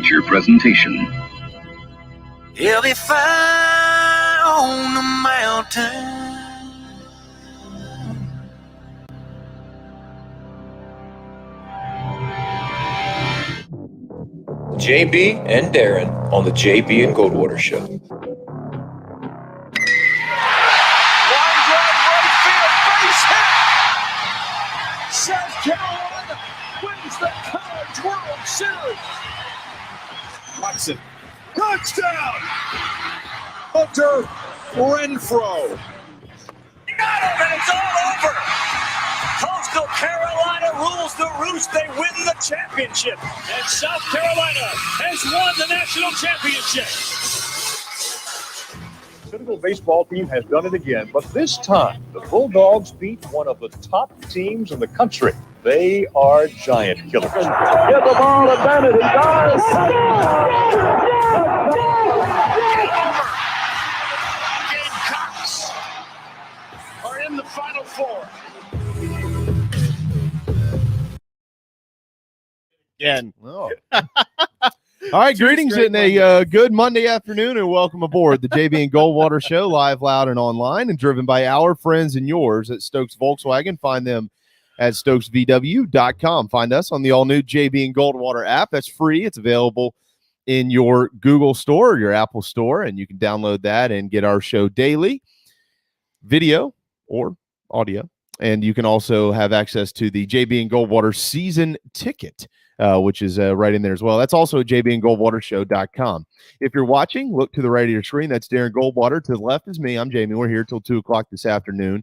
feature presentation. He'll be fine on the mountain. JB and Darren on the JB and Goldwater Show. Line drive right field, base hit. South Carolina wins the College World Series. Watson, touchdown. Hunter Renfrow. Got him, and it's all over. Coastal Carolina rules the roost. They win the championship. And South Carolina has won the national championship. The Citadel baseball team has done it again, but this time the Bulldogs beat one of the top teams in the country. They are giant killers. Get the ball to Bennett. He does. Gamecocks are in the Final Four. Again. Oh. All right, greetings and a good Monday afternoon, and welcome aboard the JB and Goldwater Show, live, loud, and online, and driven by our friends and yours at Stokes Volkswagen. Find them at stokesvw.com. Find us on the all-new JB and Goldwater app. That's free. It's available in your Google store or your Apple store, and you can download that and get our show daily, video or audio. And you can also have access to the JB and Goldwater season ticket, which is right in there as well. That's also at jbandgoldwatershow.com. If you're watching, look to the right of your screen. That's Darren Goldwater. To the left is me. I'm Jamie. We're here till 2 o'clock this afternoon.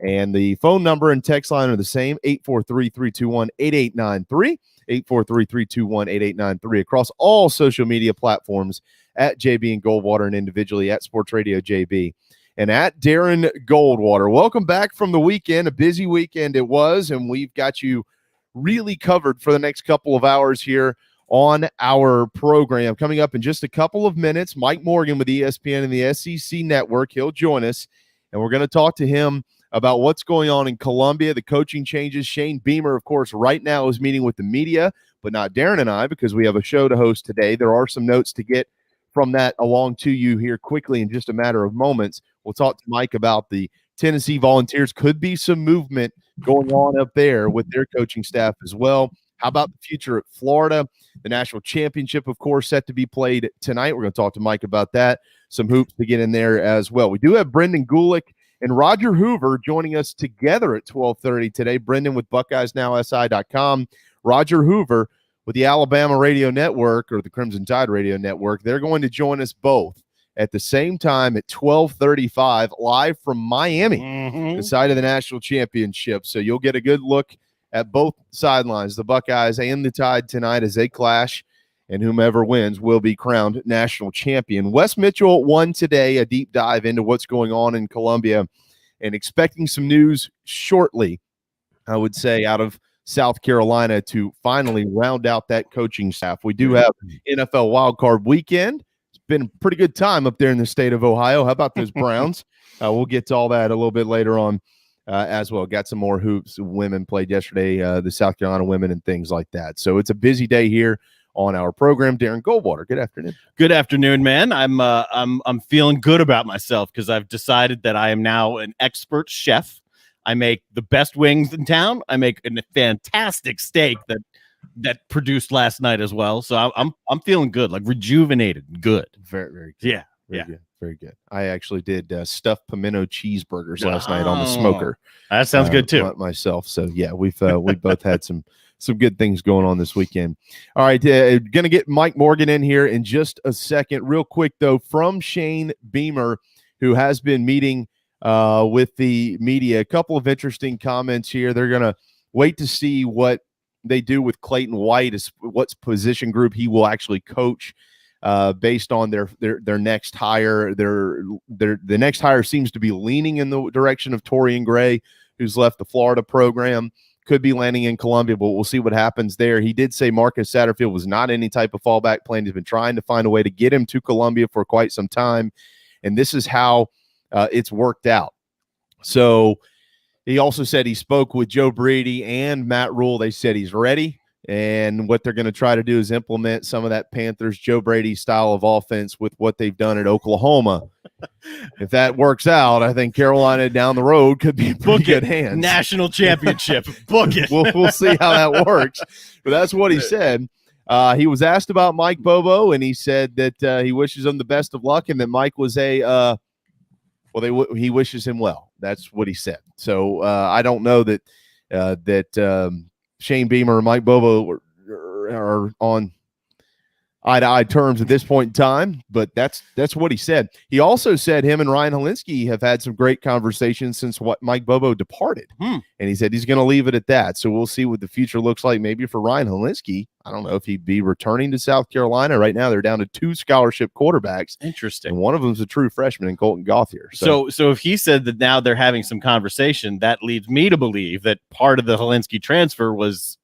And the phone number and text line are the same, 843-321-8893, 843-321-8893, across all social media platforms at JB and Goldwater, and individually at Sports Radio JB and at Darren Goldwater. Welcome back from the weekend. A busy weekend it was, and we've got you really covered for the next couple of hours here on our program. Coming up in just a couple of minutes, Mike Morgan with ESPN and the SEC Network. He'll join us, and we're going to talk to him about what's going on in Columbia, the coaching changes. Shane Beamer, of course, right now is meeting with the media, but not Darren and I, because we have a show to host today. There are some notes to get from that along to you here quickly in just a matter of moments. We'll talk to Mike about the Tennessee Volunteers. Could be some movement going on up there with their coaching staff as well. How about the future at Florida? The national championship, of course, set to be played tonight. We're going to talk to Mike about that. Some hoops to get in there as well. We do have Brendan Gulick and Roger Hoover joining us together at 12:30 today. Brendan with BuckeyesNowSI.com. Roger Hoover with the Alabama Radio Network, or the Crimson Tide Radio Network. They're going to join us both at the same time at 12:35, live from Miami, the site of the national championship. So you'll get a good look at both sidelines, the Buckeyes and the Tide tonight, as they clash, and whomever wins will be crowned national champion. Wes Mitchell won today, a deep dive into what's going on in Columbia, and expecting some news shortly, I would say, out of South Carolina to finally round out that coaching staff. We do have NFL wildcard weekend. It's been a pretty good time up there in the state of Ohio. How about those Browns? We'll get to all that a little bit later on as well. Got some more hoops. Women played yesterday, the South Carolina women, and things like that. So it's a busy day here on our program. Darren Goldwater, good afternoon. Good afternoon, man. I'm feeling good about myself because I've decided that I am now an expert chef. I make the best wings in town. I make a fantastic steak that produced last night as well. So I'm feeling good, like rejuvenated, good. Very, very good. Yeah. Very good. Very good. I actually did stuffed pimento cheeseburgers last night on the smoker. That sounds good too. Myself. So yeah, we both had some good things going on this weekend. All right, going to get Mike Morgan in here in just a second. Real quick though, from Shane Beamer, who has been meeting with the media. A couple of interesting comments here. They're going to wait to see what they do with Clayton White, is what position group he will actually coach based on their next hire. The next hire seems to be leaning in the direction of Torian Gray, who's left the Florida program. Could be landing in Columbia, but we'll see what happens there. He did say Marcus Satterfield was not any type of fallback plan. He's been trying to find a way to get him to Columbia for quite some time, and this is how it's worked out. So he also said he spoke with Joe Brady and Matt Rule. They said he's ready, And what they're going to try to do is implement some of that Panthers Joe Brady style of offense with what they've done at Oklahoma. If that works out, I think Carolina down the road could be in pretty good hands. National championship. Book it. We'll see how that works. But that's what he said. He was asked about Mike Bobo, and he said that he wishes him the best of luck and that Mike was he wishes him well. That's what he said. So I don't know that Shane Beamer and Mike Bobo are on eye-to-eye terms at this point in time, but that's what he said. He also said him and Ryan Helinski have had some great conversations since Mike Bobo departed, and he said he's going to leave it at that. So we'll see what the future looks like. Maybe for Ryan Helinski, I don't know if he'd be returning to South Carolina. Right now, they're down to 2 scholarship quarterbacks. Interesting. And one of them is a true freshman in Colton Gauthier. So if he said that now they're having some conversation, that leads me to believe that part of the Helinski transfer was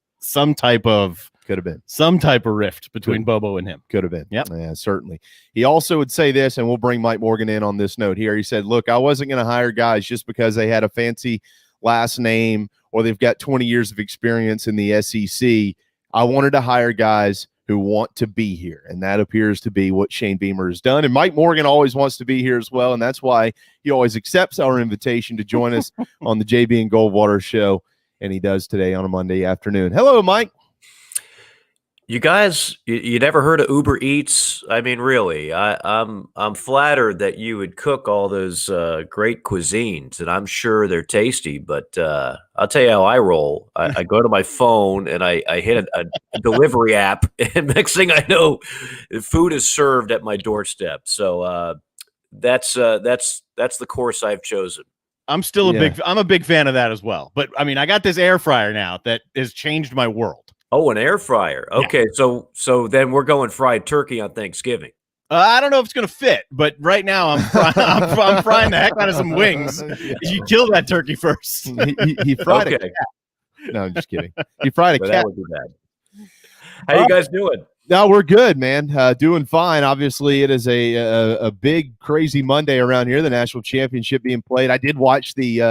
could have been some type of rift between Bobo and him. Could have been. Yep. Yeah, certainly. He also would say this, and we'll bring Mike Morgan in on this note here. He said, look, I wasn't going to hire guys just because they had a fancy last name or they've got 20 years of experience in the SEC. I wanted to hire guys who want to be here, and that appears to be what Shane Beamer has done. And Mike Morgan always wants to be here as well, and that's why he always accepts our invitation to join us on the JB and Goldwater show, and he does today on a Monday afternoon. Hello, Mike. You guys, you never heard of Uber Eats? I mean, really, I'm flattered that you would cook all those great cuisines, and I'm sure they're tasty. But I'll tell you how I roll. I go to my phone and I hit a delivery app, and next thing I know, food is served at my doorstep. So that's the course I've chosen. I'm still I'm a big fan of that as well. But I mean, I got this air fryer now that has changed my world. Oh, an air fryer. Okay, yeah. So then we're going fried turkey on Thanksgiving. I don't know if it's going to fit, but right now I'm frying the heck out of some wings. You kill that turkey first. He fried a cat. No, I'm just kidding. He fried a cat. That would be bad. How you guys doing? No, we're good, man. Doing fine. Obviously, it is a big, crazy Monday around here. The national championship being played. I did watch the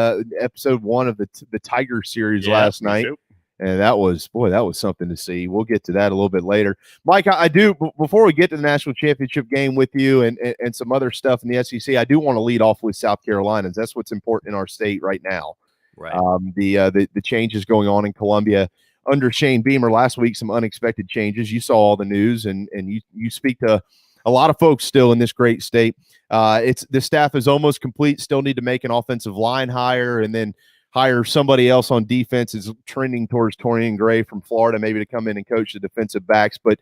episode 1 of the Tiger series last night. Too. And that was something to see. We'll get to that a little bit later. Mike, I do, before we get to the national championship game with you and some other stuff in the SEC, I do want to lead off with South Carolina. That's what's important in our state right now. Right. The changes going on in Columbia under Shane Beamer last week, some unexpected changes. You saw all the news, and you speak to a lot of folks still in this great state. The staff is almost complete. Still need to make an offensive line hire, and then hire somebody else on defense. Is trending towards Torian Gray from Florida, maybe to come in and coach the defensive backs. But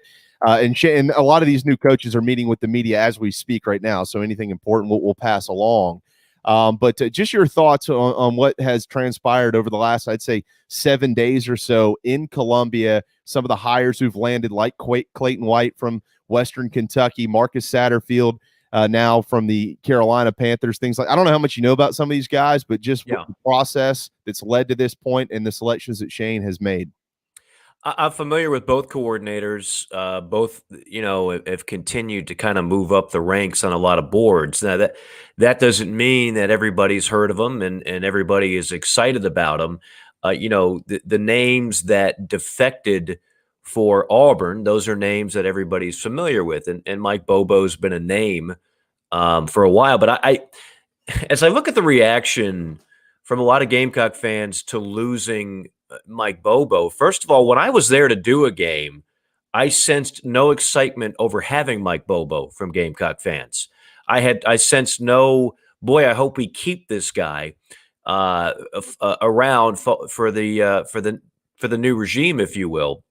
and a lot of these new coaches are meeting with the media as we speak right now. So anything important we'll pass along. But just your thoughts on what has transpired over the last, I'd say, 7 days or so in Columbia. Some of the hires who've landed, like Clayton White from Western Kentucky, Marcus Satterfield, now from the Carolina Panthers, things like, I don't know how much you know about some of these guys, but just the process that's led to this point and the selections that Shane has made. I'm familiar with both coordinators. Both, have continued to kind of move up the ranks on a lot of boards. Now that doesn't mean that everybody's heard of them and everybody is excited about them. The names that defected for Auburn, those are names that everybody's familiar with. And Mike Bobo's been a name for a while. But as I look at the reaction from a lot of Gamecock fans to losing Mike Bobo, first of all, when I was there to do a game, I sensed no excitement over having Mike Bobo from Gamecock fans. I sensed no, boy, I hope we keep this guy around for the new regime, if you will.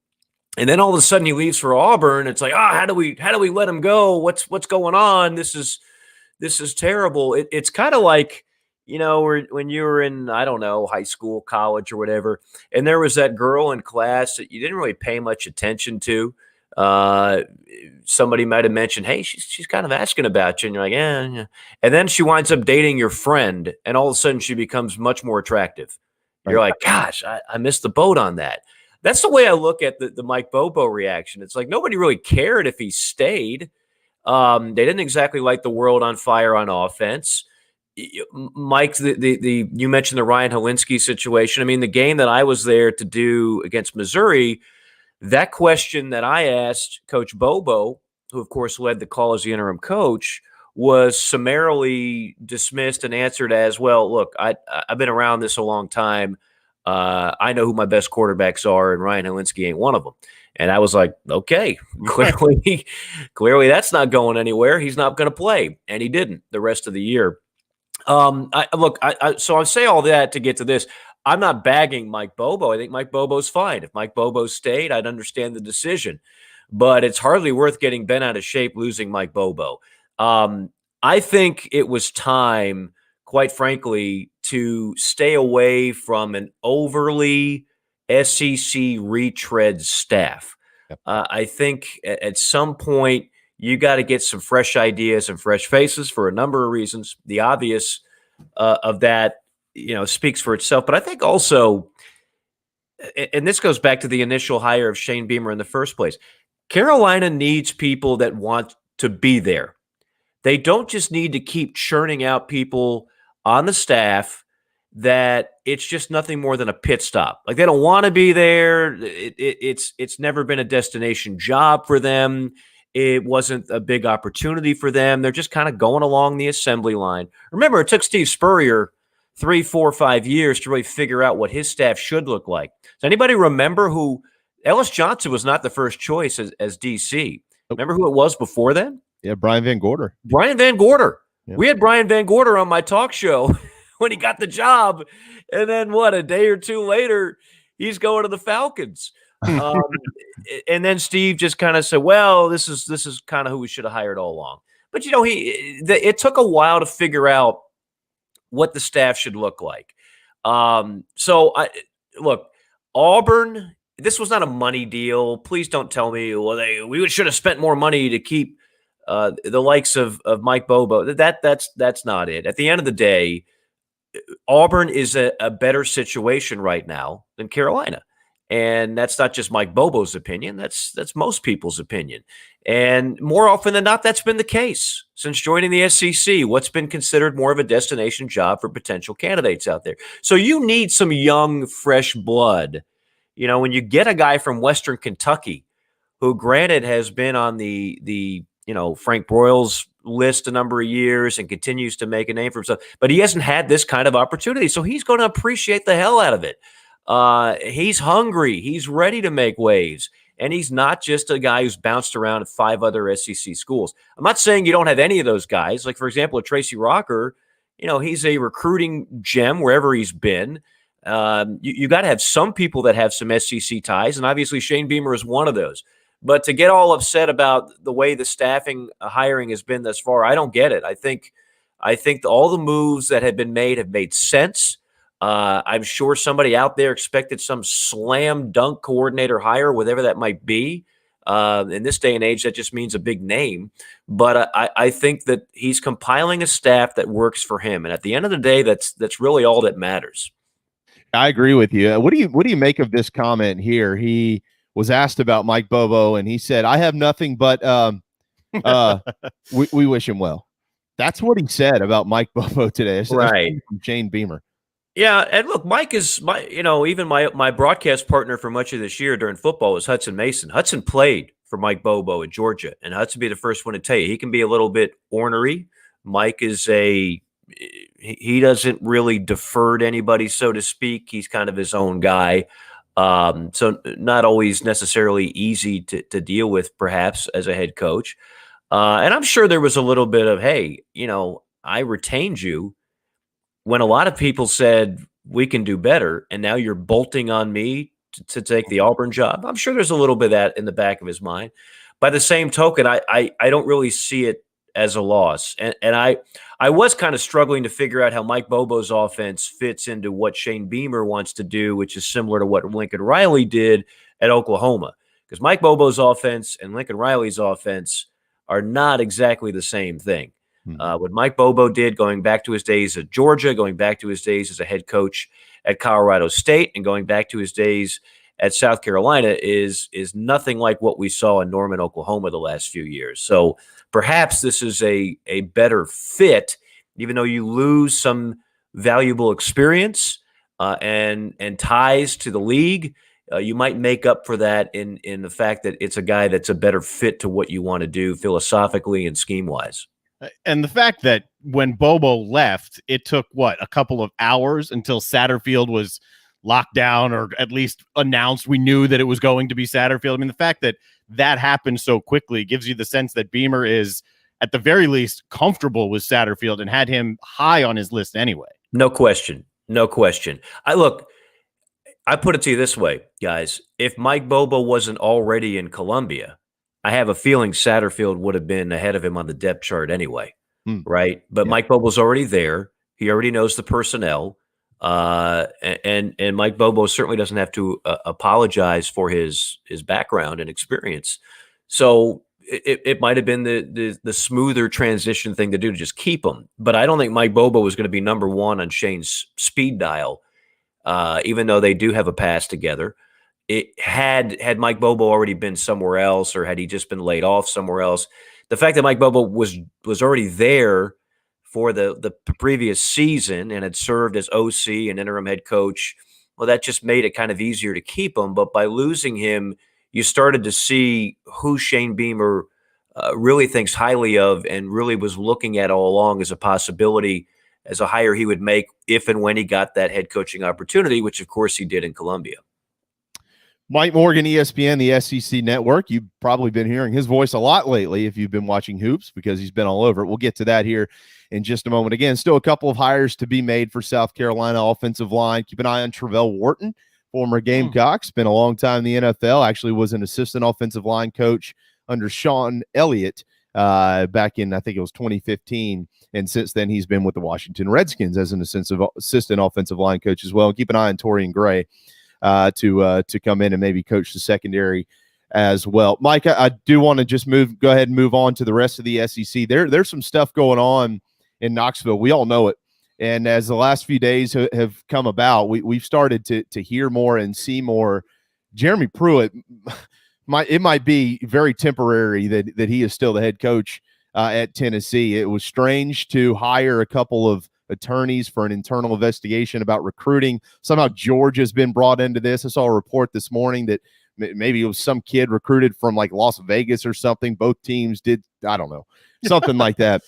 And then all of a sudden he leaves for Auburn. It's like, how do we let him go? What's going on? This is terrible. It's kind of like, when you were in, I don't know, high school, college or whatever, and there was that girl in class that you didn't really pay much attention to. Somebody might have mentioned, hey, she's kind of asking about you, and you're like, yeah. And then she winds up dating your friend, and all of a sudden she becomes much more attractive. You're like, gosh, I missed the boat on that. That's the way I look at the Mike Bobo reaction. It's like nobody really cared if he stayed. They didn't exactly light the world on fire on offense. Mike, you mentioned the Ryan Helinski situation. I mean, the game that I was there to do against Missouri, That question that I asked Coach Bobo, who of course led the call as the interim coach, was summarily dismissed and answered as, well, look, I've been around this a long time. I know who my best quarterbacks are, and Ryan Helinski ain't one of them. And I was like, okay, clearly that's not going anywhere. He's not going to play. And he didn't the rest of the year. So I say all that to get to this. I'm not bagging Mike Bobo. I think Mike Bobo's fine. If Mike Bobo stayed, I'd understand the decision. But it's hardly worth getting bent out of shape losing Mike Bobo. I think it was time, quite frankly, to stay away from an overly SEC retread staff. Yep. I think at some point you got to get some fresh ideas and fresh faces for a number of reasons. The obvious of that, speaks for itself. But I think also, and this goes back to the initial hire of Shane Beamer in the first place, Carolina needs people that want to be there. They don't just need to keep churning out people on the staff that it's just nothing more than a pit stop. Like, they don't want to be there. It's never been a destination job for them. It wasn't a big opportunity for them. They're just kind of going along the assembly line. Remember, it took Steve Spurrier 3, 4, 5 years to really figure out what his staff should look like. Does anybody remember who Ellis Johnson was not the first choice as DC? Remember who it was before then? Yeah, Brian Van Gorder. Brian Van Gorder. Yeah. We had Brian Van Gorder on my talk show when he got the job. And then a day or two later, he's going to the Falcons. And then Steve just kind of said, well, this is kind of who we should have hired all along. But, it took a while to figure out what the staff should look like. Look, Auburn, this was not a money deal. Please don't tell me, we should have spent more money to keep the likes of Mike Bobo. That's not it. At the end of the day, Auburn is a better situation right now than Carolina. And that's not just Mike Bobo's opinion. That's most people's opinion. And more often than not, that's been the case since joining the SEC, what's been considered more of a destination job for potential candidates out there. So you need some young, fresh blood. When you get a guy from Western Kentucky, who granted has been on the Frank Broyles list a number of years and continues to make a name for himself, but he hasn't had this kind of opportunity. So he's going to appreciate the hell out of it. He's hungry. He's ready to make waves. And he's not just a guy who's bounced around at 5 other SEC schools. I'm not saying you don't have any of those guys. Like, for example, Tracy Rocker, he's a recruiting gem wherever he's been. You got to have some people that have some SEC ties. And obviously Shane Beamer is one of those. But to get all upset about the way the staffing hiring has been thus far, I don't get it. I think all the moves that have been made have made sense. I'm sure somebody out there expected some slam dunk coordinator hire, whatever that might be. In this day and age, that just means a big name. But I think that he's compiling a staff that works for him. And at the end of the day, that's really all that matters. I agree with you. What do you make of this comment here? He was asked about Mike Bobo, and he said, "I have nothing but we wish him well." That's what he said about Mike Bobo today. Right. From Shane Beamer. Yeah, and look, Mike is even my broadcast partner for much of this year during football was Hudson Mason. Hudson played for Mike Bobo at Georgia, and Hudson be the first one to tell you he can be a little bit ornery. Mike is he doesn't really defer to anybody, so to speak. He's kind of his own guy. So not always necessarily easy to deal with, perhaps, as a head coach. And I'm sure there was a little bit of, hey, I retained you when a lot of people said we can do better, and now you're bolting on me to take the Auburn job. I'm sure there's a little bit of that in the back of his mind. By the same token, I don't really see it as a loss. And I was kind of struggling to figure out how Mike Bobo's offense fits into what Shane Beamer wants to do, which is similar to what Lincoln Riley did at Oklahoma. Because Mike Bobo's offense and Lincoln Riley's offense are not exactly the same thing. What Mike Bobo did going back to his days at Georgia, going back to his days as a head coach at Colorado State, and going back to his days at South Carolina is nothing like what we saw in Norman, Oklahoma the last few years. So perhaps this is a better fit, even though you lose some valuable experience and ties to the league. you might make up for that in the fact that it's a guy that's a better fit to what you want to do philosophically and scheme-wise. And the fact that when Bobo left, it took, a couple of hours until Satterfield was locked down or at least announced we knew that it was going to be Satterfield. I mean, the fact that that happened so quickly gives you the sense that Beamer is, at the very least, comfortable with Satterfield and had him high on his list anyway. No question. No question. I put it to you this way, guys. If Mike Bobo wasn't already in Columbia, I have a feeling Satterfield would have been ahead of him on the depth chart anyway, right? But Mike Bobo's already there. He already knows the personnel. And Mike Bobo certainly doesn't have to apologize for his background and experience. So it might have been the smoother transition thing to do to just keep him. But I don't think Mike Bobo was going to be number one on Shane's speed dial, even though they do have a pass together. It had Mike Bobo already been somewhere else, or had he just been laid off somewhere else, the fact that Mike Bobo was already there for the previous season and had served as OC and interim head coach, well, that just made it kind of easier to keep him. But by losing him, you started to see who Shane Beamer really thinks highly of and really was looking at all along as a possibility, as a hire he would make if and when he got that head coaching opportunity, which of course he did in Columbia. Mike Morgan, ESPN, the SEC network. You've probably been hearing his voice a lot lately if you've been watching hoops, because he's been all over it. We'll get to that here in just a moment. Again, still a couple of hires to be made for South Carolina offensive line. Keep an eye on Travell Wharton, former Gamecock, spent a long time in the NFL, actually was an assistant offensive line coach under Sean Elliott back in, I think it was 2015. And since then, he's been with the Washington Redskins as an assistant offensive line coach as well. And keep an eye on Torian Gray to come in and maybe coach the secondary as well. Mike, I do want to just go ahead and move on to the rest of the SEC. There's some stuff going on in Knoxville. We all know it. And as the last few days have come about, we've started to hear more and see more. Jeremy Pruitt, it might be very temporary that he is still the head coach at Tennessee. It was strange to hire a couple of attorneys for an internal investigation about recruiting. Somehow Georgia's been brought into this. I saw a report this morning that maybe it was some kid recruited from like Las Vegas or something. Both teams did, I don't know, something like that.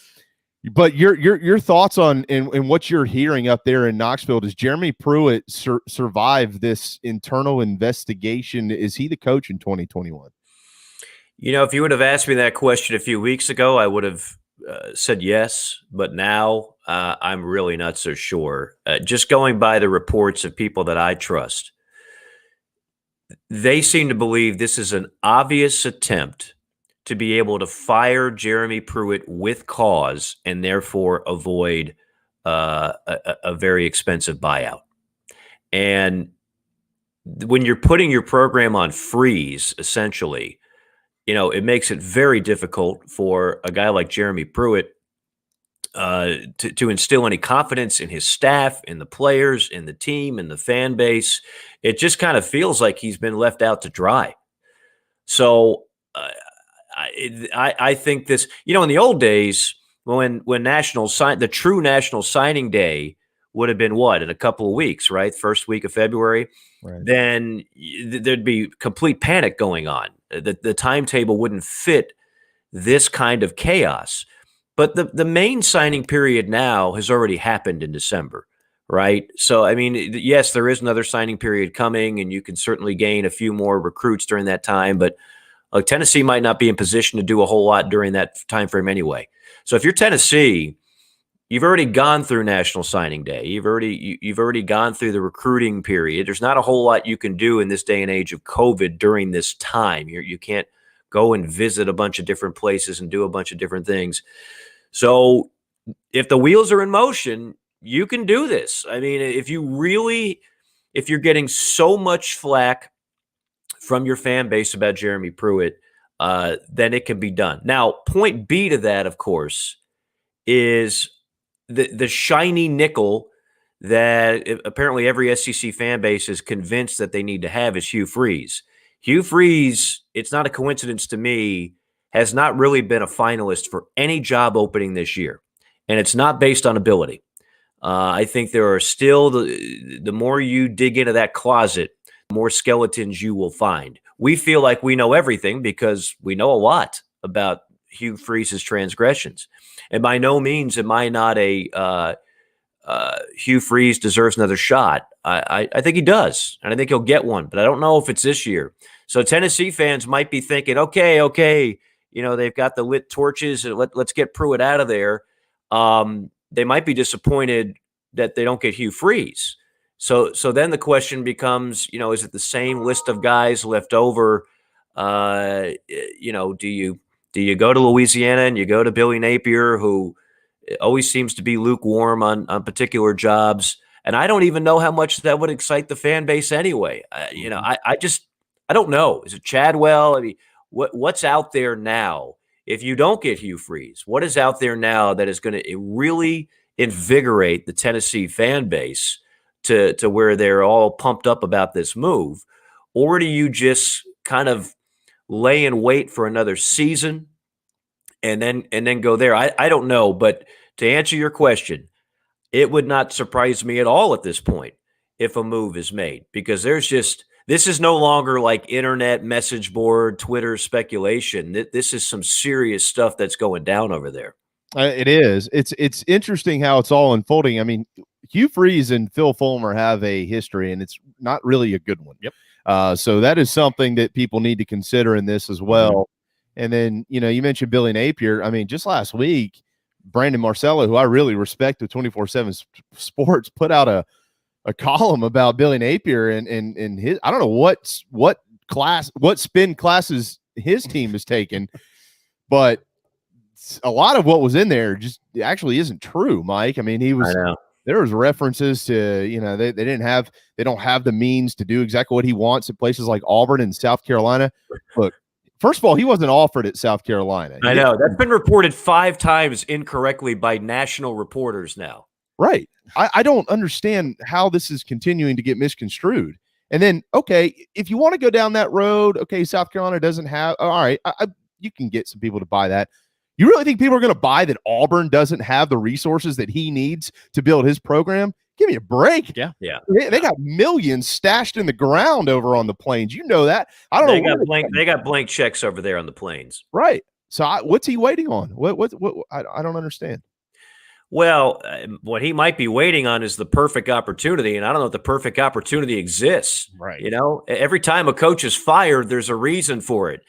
But your thoughts on and what you're hearing up there in Knoxville, does Jeremy Pruitt survive this internal investigation? Is he the coach in 2021? You know, if you would have asked me that question a few weeks ago, I would have said yes. But now I'm really not so sure. Just going by the reports of people that I trust, they seem to believe this is an obvious attempt to be able to fire Jeremy Pruitt with cause and therefore avoid a very expensive buyout. And when you're putting your program on freeze, essentially, you know, it makes it very difficult for a guy like Jeremy Pruitt to instill any confidence in his staff, in the players, in the team, in the fan base. It just kind of feels like he's been left out to dry. So I think this, you know, in the old days when the true national signing day would have been what, in a couple of weeks, right? First week of February, right. Then there'd be complete panic going on. The timetable wouldn't fit this kind of chaos. But the main signing period now has already happened in December, right? So, I mean, yes, there is another signing period coming, and you can certainly gain a few more recruits during that time, but Tennessee might not be in position to do a whole lot during that time frame anyway. So if you're Tennessee, you've already gone through National Signing Day. You've already gone through the recruiting period. There's not a whole lot you can do in this day and age of COVID during this time. You can't go and visit a bunch of different places and do a bunch of different things. So if the wheels are in motion, you can do this. I mean, if you're getting so much flack from your fan base about Jeremy Pruitt, then it can be done. Now, point B to that, of course, is the shiny nickel that apparently every SEC fan base is convinced that they need to have is Hugh Freeze. Hugh Freeze, it's not a coincidence to me, has not really been a finalist for any job opening this year. And it's not based on ability. I think there are still, the more you dig into that closet, the more skeletons you will find. We feel like we know everything because we know a lot about Hugh Freeze's transgressions. And by no means am I not a Hugh Freeze deserves another shot. I think he does, and I think he'll get one, but I don't know if it's this year. So Tennessee fans might be thinking, okay, they've got the lit torches, and let's get Pruitt out of there. They might be disappointed that they don't get Hugh Freeze. So then the question becomes, is it the same list of guys left over? Do you go to Louisiana and you go to Billy Napier, who always seems to be lukewarm on particular jobs? And I don't even know how much that would excite the fan base anyway. I don't know. Is it Chadwell? I mean, what's out there now? If you don't get Hugh Freeze, what is out there now that is going to really invigorate the Tennessee fan base to where they're all pumped up about this move? Or do you just kind of lay in wait for another season and then go there? I don't know. But to answer your question, it would not surprise me at all at this point if a move is made, because this is no longer like internet message board, Twitter speculation. This is some serious stuff that's going down over there. It is. It's interesting how it's all unfolding. I mean, Hugh Freeze and Phil Fulmer have a history, and it's not really a good one. Yep. So that is something that people need to consider in this as well. Mm-hmm. And then, you mentioned Billy Napier. I mean, just last week, Brandon Marcello, who I really respect with 24/7 Sports, put out a column about Billy Napier and his, I don't know what spin classes his team has taken, but a lot of what was in there just actually isn't true, Mike. I mean, there was references to, they don't have the means to do exactly what he wants at places like Auburn and South Carolina. Look, first of all, he wasn't offered at South Carolina. I know. That's been reported 5 times incorrectly by national reporters now. Right. I don't understand how this is continuing to get misconstrued. And then, okay, if you want to go down that road, okay, South Carolina doesn't have, all right, you can get some people to buy that. You really think people are going to buy that Auburn doesn't have the resources that he needs to build his program? Give me a break. Yeah. They got millions stashed in the ground over on the plains. You know that. I don't know. They got blank checks over there on the plains. Right. So what's he waiting on? What I don't understand. Well, what he might be waiting on is the perfect opportunity, and I don't know if the perfect opportunity exists. Right. Every time a coach is fired, there's a reason for it.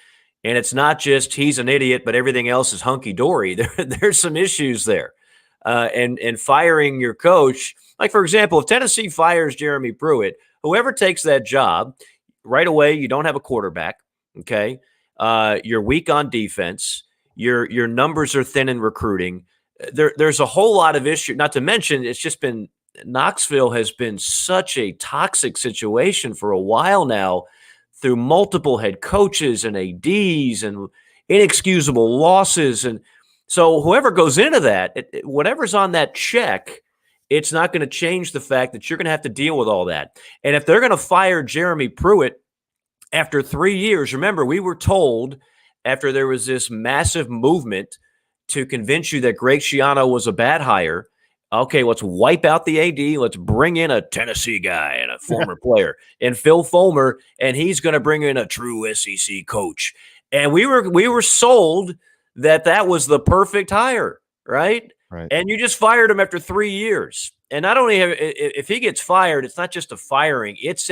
And it's not just he's an idiot, but everything else is hunky-dory. There's some issues there. And firing your coach, like, for example, if Tennessee fires Jeremy Pruitt, whoever takes that job, right away, you don't have a quarterback, okay? You're weak on defense. Your numbers are thin in recruiting. There's a whole lot of issues, not to mention it's just been – Knoxville has been such a toxic situation for a while now through multiple head coaches and ADs and inexcusable losses. And so whoever goes into that, whatever's on that check, it's not going to change the fact that you're going to have to deal with all that. And if they're going to fire Jeremy Pruitt after 3 years, remember, we were told after there was this massive movement to convince you that Greg Schiano was a bad hire, okay, let's wipe out the AD. Let's bring in a Tennessee guy and a former player and Phil Fulmer, and he's going to bring in a true SEC coach. And we were sold that was the perfect hire, right? Right. And you just fired him after 3 years. And not only if he gets fired, it's not just a firing. It's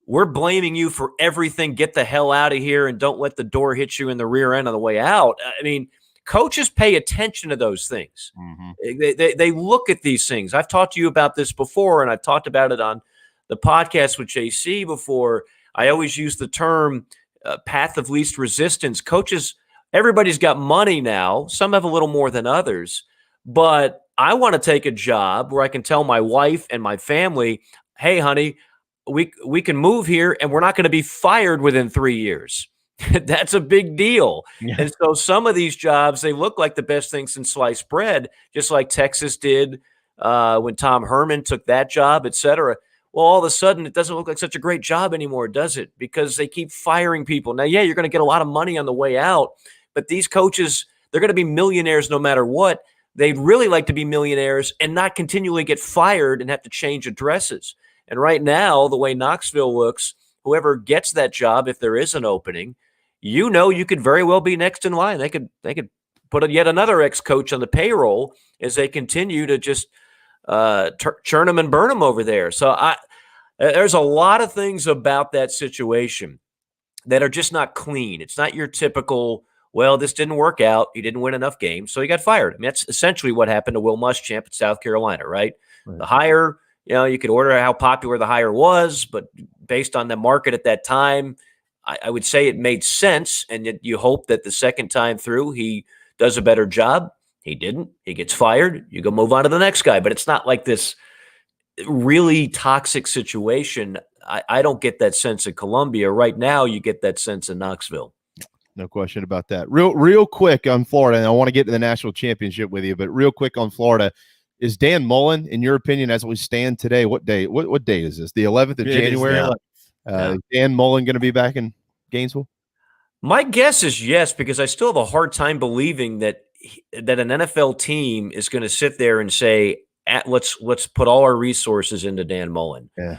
we're blaming you for everything. Get the hell out of here and don't let the door hit you in the rear end on the way out. I mean, coaches pay attention to those things. Mm-hmm. They look at these things. I've talked to you about this before, and I've talked about it on the podcast with JC before. I always use the term path of least resistance. Coaches, everybody's got money now. Some have a little more than others. But I want to take a job where I can tell my wife and my family, hey, honey, we can move here, and we're not going to be fired within 3 years. That's a big deal. Yeah. And so some of these jobs, they look like the best thing since sliced bread, just like Texas did when Tom Herman took that job, et cetera. Well, all of a sudden, it doesn't look like such a great job anymore, does it? Because they keep firing people. Now, yeah, you're going to get a lot of money on the way out, but these coaches, they're going to be millionaires no matter what. They'd really like to be millionaires and not continually get fired and have to change addresses. And right now, the way Knoxville looks, whoever gets that job, if there is an opening, you could very well be next in line. They could put yet another ex-coach on the payroll as they continue to just churn them and burn them over there. So there's a lot of things about that situation that are just not clean. It's not your typical, well, this didn't work out. He didn't win enough games, so he got fired. I mean, that's essentially what happened to Will Muschamp at South Carolina, right? The hire, you could order how popular the hire was, but based on the market at that time, I would say it made sense, and yet you hope that the second time through he does a better job. He didn't. He gets fired. You go move on to the next guy. But it's not like this really toxic situation. I don't get that sense in Columbia. Right now, you get that sense in Knoxville. No question about that. Real quick on Florida, and I want to get to the national championship with you, but real quick on Florida, is Dan Mullen, in your opinion, as we stand today, what day is this? The 11th of January? Dan Mullen going to be back in Gainesville? My guess is yes, because I still have a hard time believing that an NFL team is going to sit there and say, let's put all our resources into Dan Mullen. Yeah.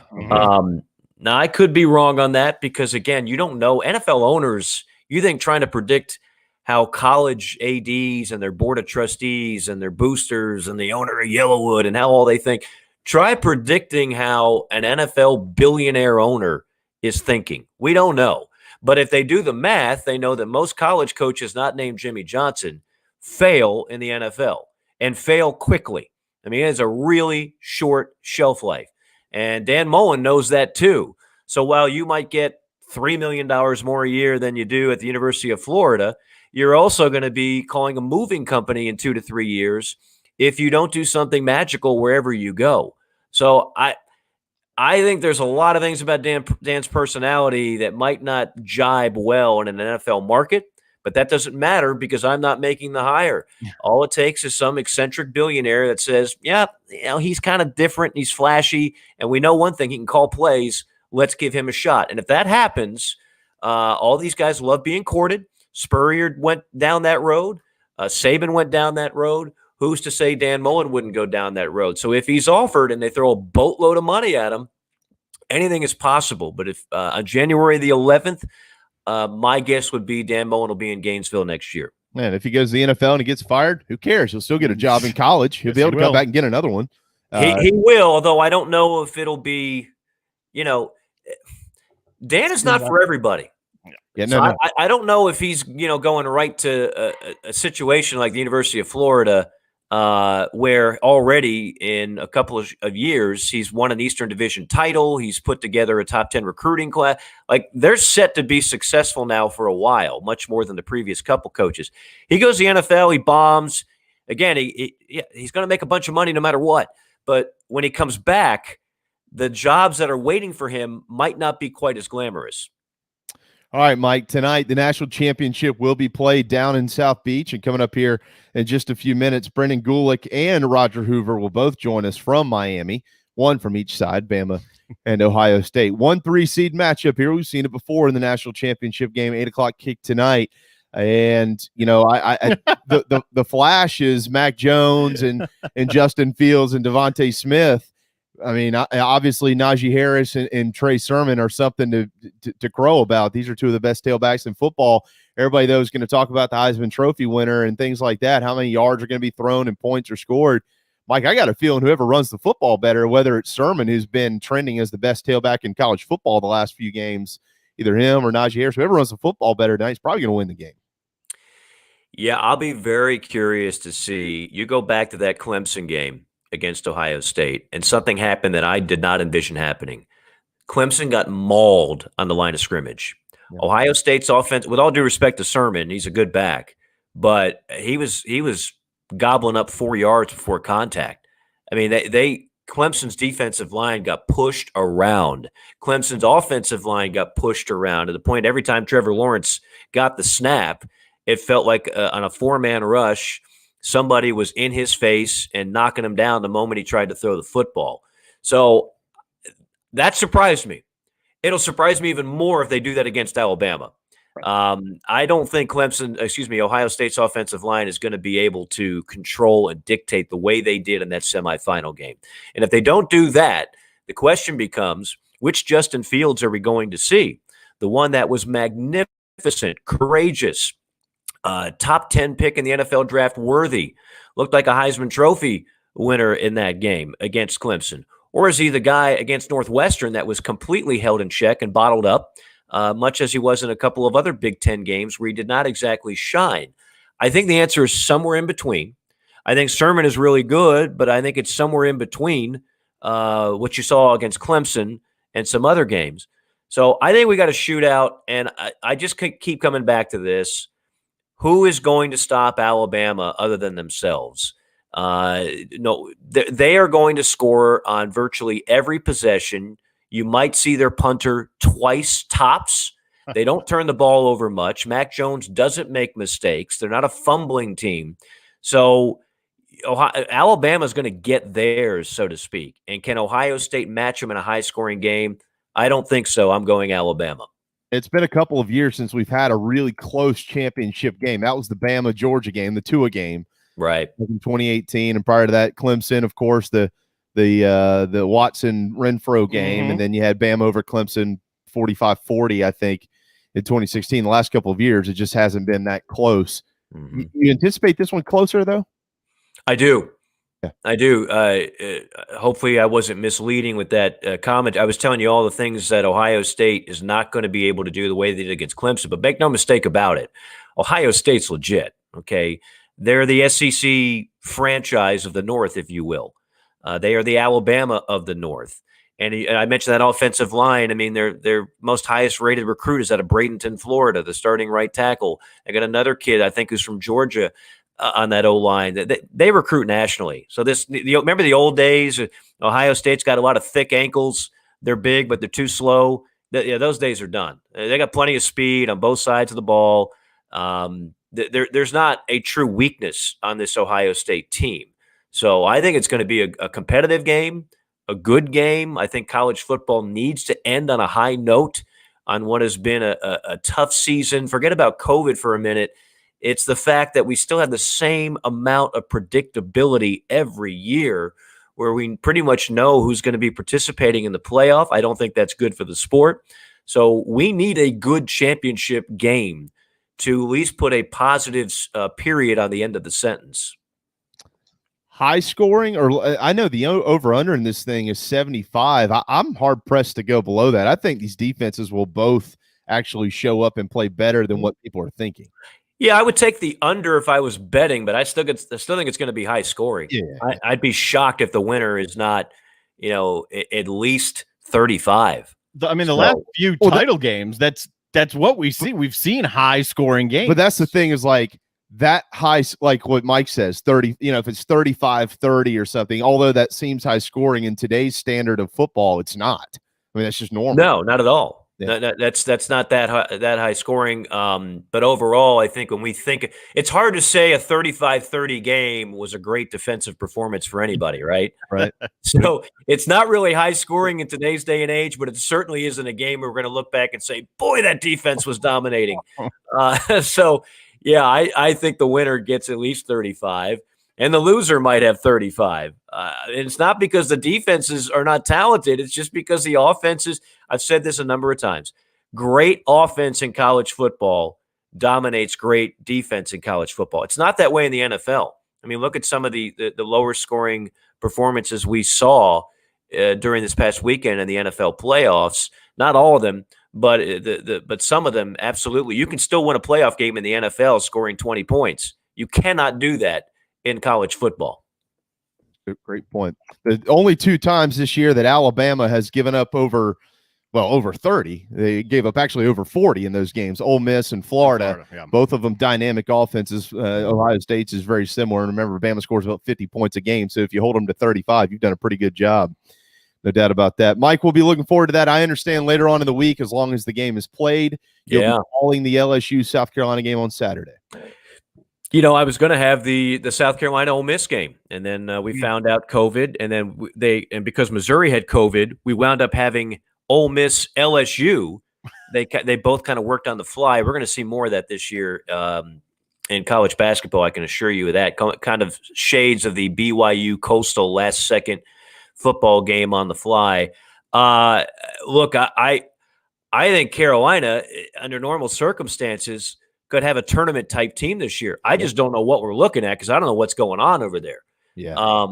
Now, I could be wrong on that because, again, you don't know. NFL owners, you think trying to predict how college ADs and their board of trustees and their boosters and the owner of Yellowwood and how all they think, try predicting how an NFL billionaire owner is thinking. We don't know. But if they do the math, they know that most college coaches not named Jimmy Johnson fail in the NFL and fail quickly. I mean, it's a really short shelf life. And Dan Mullen knows that too. So while you might get $3 million more a year than you do at the University of Florida, you're also going to be calling a moving company in 2 to 3 years if you don't do something magical wherever you go. So I think there's a lot of things about Dan's personality that might not jibe well in an NFL market, but that doesn't matter because I'm not making the hire. All it takes is some eccentric billionaire that says, yeah, he's kind of different, he's flashy, and we know one thing, he can call plays. Let's give him a shot. And if that happens, all these guys love being courted. Spurrier went down that road. Saban went down that road. Who's to say Dan Mullen wouldn't go down that road? So if he's offered and they throw a boatload of money at him, anything is possible. But if on January the 11th, my guess would be Dan Mullen will be in Gainesville next year. Man, if he goes to the NFL and he gets fired, who cares? He'll still get a job in college. He'll be able to come back and get another one. He will, although I don't know if it'll be, Dan is not for everybody. Yeah, no. I don't know if he's, going right to a situation like the University of Florida, where already in a couple of years, he's won an Eastern Division title. He's put together a top 10 recruiting class. Like, they're set to be successful now for a while, much more than the previous couple coaches. He goes to the NFL, he bombs. Again, he's going to make a bunch of money no matter what. But when he comes back, the jobs that are waiting for him might not be quite as glamorous. All right, Mike, tonight the national championship will be played down in South Beach, and coming up here in just a few minutes, Brendan Gulick and Roger Hoover will both join us from Miami, one from each side, Bama and Ohio State. 1-3 seed matchup here. We've seen it before in the national championship game, 8 o'clock kick tonight. And, the flash is Mac Jones and Justin Fields and Devontae Smith. I mean, obviously Najee Harris and Trey Sermon are something to crow about. These are two of the best tailbacks in football. Everybody, though, is going to talk about the Heisman Trophy winner and things like that, how many yards are going to be thrown and points are scored. Mike, I got a feeling whoever runs the football better, whether it's Sermon, who's been trending as the best tailback in college football the last few games, either him or Najee Harris, whoever runs the football better tonight is probably going to win the game. Yeah, I'll be very curious to see. You go back to that Clemson game against Ohio State, and something happened that I did not envision happening. Clemson got mauled on the line of scrimmage. Yeah. Ohio State's offense, with all due respect to Sermon, he's a good back, but he was gobbling up 4 yards before contact. I mean, Clemson's defensive line got pushed around. Clemson's offensive line got pushed around to the point every time Trevor Lawrence got the snap, it felt like on a 4-man rush, somebody was in his face and knocking him down the moment he tried to throw the football. So that surprised me. It'll surprise me even more if they do that against Alabama. I don't think Ohio State's offensive line is going to be able to control and dictate the way they did in that semifinal game. And if they don't do that, The question becomes, which Justin Fields are we going to see? The one that was magnificent, courageous, top 10 pick in the NFL draft worthy, looked like a Heisman Trophy winner in that game against Clemson? Or is he the guy against Northwestern that was completely held in check and bottled up, much as he was in a couple of other Big Ten games where he did not exactly shine? I think the answer is somewhere in between. I think Sermon is really good, but I think it's somewhere in between what you saw against Clemson and some other games. So I think we got a shootout, and I just keep coming back to this. Who is going to stop Alabama other than themselves? No, they are going to score on virtually every possession. You might see their punter twice tops. They don't turn the ball over much. Mac Jones doesn't make mistakes. They're not a fumbling team. So Alabama is going to get theirs, so to speak. And can Ohio State match them in a high-scoring game? I don't think so. I'm going Alabama. It's been a couple of years since we've had a really close championship game. That was the Bama-Georgia game, the Tua game. Right. In 2018, and prior to that, Clemson, of course, the Watson-Renfro game, and then you had Bama over Clemson 45-40, I think, in 2016. The last couple of years, it just hasn't been that close. You anticipate this one closer, though? I do. Yeah. I do. Hopefully I wasn't misleading with that comment. I was telling you all the things that Ohio State is not going to be able to do the way they did against Clemson, but make no mistake about it. Ohio State's legit, okay? They're the SEC franchise of the North, if you will. They are the Alabama of the North. And I mentioned that offensive line. I mean, their most highest rated recruit is out of Bradenton, Florida, the starting right tackle. I got another kid, I think, who's from Georgia on that O-line. They recruit nationally. So remember the old days? Ohio State's got a lot of thick ankles. They're big, but they're too slow. Those days are done. They got plenty of speed on both sides of the ball. There's not a true weakness on this Ohio State team. So I think it's going to be a competitive game, a good game. I think college football needs to end on a high note on what has been a tough season. Forget about COVID for a minute. It's the fact that we still have the same amount of predictability every year where we pretty much know who's going to be participating in the playoff. I don't think that's good for the sport. So we need a good championship game to at least put a positive period on the end of the sentence. High scoring, or I know the over-under in this thing is 75. I'm hard-pressed to go below that. I think these defenses will both actually show up and play better than what people are thinking. Yeah, I would take the under if I was betting, but I still think it's going to be high scoring. Yeah. I'd be shocked if the winner is not, at least 35. The last few title games, that's what we see. We've seen high scoring games. But that's the thing is like that high, like what Mike says, 30, if it's 35-30 or something, although that seems high scoring in today's standard of football, it's not. I mean, that's just normal. No, not at all. Yeah. That's not that high scoring. But overall, I think when we think it's hard to say a 35-30 game was a great defensive performance for anybody, right? Right. So it's not really high scoring in today's day and age, but it certainly isn't a game where we're going to look back and say, boy, that defense was dominating. So yeah, I think the winner gets at least 35. And the loser might have 35. And it's not because the defenses are not talented. It's just because the offenses, I've said this a number of times, great offense in college football dominates great defense in college football. It's not that way in the NFL. I mean, look at some of the lower scoring performances we saw during this past weekend in the NFL playoffs. Not all of them, but but some of them, absolutely. You can still win a playoff game in the NFL scoring 20 points. You cannot do that in college football. Great point. The only two times this year that Alabama has given up over 30. They gave up actually over 40 in those games. Ole Miss and Florida, yeah. Both of them dynamic offenses. Ohio State's is very similar. And remember, Bama scores about 50 points a game. So if you hold them to 35, you've done a pretty good job. No doubt about that. Mike, we'll be looking forward to that. I understand later on in the week, as long as the game is played, you'll be calling the LSU South Carolina game on Saturday. I was going to have the South Carolina Ole Miss game, and then we found out COVID, and then because Missouri had COVID, we wound up having Ole Miss LSU. They both kind of worked on the fly. We're going to see more of that this year in college basketball. I can assure you of that. Kind of shades of the BYU Coastal last second football game on the fly. Look, I think Carolina, under normal circumstances, could have a tournament type team this year. I just don't know what we're looking at because I don't know what's going on over there. Yeah.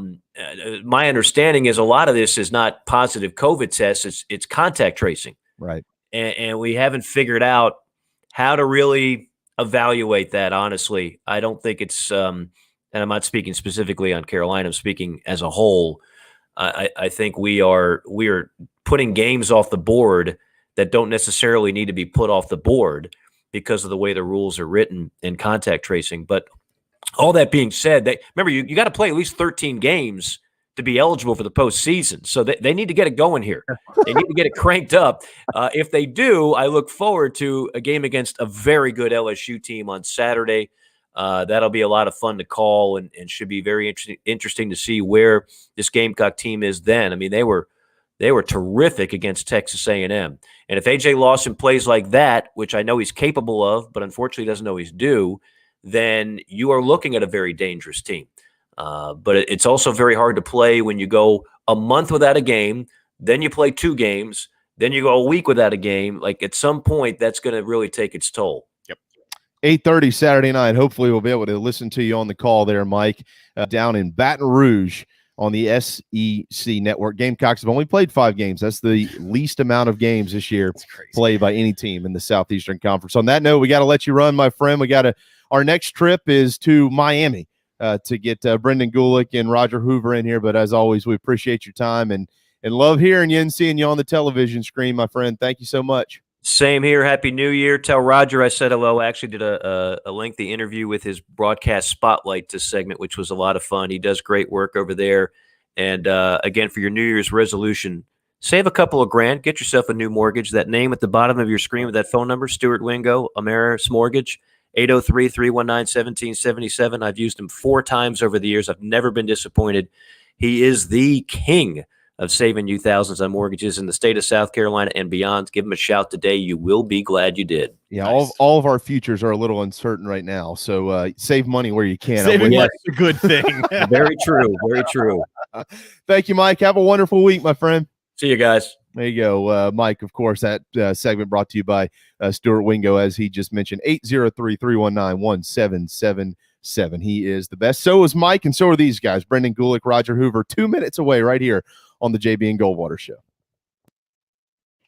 My understanding is a lot of this is not positive COVID tests; it's contact tracing, right? And we haven't figured out how to really evaluate that. Honestly, I don't think it's. And I'm not speaking specifically on Carolina. I'm speaking as a whole. I think we are putting games off the board that don't necessarily need to be put off the board because of the way the rules are written in contact tracing. But all that being said, remember, you got to play at least 13 games to be eligible for the postseason. So they need to get it going here. They need to get it cranked up. If they do, I look forward to a game against a very good LSU team on Saturday. That'll be a lot of fun to call and should be very interesting to see where this Gamecock team is then. I mean, they were terrific against Texas A&M. And if A.J. Lawson plays like that, which I know he's capable of, but unfortunately doesn't know he's due, then you are looking at a very dangerous team. But it's also very hard to play when you go a month without a game, then you play 2 games, then you go a week without a game. Like at some point, that's going to really take its toll. 8:30 Saturday night. Hopefully we'll be able to listen to you on the call there, Mike, down in Baton Rouge on the SEC network. Gamecocks have only played 5 games. That's the least amount of games this year played by any team in the Southeastern Conference. On that note, we got to let you run, my friend. Our next trip is to Miami to get Brendan Gulick and Roger Hoover in here. But as always, we appreciate your time and love hearing you and seeing you on the television screen, my friend. Thank you so much. Same here. Happy New Year. Tell Roger I said hello. I actually did a lengthy interview with his broadcast spotlight this segment, which was a lot of fun. He does great work over there. And again, for your New Year's resolution, save a couple of grand, get yourself a new mortgage. That name at the bottom of your screen with that phone number, Stuart Wingo, Ameris Mortgage, 803-319-1777. I've used him 4 times over the years. I've never been disappointed. He is the king of saving you thousands on mortgages in the state of South Carolina and beyond. Give him a shout today. You will be glad you did. Yeah, nice. all of our futures are a little uncertain right now, so save money where you can. Saving money is a good thing. Very true. Very true. Thank you, Mike. Have a wonderful week, my friend. See you guys. There you go, Mike. Of course, that segment brought to you by Stuart Wingo, as he just mentioned. 803-319-1777. He is the best. So is Mike, and so are these guys. Brendan Gulick, Roger Hoover, 2 minutes away right here on the JB and Goldwater Show.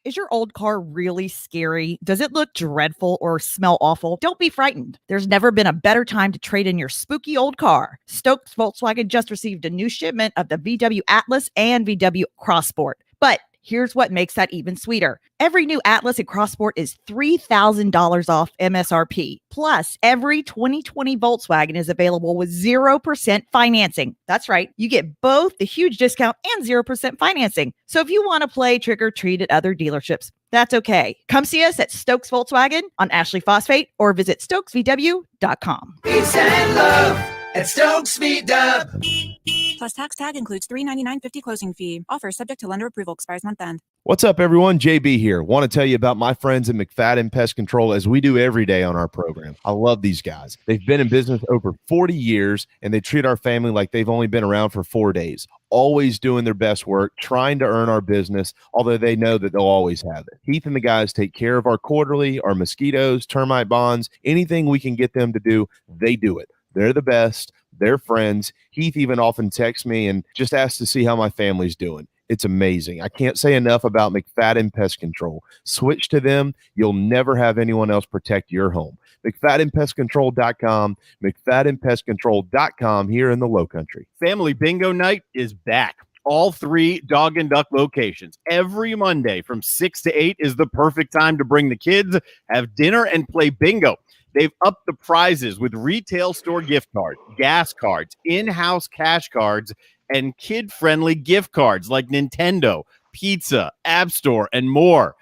Is your old car really scary? Does it look dreadful or smell awful? Don't be frightened. There's never been a better time to trade in your spooky old car. Stokes Volkswagen just received a new shipment of the VW Atlas and VW Crossport. But here's what makes that even sweeter. Every new Atlas and Crossport is $3,000 off MSRP. Plus, every 2020 Volkswagen is available with 0% financing. That's right. You get both the huge discount and 0% financing. So if you want to play trick or treat at other dealerships, that's okay. Come see us at Stokes Volkswagen on Ashley Phosphate or visit stokesvw.com. Peace and love at Stokes VW. Plus tax tag includes $399.50 closing fee. Offer subject to lender approval. Expires month end. What's up, everyone? JB here. Want to tell you about my friends at McFadden Pest Control, as we do every day on our program. I love these guys. They've been in business over 40 years, and they treat our family like they've only been around for 4 days. Always doing their best work, trying to earn our business, although they know that they'll always have it. Heath and the guys take care of our quarterly, our mosquitoes, termite bonds, anything we can get them to do, they do it. They're the best. They're friends. Heath even often texts me and just asks to see how my family's doing. It's amazing. I can't say enough about McFadden Pest Control. Switch to them. You'll never have anyone else protect your home. McFaddenPestControl.com, McFaddenPestControl.com here in the Low Country. Family Bingo Night is back. All 3 Dog and Duck locations. Every Monday from 6 to 8 is the perfect time to bring the kids, have dinner, and play bingo. They've upped the prizes with retail store gift cards, gas cards, in-house cash cards, and kid-friendly gift cards like Nintendo, pizza, App Store, and more.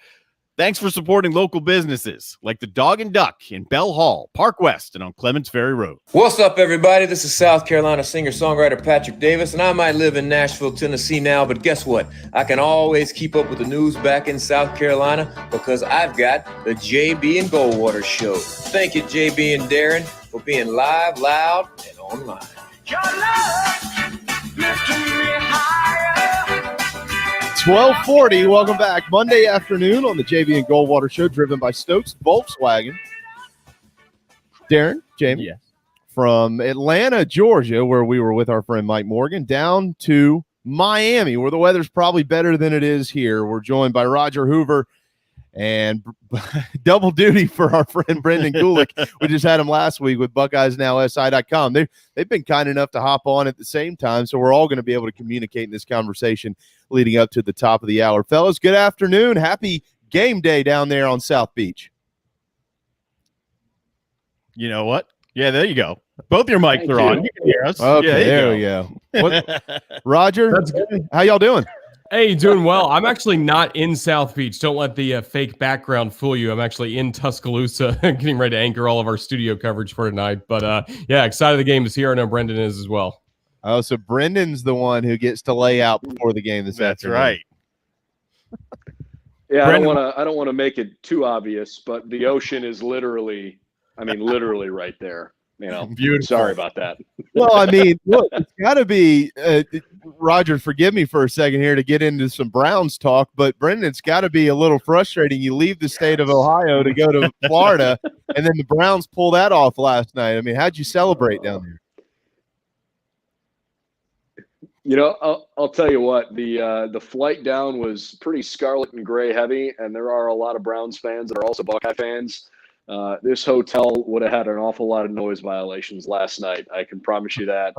Thanks for supporting local businesses like the Dog and Duck in Bell Hall, Park West, and on Clements Ferry Road. What's up, everybody? This is South Carolina singer-songwriter Patrick Davis, and I might live in Nashville, Tennessee now, but guess what? I can always keep up with the news back in South Carolina because I've got the JB and Goldwater Show. Thank you, JB and Darren, for being live, loud, and online. Your love lifting me higher. 1240. Welcome back. Monday afternoon on the JB and Goldwater Show, driven by Stokes Volkswagen. Darren, Jamie, Yes. from Atlanta, Georgia, where we were with our friend Mike Morgan, down to Miami, where the weather's probably better than it is here. We're joined by Roger Hoover and double duty for our friend Brendan Gulick. We just had him last week with BuckeyesNowSI.com. They've been kind enough to hop on at the same time, so we're all going to be able to communicate in this conversation leading up to the top of the hour. Fellas, good afternoon. Happy game day down there on South Beach. You know what? Yeah, there you go. Both your mics are on. You can hear us. Okay, yeah, there we go. What, Roger, That's good. how y'all doing? Hey, doing well. I'm actually not in South Beach. Don't let the fake background fool you. I'm actually in Tuscaloosa getting ready to anchor all of our studio coverage for tonight. But yeah, excited the game is here. I know Brendan is as well. Oh, so Brendan's the one who gets to lay out before the game this That's afternoon. right. Yeah, Brendan- I don't want to make it too obvious, but the ocean is literally right there. You know, Beautiful. Sorry about that. Well, I mean, look, it's got to be, Roger, forgive me for a second here to get into some Browns talk, but Brendan, it's got to be a little frustrating. You leave the state of Ohio to go to Florida, and then the Browns pull that off last night. I mean, how'd you celebrate down there? You know, I'll tell you what, the flight down was pretty scarlet and gray heavy, and there are a lot of Browns fans that are also Buckeye fans. This hotel would have had an awful lot of noise violations last night. I can promise you that.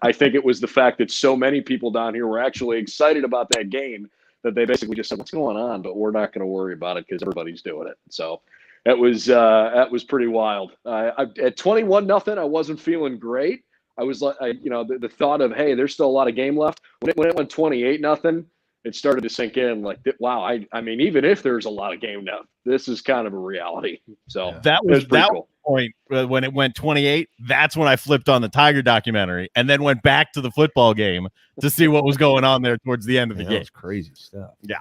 I think it was the fact that so many people down here were actually excited about that game that they basically just said, "What's going on?" But we're not going to worry about it because everybody's doing it. So that was pretty wild. At 21-0, I wasn't feeling great. I was like, the thought of, hey, there's still a lot of game left. When it went 28-0. It started to sink in like, wow, I mean, even if there's a lot of game now, this is kind of a reality. So That was cool. Point when it went 28. That's when I flipped on the Tiger documentary and then went back to the football game to see what was going on there towards the end of the game. That was crazy stuff. Yeah.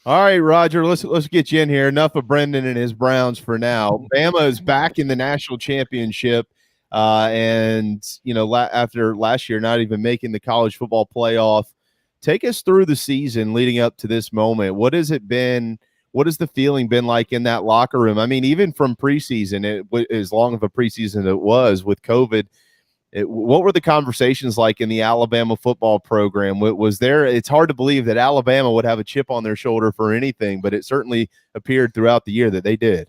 All right, Roger, let's get you in here. Enough of Brendan and his Browns for now. Bama is back in the national championship. And, after last year, not even making the college football playoff. Take us through the season leading up to this moment. What has it been? What has the feeling been like in that locker room? I mean, even from preseason, as long of a preseason it was with COVID, what were the conversations like in the Alabama football program? Was there? It's hard to believe that Alabama would have a chip on their shoulder for anything, but it certainly appeared throughout the year that they did.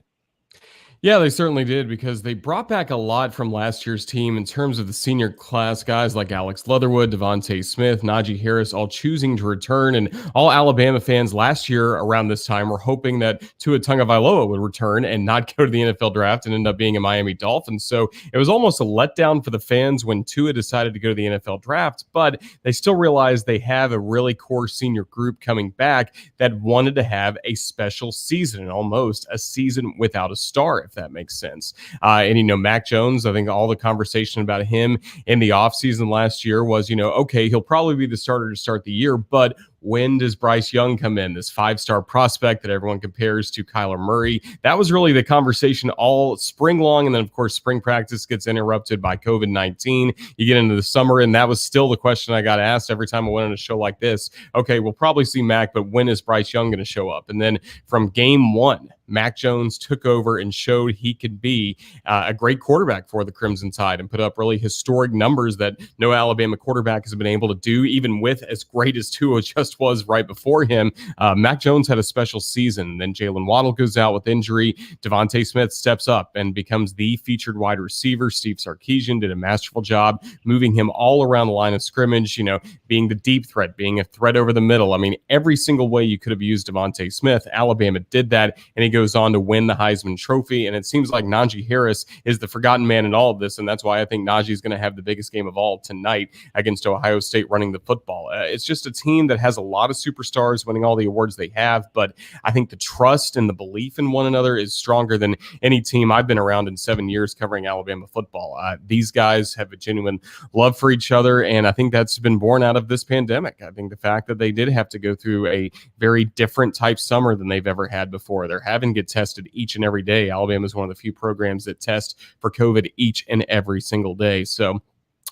Yeah, they certainly did because they brought back a lot from last year's team in terms of the senior class guys like Alex Leatherwood, Devontae Smith, Najee Harris, all choosing to return. And all Alabama fans last year around this time were hoping that Tua Tagovailoa would return and not go to the NFL draft and end up being a Miami Dolphin. So it was almost a letdown for the fans when Tua decided to go to the NFL draft, but they still realized they have a really core senior group coming back that wanted to have a special season and almost a season without a star, if that makes sense. And, Mac Jones, I think all the conversation about him in the offseason last year was, okay, he'll probably be the starter to start the year, but when does Bryce Young come in, this 5-star prospect that everyone compares to Kyler Murray? That was really the conversation all spring long. And then, of course, spring practice gets interrupted by COVID-19. You get into the summer, and that was still the question I got asked every time I went on a show like this. Okay, we'll probably see Mac, but when is Bryce Young going to show up? And then from game one, Mac Jones took over and showed he could be a great quarterback for the Crimson Tide and put up really historic numbers that no Alabama quarterback has been able to do, even with as great as Tua just was right before him. Mac Jones had a special season. Then Jalen Waddle goes out with injury. Devontae Smith steps up and becomes the featured wide receiver. Steve Sarkisian did a masterful job moving him all around the line of scrimmage, being the deep threat, being a threat over the middle. I mean, every single way you could have used Devontae Smith, Alabama did that, and he goes on to win the Heisman Trophy. And it seems like Najee Harris is the forgotten man in all of this, and that's why I think Najee is going to have the biggest game of all tonight against Ohio State running the football. It's just a team that has a lot of superstars winning all the awards they have, but I think the trust and the belief in one another is stronger than any team I've been around in 7 years covering Alabama football. These guys have a genuine love for each other, and I think that's been born out of this pandemic. I think the fact that they did have to go through a very different type summer than they've ever had before. They're having to get tested each and every day. Alabama is one of the few programs that test for COVID each and every single day. So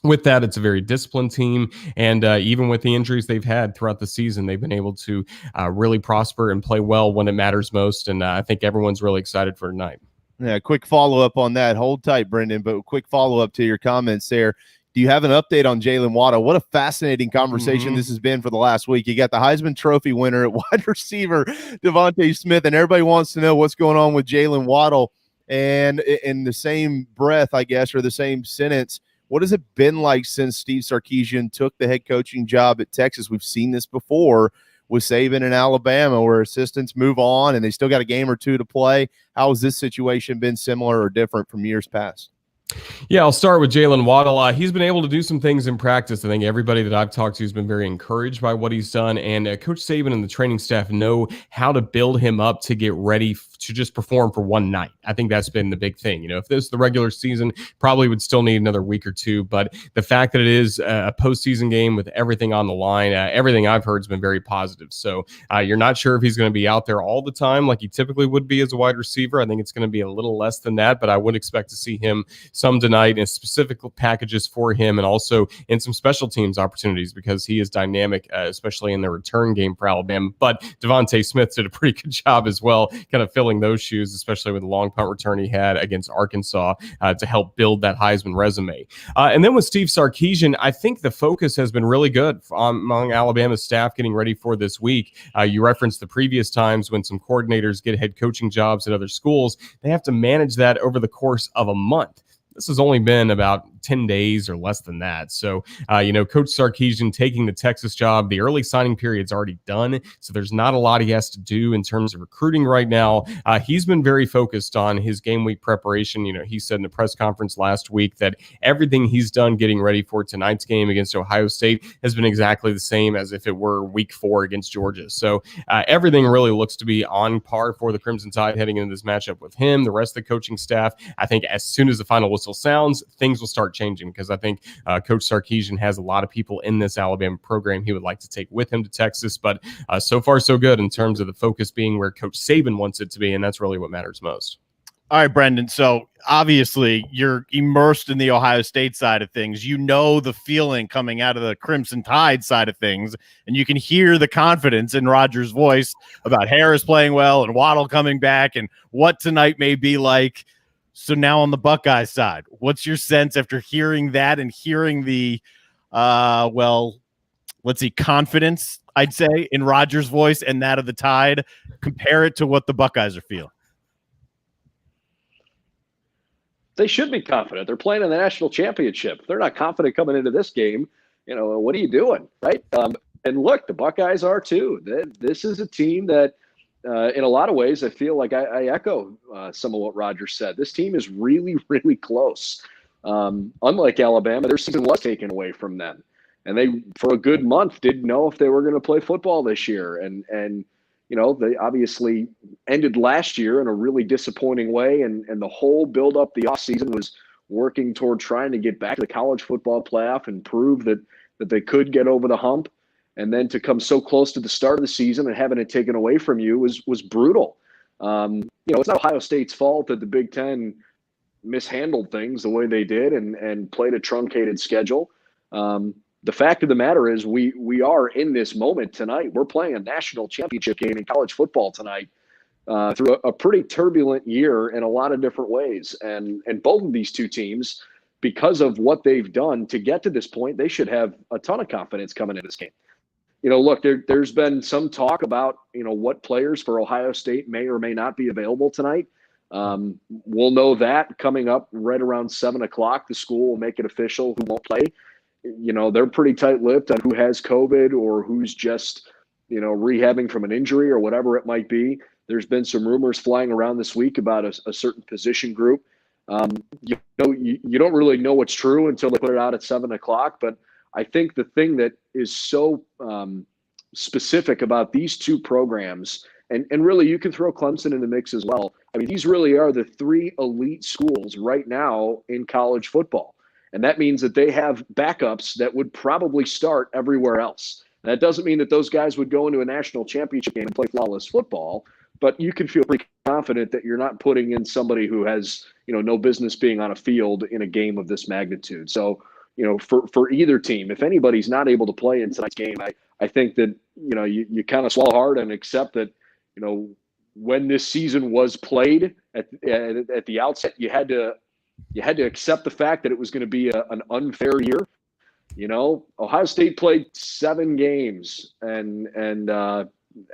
with that, it's a very disciplined team, and even with the injuries they've had throughout the season, they've been able to really prosper and play well when it matters most, and I think everyone's really excited for tonight. Yeah, quick follow-up on that. Hold tight, Brendan, but quick follow-up to your comments there. Do you have an update on Jalen Waddle? What a fascinating conversation this has been for the last week. You got the Heisman Trophy winner at wide receiver, Devontae Smith, and everybody wants to know what's going on with Jalen Waddle. And in the same breath, I guess, or the same sentence, what has it been like since Steve Sarkisian took the head coaching job at Texas? We've seen this before with Saban in Alabama, where assistants move on and they still got a game or two to play. How has this situation been similar or different from years past? Yeah, I'll start with Jalen Waddle. He's been able to do some things in practice. I think everybody that I've talked to has been very encouraged by what he's done, and Coach Saban and the training staff know how to build him up to get ready to just perform for one night. I think that's been the big thing. You know, if this is the regular season, probably would still need another week or two, but the fact that it is a postseason game with everything on the line, everything I've heard has been very positive. So you're not sure if he's going to be out there all the time like he typically would be as a wide receiver. I think it's going to be a little less than that, but I would expect to see him some tonight in specific packages for him, and also in some special teams opportunities because he is dynamic, especially in the return game for Alabama. But Devontae Smith did a pretty good job as well, kind of filling those shoes, especially with the long punt return he had against Arkansas to help build that Heisman resume. And then with Steve Sarkisian, I think the focus has been really good among Alabama's staff getting ready for this week. You referenced the previous times when some coordinators get head coaching jobs at other schools. They have to manage that over the course of a month. This has only been about 10 days or less than that. So, Coach Sarkisian taking the Texas job, the early signing period's already done. So there's not a lot he has to do in terms of recruiting right now. He's been very focused on his game week preparation. He said in a press conference last week that everything he's done getting ready for tonight's game against Ohio State has been exactly the same as if it were week 4 against Georgia. So everything really looks to be on par for the Crimson Tide heading into this matchup with him, the rest of the coaching staff. I think as soon as the final whistle sounds, things will start changing because I think Coach Sarkisian has a lot of people in this Alabama program he would like to take with him to Texas. But so far, so good in terms of the focus being where Coach Saban wants it to be, and that's really what matters most. All right, Brendan. So obviously you're immersed in the Ohio State side of things. You know the feeling coming out of the Crimson Tide side of things, and you can hear the confidence in Rodgers' voice about Harris playing well and Waddle coming back and what tonight may be like. So now on the Buckeye side, what's your sense after hearing that and hearing the, confidence, I'd say, in Rodgers' voice and that of the Tide? Compare it to what the Buckeyes are feeling. They should be confident. They're playing in the national championship. If they're not confident coming into this game, what are you doing, right? And look, the Buckeyes are too. This is a team that, in a lot of ways, I feel like I echo some of what Rodgers said. This team is really, really close. Unlike Alabama, their season was taken away from them. And they, for a good month, didn't know if they were going to play football this year. And they obviously ended last year in a really disappointing way. And the whole build up the offseason was working toward trying to get back to the college football playoff and prove that they could get over the hump. And then to come so close to the start of the season and having it taken away from you was brutal. It's not Ohio State's fault that the Big Ten mishandled things the way they did and played a truncated schedule. The fact of the matter is we are in this moment tonight. We're playing a national championship game in college football tonight through a pretty turbulent year in a lot of different ways. And both of these two teams, because of what they've done to get to this point, they should have a ton of confidence coming into this game. Look, there's been some talk about, what players for Ohio State may or may not be available tonight. We'll know that coming up right around 7 o'clock. The school will make it official who won't play. They're pretty tight-lipped on who has COVID or who's just, rehabbing from an injury or whatever it might be. There's been some rumors flying around this week about a certain position group. You don't really know what's true until they put it out at 7 o'clock, but I think the thing that is so specific about these two programs, and really you can throw Clemson in the mix as well. I mean, these really are the 3 elite schools right now in college football. And that means that they have backups that would probably start everywhere else. And that doesn't mean that those guys would go into a national championship game and play flawless football, but you can feel pretty confident that you're not putting in somebody who has, no business being on a field in a game of this magnitude. So, for either team. If anybody's not able to play in tonight's game, I think that, you kind of swallow hard and accept that, when this season was played at the outset, you had to accept the fact that it was going to be an unfair year. Ohio State played 7 games, and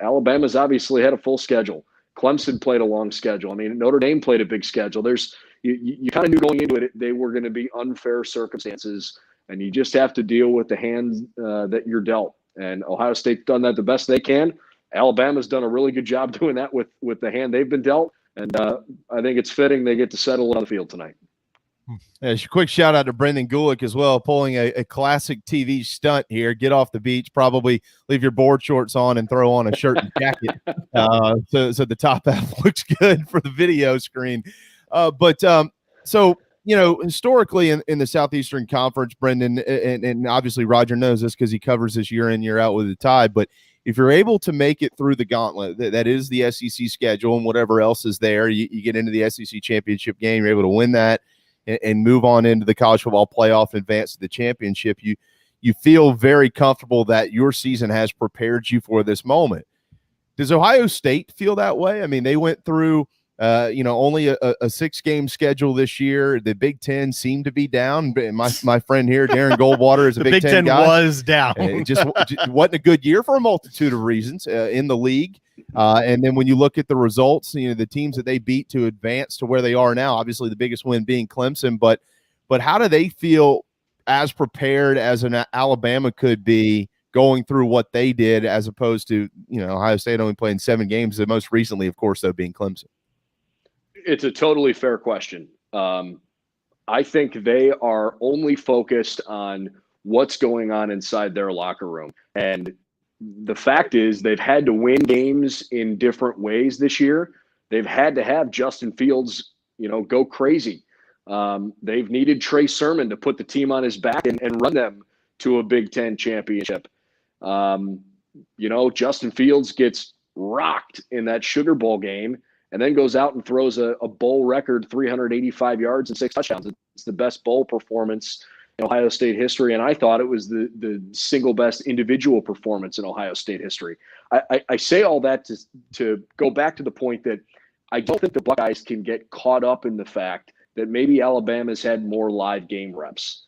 Alabama's obviously had a full schedule. Clemson played a long schedule. I mean, Notre Dame played a big schedule. You kind of knew going into it they were going to be unfair circumstances, and you just have to deal with the hand that you're dealt. And Ohio State's done that the best they can. Alabama's done a really good job doing that with the hand they've been dealt, and I think it's fitting they get to settle on the field tonight. A quick shout out to Brendan Gulick as well, pulling a classic TV stunt here. Get off the beach, probably leave your board shorts on and throw on a shirt and jacket. So the top half looks good for the video screen. So historically in the Southeastern Conference, Brendan, and obviously Roger knows this because he covers this year in, year out with the Tide, but if you're able to make it through the gauntlet, that is the SEC schedule and whatever else is there, you get into the SEC championship game, you're able to win that and move on into the college football playoff, advance to the championship, you feel very comfortable that your season has prepared you for this moment. Does Ohio State feel that way? I mean, they went through only a 6-game schedule this year. The Big Ten seemed to be down. My friend here, Darren Goldwater, is a Big Ten guy. Was down. It just wasn't a good year for a multitude of reasons in the league. And then when you look at the results, the teams that they beat to advance to where they are now, obviously the biggest win being Clemson, but how do they feel as prepared as an Alabama could be going through what they did, as opposed to, Ohio State only playing 7 games, the most recently, of course, though, being Clemson? It's a totally fair question. I think they are only focused on what's going on inside their locker room. And the fact is they've had to win games in different ways this year. They've had to have Justin Fields, go crazy. They've needed Trey Sermon to put the team on his back and run them to a Big Ten championship. Justin Fields gets rocked in that Sugar Bowl game and then goes out and throws a bowl record 385 yards and 6 touchdowns. It's the best bowl performance in Ohio State history, and I thought it was the single best individual performance in Ohio State history. I say all that to go back to the point that I don't think the Buckeyes can get caught up in the fact that maybe Alabama's had more live game reps.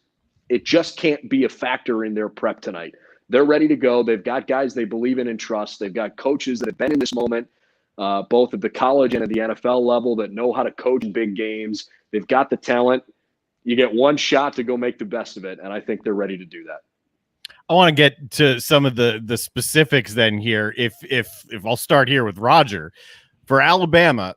It just can't be a factor in their prep tonight. They're ready to go. They've got guys they believe in and trust. They've got coaches that have been in this moment, both at the college and at the NFL level, that know how to coach in big games. They've got the talent. You get one shot to go make the best of it, and I think they're ready to do that. I want to get to some of the specifics then here. If I'll start here with Roger. For Alabama,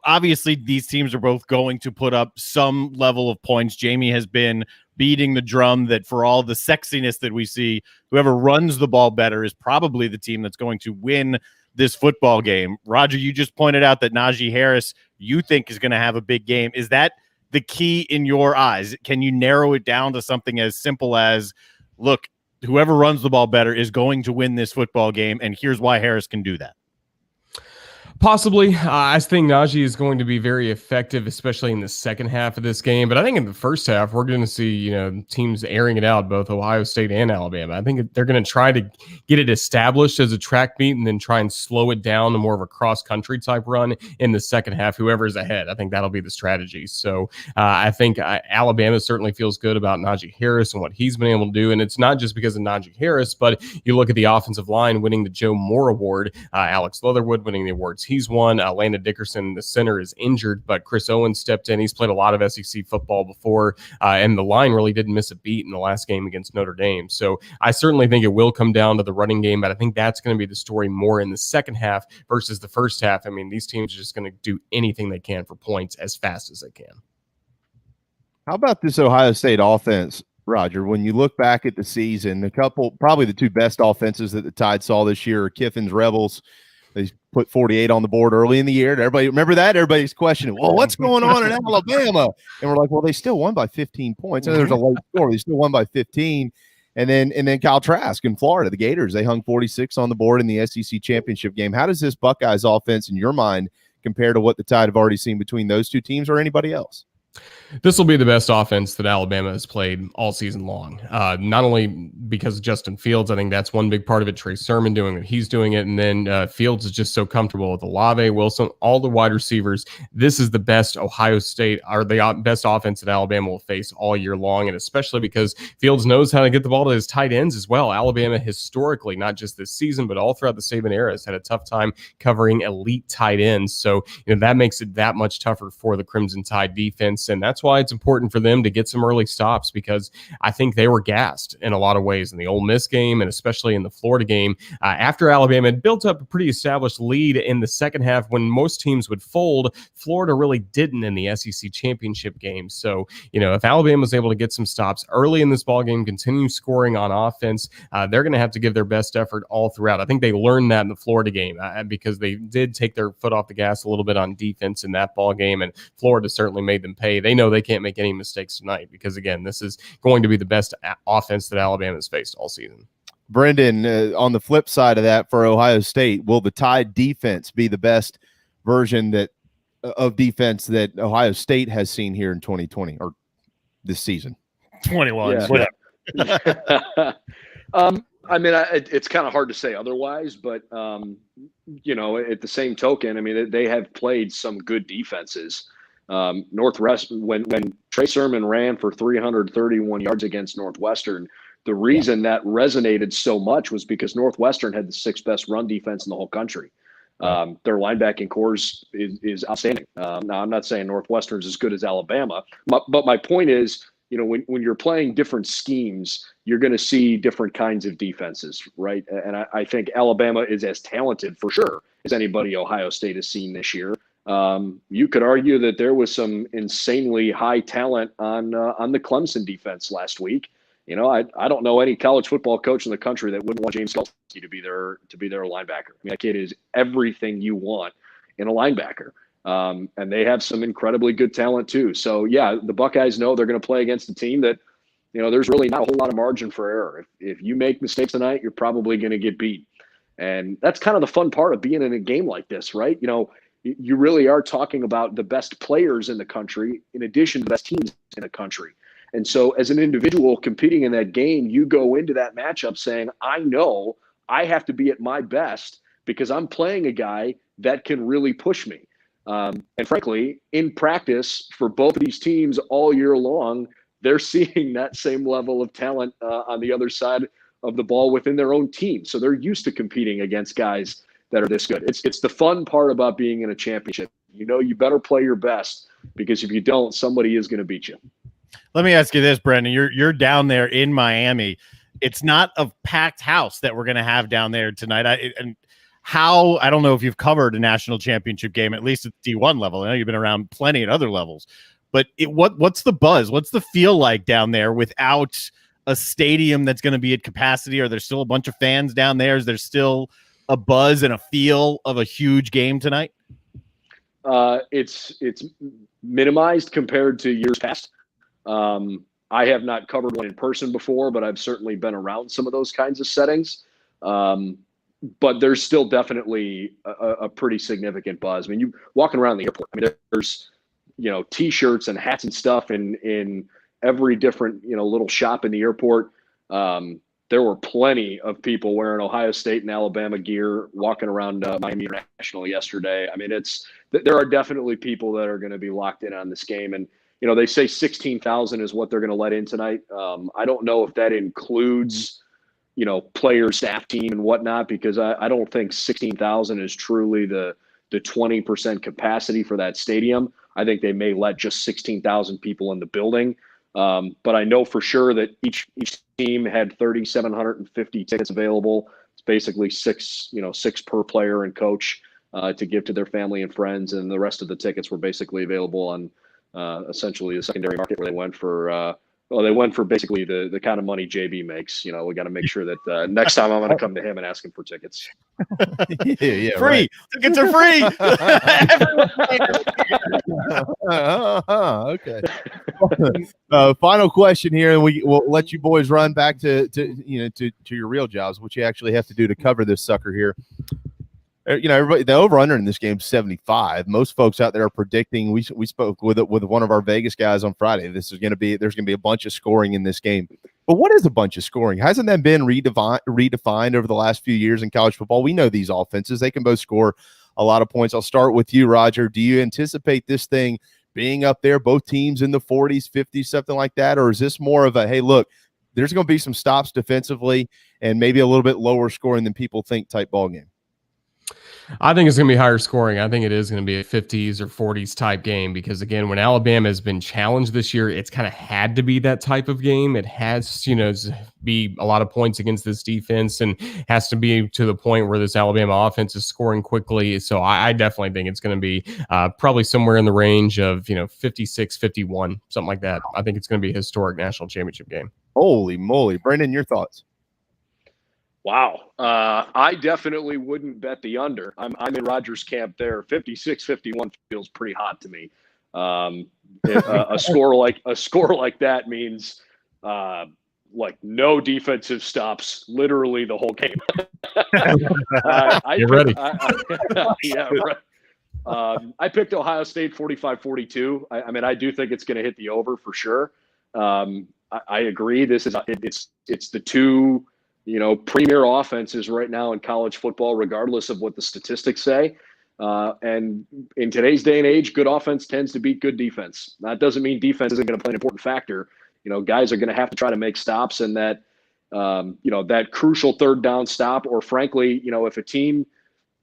obviously these teams are both going to put up some level of points. Jamie has been beating the drum that for all the sexiness that we see, whoever runs the ball better is probably the team that's going to win this football game. Roger, you just pointed out that Najee Harris, you think, is going to have a big game. Is that the key in your eyes? Can you narrow it down to something as simple as, look, whoever runs the ball better is going to win this football game, and here's why Harris can do that? Possibly. I think Najee is going to be very effective, especially in the second half of this game. But I think in the first half, we're going to see, teams airing it out, both Ohio State and Alabama. I think they're going to try to get it established as a track meet and then try and slow it down to more of a cross-country type run in the second half, whoever's ahead. I think that'll be the strategy. So I think Alabama certainly feels good about Najee Harris and what he's been able to do. And it's not just because of Najee Harris, but you look at the offensive line winning the Joe Moore Award, Alex Leatherwood winning the awards he's won. Landon Dickerson, the center, is injured, but Chris Owens stepped in. He's played a lot of SEC football before, and the line really didn't miss a beat in the last game against Notre Dame. So I certainly think it will come down to the running game, but I think that's going to be the story more in the second half versus the first half. I mean, these teams are just going to do anything they can for points as fast as they can. How about this Ohio State offense, Roger? When you look back at the season, probably the 2 best offenses that the Tide saw this year are Kiffin's Rebels. They put 48 on the board early in the year. Everybody remember that? Everybody's questioning, well, what's going on in Alabama? And we're like, well, they still won by 15 points. And there's a late score. They still won by 15. And then Kyle Trask in Florida, the Gators, they hung 46 on the board in the SEC championship game. How does this Buckeyes offense, in your mind, compare to what the Tide have already seen between those 2 teams or anybody else? This will be the best offense that Alabama has played all season long. Not only because of Justin Fields, I think that's one big part of it. Trey Sermon doing what he's doing it. And then Fields is just so comfortable with Olave, Wilson, all the wide receivers. This is the best Ohio State, or the best offense that Alabama will face all year long. And especially because Fields knows how to get the ball to his tight ends as well. Alabama historically, not just this season, but all throughout the Saban era, has had a tough time covering elite tight ends. So, that makes it that much tougher for the Crimson Tide defense. And that's why it's important for them to get some early stops, because I think they were gassed in a lot of ways in the Ole Miss game and especially in the Florida game. After Alabama had built up a pretty established lead in the second half when most teams would fold, Florida really didn't in the SEC championship game. So, if Alabama was able to get some stops early in this ballgame, continue scoring on offense, they're going to have to give their best effort all throughout. I think they learned that in the Florida game because they did take their foot off the gas a little bit on defense in that ballgame, and Florida certainly made them pay. They know they can't make any mistakes tonight because, again, this is going to be the best offense that Alabama has faced all season. Brendan, on the flip side of that, for Ohio State, will the Tide defense be the best version of defense that Ohio State has seen here in 2020 or this season? 21. Yeah. I mean, it's kind of hard to say otherwise, but, at the same token, they have played some good defenses. Northwest, when Trey Sermon ran for 331 yards against Northwestern, the reason that resonated so much was because Northwestern had the sixth best run defense in the whole country. Their linebacking core is outstanding. Now, I'm not saying Northwestern's as good as Alabama, but my point is, when you're playing different schemes, you're going to see different kinds of defenses, right? And I think Alabama is as talented for sure as anybody Ohio State has seen this year. You could argue that there was some insanely high talent on the Clemson defense last week. I don't know any college football coach in the country that wouldn't want James Kelsey to be their linebacker. That kid is everything you want in a linebacker. And they have some incredibly good talent too. So yeah, the Buckeyes know they're going to play against a team that, there's really not a whole lot of margin for error. If you make mistakes tonight, you're probably going to get beat. And that's kind of the fun part of being in a game like this, right? You really are talking about the best players in the country in addition to the best teams in the country. And so as an individual competing in that game, you go into that matchup saying, I know I have to be at my best because I'm playing a guy that can really push me. And frankly, in practice for both of these teams all year long, they're seeing that same level of talent on the other side of the ball within their own team. So they're used to competing against guys that are this good. It's the fun part about being in a championship. You better play your best because if you don't, somebody is going to beat you. Let me ask you this, Brendan. You're down there in Miami. It's not a packed house that we're going to have down there tonight. I don't know if you've covered a national championship game, at least at the D1 level. I know you've been around plenty at other levels, but what's the buzz? What's the feel like down there without a stadium that's going to be at capacity? Are there still a bunch of fans down there? Is there still a buzz and a feel of a huge game tonight? It's minimized compared to years past. I have not covered one in person before, but I've certainly been around some of those kinds of settings. But there's still definitely a pretty significant buzz. You walking around the airport, there's, T-shirts and hats and stuff in every different, little shop in the airport. There were plenty of people wearing Ohio State and Alabama gear walking around Miami International yesterday. There are definitely people that are going to be locked in on this game. And, they say 16,000 is what they're going to let in tonight. I don't know if that includes, player, staff, team, and whatnot, because I don't think 16,000 is truly the 20% capacity for that stadium. I think they may let just 16,000 people in the building. But I know for sure that each team had 3,750 tickets available. It's basically six per player and coach to give to their family and friends. And the rest of the tickets were basically available on essentially the secondary market, where they went for basically the kind of money JB makes. We got to make sure that next time I'm going to come to him and ask him for tickets. Yeah, free. Right. Tickets are free. Okay. Final question here, and we'll let you boys run back to your real jobs, what you actually have to do to cover this sucker here. everybody, the over-under in this game is 75. Most folks out there are predicting. We spoke with one of our Vegas guys on Friday. There's going to be a bunch of scoring in this game. But what is a bunch of scoring? Hasn't that been redefined over the last few years in college football? We know these offenses, they can both score a lot of points. I'll start with you, Roger. Do you anticipate this thing being up there, both teams in the 40s, 50s, something like that? Or is this more of a, hey, look, there's going to be some stops defensively and maybe a little bit lower scoring than people think type ball game? I think it's going to be higher scoring. I think it is going to be a 50s or 40s type game because, again, when Alabama has been challenged this year, it's kind of had to be that type of game. It has, to be a lot of points against this defense and has to be to the point where this Alabama offense is scoring quickly. So I definitely think it's going to be probably somewhere in the range of, 56, 51, something like that. I think it's going to be a historic national championship game. Holy moly. Brendan, your thoughts? Wow. I definitely wouldn't bet the under. I'm in Rogers' camp there. 56-51 feels pretty hot to me. A score like that means no defensive stops literally the whole game. You're ready. Yeah, right. I picked Ohio State 45-42. I do think it's going to hit the over for sure. I agree. It's the two premier offenses right now in college football, regardless of what the statistics say. And in today's day and age, good offense tends to beat good defense. That doesn't mean defense isn't going to play an important factor. Guys are going to have to try to make stops, and that, that crucial third down stop, or frankly, if a team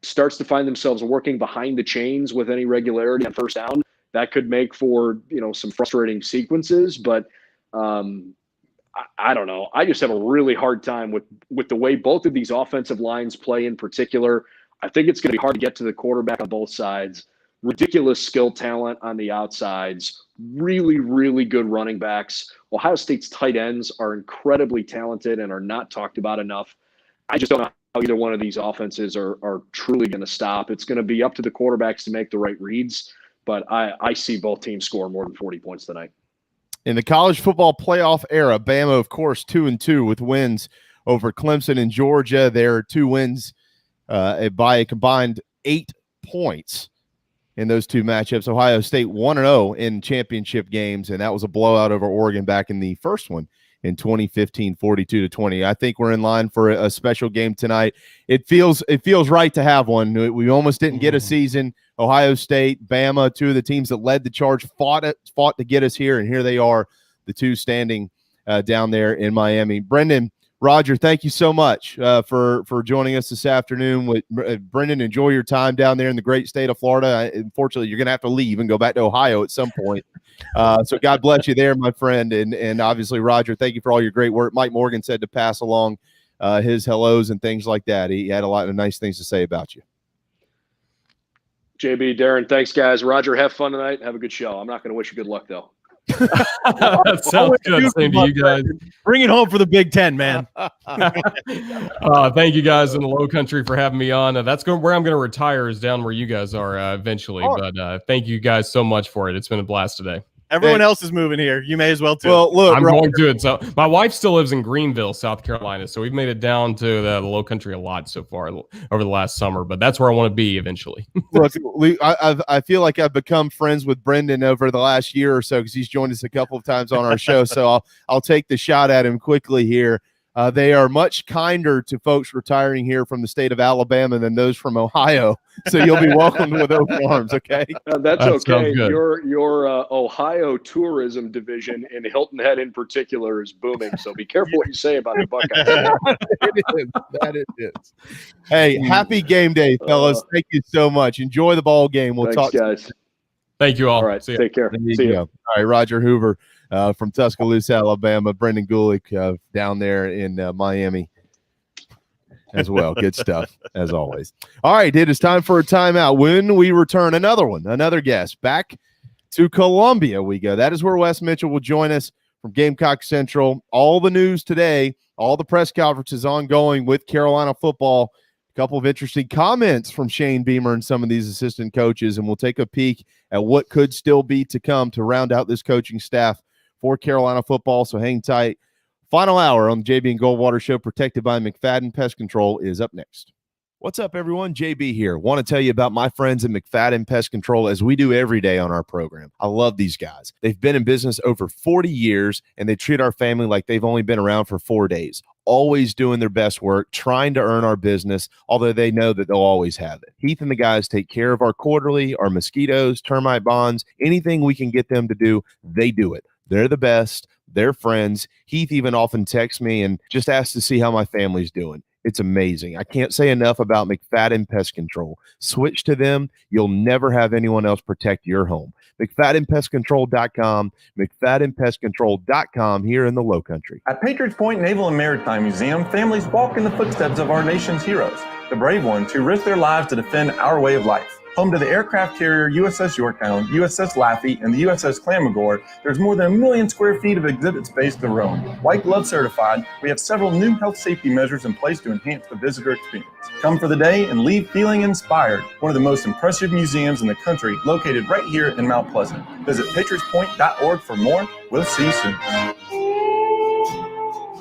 starts to find themselves working behind the chains with any regularity on first down, that could make for, some frustrating sequences. But I don't know. I just have a really hard time with the way both of these offensive lines play in particular. I think it's going to be hard to get to the quarterback on both sides. Ridiculous skill talent on the outsides. Really, really good running backs. Ohio State's tight ends are incredibly talented and are not talked about enough. I just don't know how either one of these offenses are truly going to stop. It's going to be up to the quarterbacks to make the right reads, but I see both teams score more than 40 points tonight. In the college football playoff era, Bama, of course, 2-2 with wins over Clemson and Georgia. Their 2 wins by a combined 8 points in those 2 matchups. Ohio State 1-0 in championship games, and that was a blowout over Oregon back in the first one in 2015, 42-20. I think we're in line for a special game tonight. It feels right to have one. We almost didn't get a season. Ohio State, Bama, 2 of the teams that led the charge, fought to get us here, and here they are, the 2 standing down there in Miami. Brendan, Roger, thank you so much for joining us this afternoon. Brendan, enjoy your time down there in the great state of Florida. Unfortunately, you're going to have to leave and go back to Ohio at some point. So God bless you there, my friend. And obviously, Roger, thank you for all your great work. Mike Morgan said to pass along his hellos and things like that. He had a lot of nice things to say about you. JB, Darren, thanks, guys. Roger, have fun tonight. Have a good show. I'm not going to wish you good luck, though. That sounds good. Same to you guys. Bring it home for the Big Ten, man. Thank you guys in the Low Country for having me on. That's where I'm going to retire, is down where you guys are eventually. But thank you guys so much for it. It's been a blast today. Everyone else is moving here. You may as well too. Well, look, I'm going to it. So my wife still lives in Greenville, South Carolina. So we've made it down to the Low Country a lot so far over the last summer. But that's where I want to be eventually. Look, I feel like I've become friends with Brendan over the last year or so because he's joined us a couple of times on our show. So I'll take the shot at him quickly here. They are much kinder to folks retiring here from the state of Alabama than those from Ohio. So you'll be welcomed with open arms, okay? That's okay. Your Ohio tourism division in Hilton Head in particular is booming. So be careful what you say about the Buckeyes. That it is. Hey, happy game day, fellas. Thank you so much. Enjoy the ball game. We'll talk, guys. Thank you all. All right, take care. See you. All right, Roger Hoover. From Tuscaloosa, Alabama, Brendan Gulick down there in Miami as well. Good stuff, as always. All right, it is time for a timeout. When we return, another guest. Back to Columbia we go. That is where Wes Mitchell will join us from Gamecock Central. All the news today, all the press conferences ongoing with Carolina football. A couple of interesting comments from Shane Beamer and some of these assistant coaches, and we'll take a peek at what could still be to come to round out this coaching staff for Carolina football, so hang tight. Final hour on the JB and Goldwater Show, protected by McFadden Pest Control, is up next. What's up, everyone? JB here. Want to tell you about my friends at McFadden Pest Control, as we do every day on our program. I love these guys. They've been in business over 40 years, and they treat our family like they've only been around for 4 days. Always doing their best work, trying to earn our business, although they know that they'll always have it. Heath and the guys take care of our quarterly, our mosquitoes, termite bonds, anything we can get them to do, they do it. They're the best. They're friends. Heath even often texts me and just asks to see how my family's doing. It's amazing. I can't say enough about McFadden Pest Control. Switch to them. You'll never have anyone else protect your home. McFaddenPestControl.com, McFaddenPestControl.com here in the Low Country. At Patriots Point Naval and Maritime Museum, families walk in the footsteps of our nation's heroes, the brave ones who risked their lives to defend our way of life. Home to the aircraft carrier USS Yorktown, USS Laffey, and the USS Clamagore, there's more than 1 million square feet of exhibit space to roam. White Glove certified, we have several new health safety measures in place to enhance the visitor experience. Come for the day and leave feeling inspired. One of the most impressive museums in the country, located right here in Mount Pleasant. Visit patriotspoint.org for more. We'll see you soon.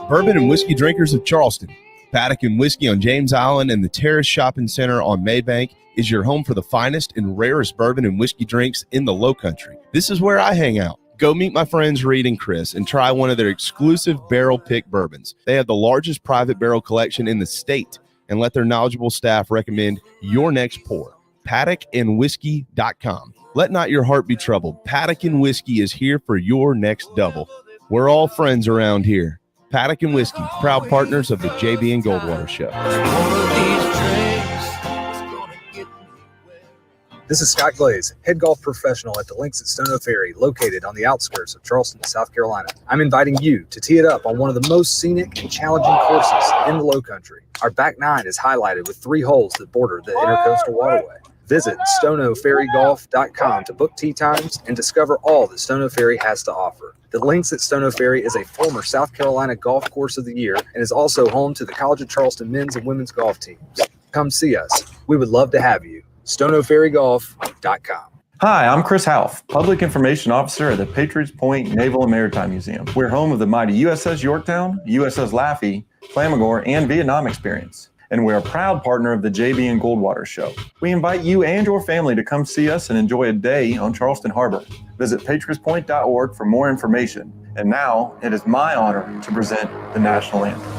Bourbon and whiskey drinkers of Charleston. Paddock and Whiskey on James Island and the Terrace Shopping Center on Maybank is your home for the finest and rarest bourbon and whiskey drinks in the Low Country. This is where I hang out. Go meet my friends Reed and Chris and try one of their exclusive barrel pick bourbons. They have the largest private barrel collection in the state, and let their knowledgeable staff recommend your next pour. PaddockandWhiskey.com. Let not your heart be troubled. Paddock and Whiskey is here for your next double. We're all friends around here. Paddock and Whiskey, proud partners of the JB and Goldwater Show. This is Scott Glaze, head golf professional at the Links at Stono Ferry, located on the outskirts of Charleston, South Carolina. I'm inviting you to tee it up on one of the most scenic and challenging courses in the Low Country. Our back nine is highlighted with 3 holes that border the Intercoastal Waterway. Visit StonoFerryGolf.com to book tee times and discover all that Stono Ferry has to offer. The Links at Stono Ferry is a former South Carolina Golf Course of the Year and is also home to the College of Charleston men's and women's golf teams. Come see us. We would love to have you. StonoFerryGolf.com. Hi, I'm Chris Half, Public Information Officer at the Patriots Point Naval and Maritime Museum. We're home of the mighty USS Yorktown, USS Laffey, Clamagore, and Vietnam experience. And we're a proud partner of the JB and Goldwater Show. We invite you and your family to come see us and enjoy a day on Charleston Harbor. Visit patriotspoint.org for more information. And now, it is my honor to present the national anthem.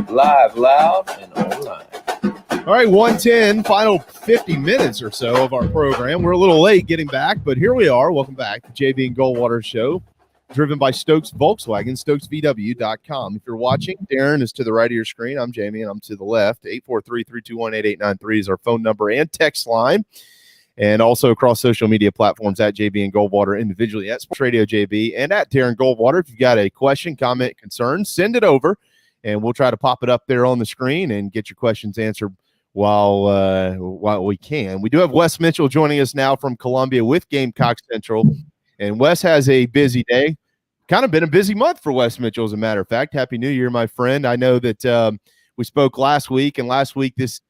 Live, loud, and online. All right, 110, final 50 minutes or so of our program. We're a little late getting back, but here we are. Welcome back to JB and Goldwater Show, driven by Stokes Volkswagen, StokesVW.com. If you're watching, Darren is to the right of your screen. I'm Jamie, and I'm to the left. 843-321-8893 is our phone number and text line. And also across social media platforms at JB and Goldwater, individually at Sports Radio JB and at Darren Goldwater. If you've got a question, comment, concern, send it over, and we'll try to pop it up there on the screen and get your questions answered while we can. We do have Wes Mitchell joining us now from Columbia with Gamecock Central, and Wes has a busy day. Kind of been a busy month for Wes Mitchell, as a matter of fact. Happy New Year, my friend. I know that we spoke last week, and last week this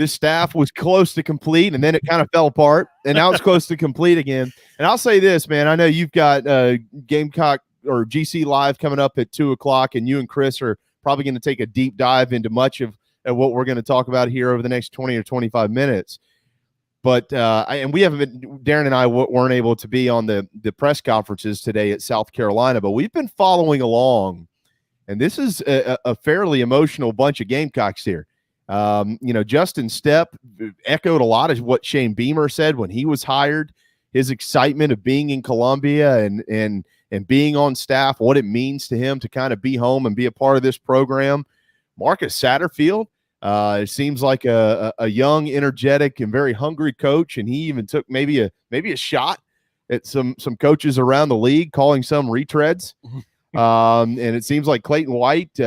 staff was close to complete, and then it kind of fell apart, and now it's close to complete again. And I'll say this, man, I know you've got Gamecock or GC Live coming up at 2:00, and you and Chris are probably going to take a deep dive into much of what we're going to talk about here over the next 20 or 25 minutes. But and we haven't been, Darren and I weren't able to be on the press conferences today at South Carolina, but we've been following along, and this is a fairly emotional bunch of Gamecocks here. Justin Stepp echoed a lot of what Shane Beamer said when he was hired, his excitement of being in Columbia and being on staff, what it means to him to kind of be home and be a part of this program. Marcus Satterfield, it seems like a young, energetic, and very hungry coach, and he even took maybe a shot at some coaches around the league, calling some retreads. And it seems like Clayton White,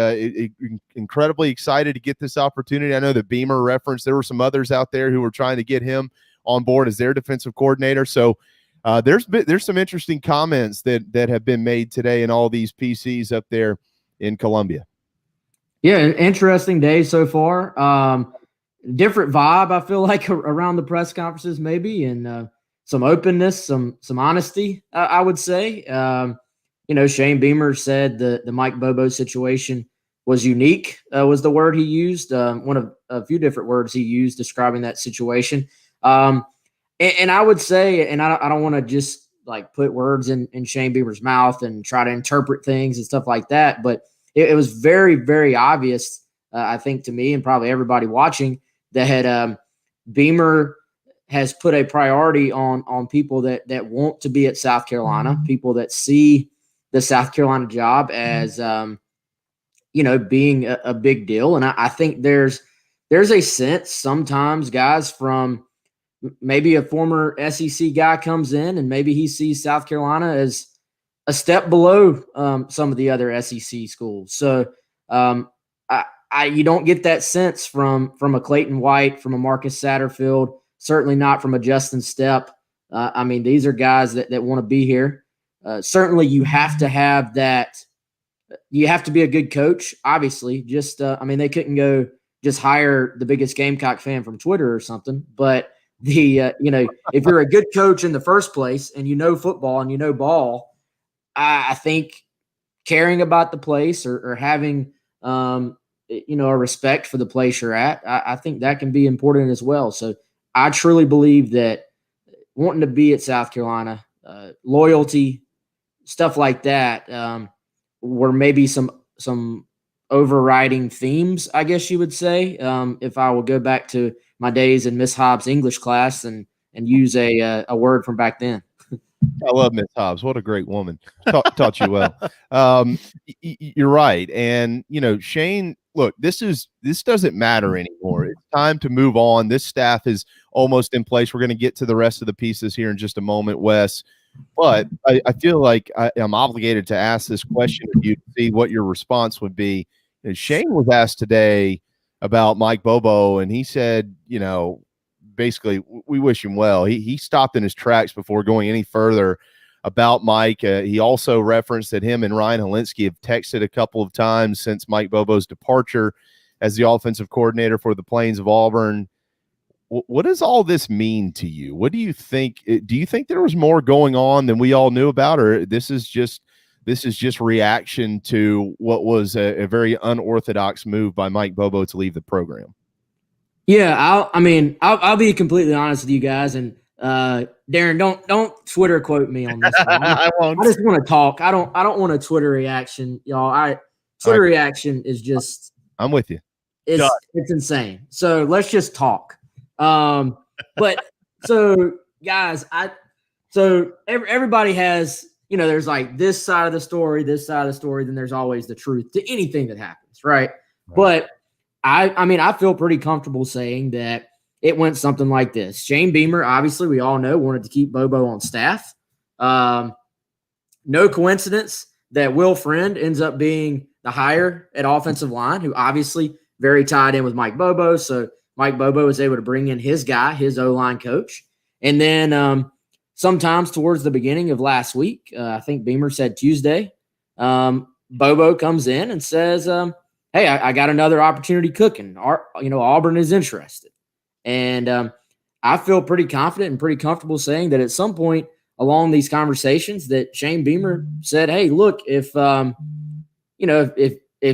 incredibly excited to get this opportunity. I know that Beamer referenced there were some others out there who were trying to get him on board as their defensive coordinator. So there's some interesting comments that have been made today in all these PCs up there in Columbia. Yeah, interesting day so far. Different vibe, I feel like, around the press conferences maybe, and some openness, some honesty, I would say. Shane Beamer said the Mike Bobo situation was unique, was the word he used, one of a few different words he used describing that situation. And I would say, and I don't want to just like put words in Shane Beamer's mouth and try to interpret things and stuff like that, but it was very, very obvious, I think, to me and probably everybody watching, that Beamer has put a priority on people that want to be at South Carolina, people that see the South Carolina job as, being a big deal. And I think there's a sense sometimes, guys, from maybe a former SEC guy comes in and maybe he sees South Carolina as a step below some of the other SEC schools. So you don't get that sense from a Clayton White, from a Marcus Satterfield, certainly not from a Justin Stepp. These are guys that want to be here. Certainly you have to have that. You have to be a good coach, obviously. Just, they couldn't go just hire the biggest Gamecock fan from Twitter or something. But if you're a good coach in the first place and you know football and you know ball, I think caring about the place or having, a respect for the place you're at, I think that can be important as well. So I truly believe that wanting to be at South Carolina, loyalty, stuff like that, were maybe some overriding themes, I guess you would say, if I would go back to my days in Miss Hobbs' English class and use a word from back then. I love Miss Hobbs. What a great woman. Taught you well. You're right. And, Shane, look, this doesn't matter anymore. It's time to move on. This staff is almost in place. We're going to get to the rest of the pieces here in just a moment, Wes. But I feel like I'm obligated to ask this question of you to see what your response would be. Shane was asked today about Mike Bobo, and he said, basically, we wish him well. He stopped in his tracks before going any further about Mike. He also referenced that him and Ryan Helinski have texted a couple of times since Mike Bobo's departure as the offensive coordinator for the Plains of Auburn. What does all this mean to you? What do you think? Do you think there was more going on than we all knew about, or this is just reaction to what was a very unorthodox move by Mike Bobo to leave the program? Yeah, I'll be completely honest with you guys, and Darren, don't Twitter quote me on this one. I just want to talk. I don't want a Twitter reaction, y'all. Twitter reaction is just. I'm with you. It's insane. So let's just talk. But so guys, everybody has, there's like this side of the story, then there's always the truth to anything that happens, right? But I feel pretty comfortable saying that it went something like this. Shane Beamer, obviously, we all know, wanted to keep Bobo on staff. No coincidence that Will Friend ends up being the hire at offensive line, who obviously very tied in with Mike Bobo. So Mike Bobo was able to bring in his guy, his O-line coach. And then sometimes towards the beginning of last week, I think Beamer said Tuesday, Bobo comes in and says, hey, I got another opportunity cooking. Auburn is interested. And I feel pretty confident and pretty comfortable saying that at some point along these conversations that Shane Beamer said, hey, look, if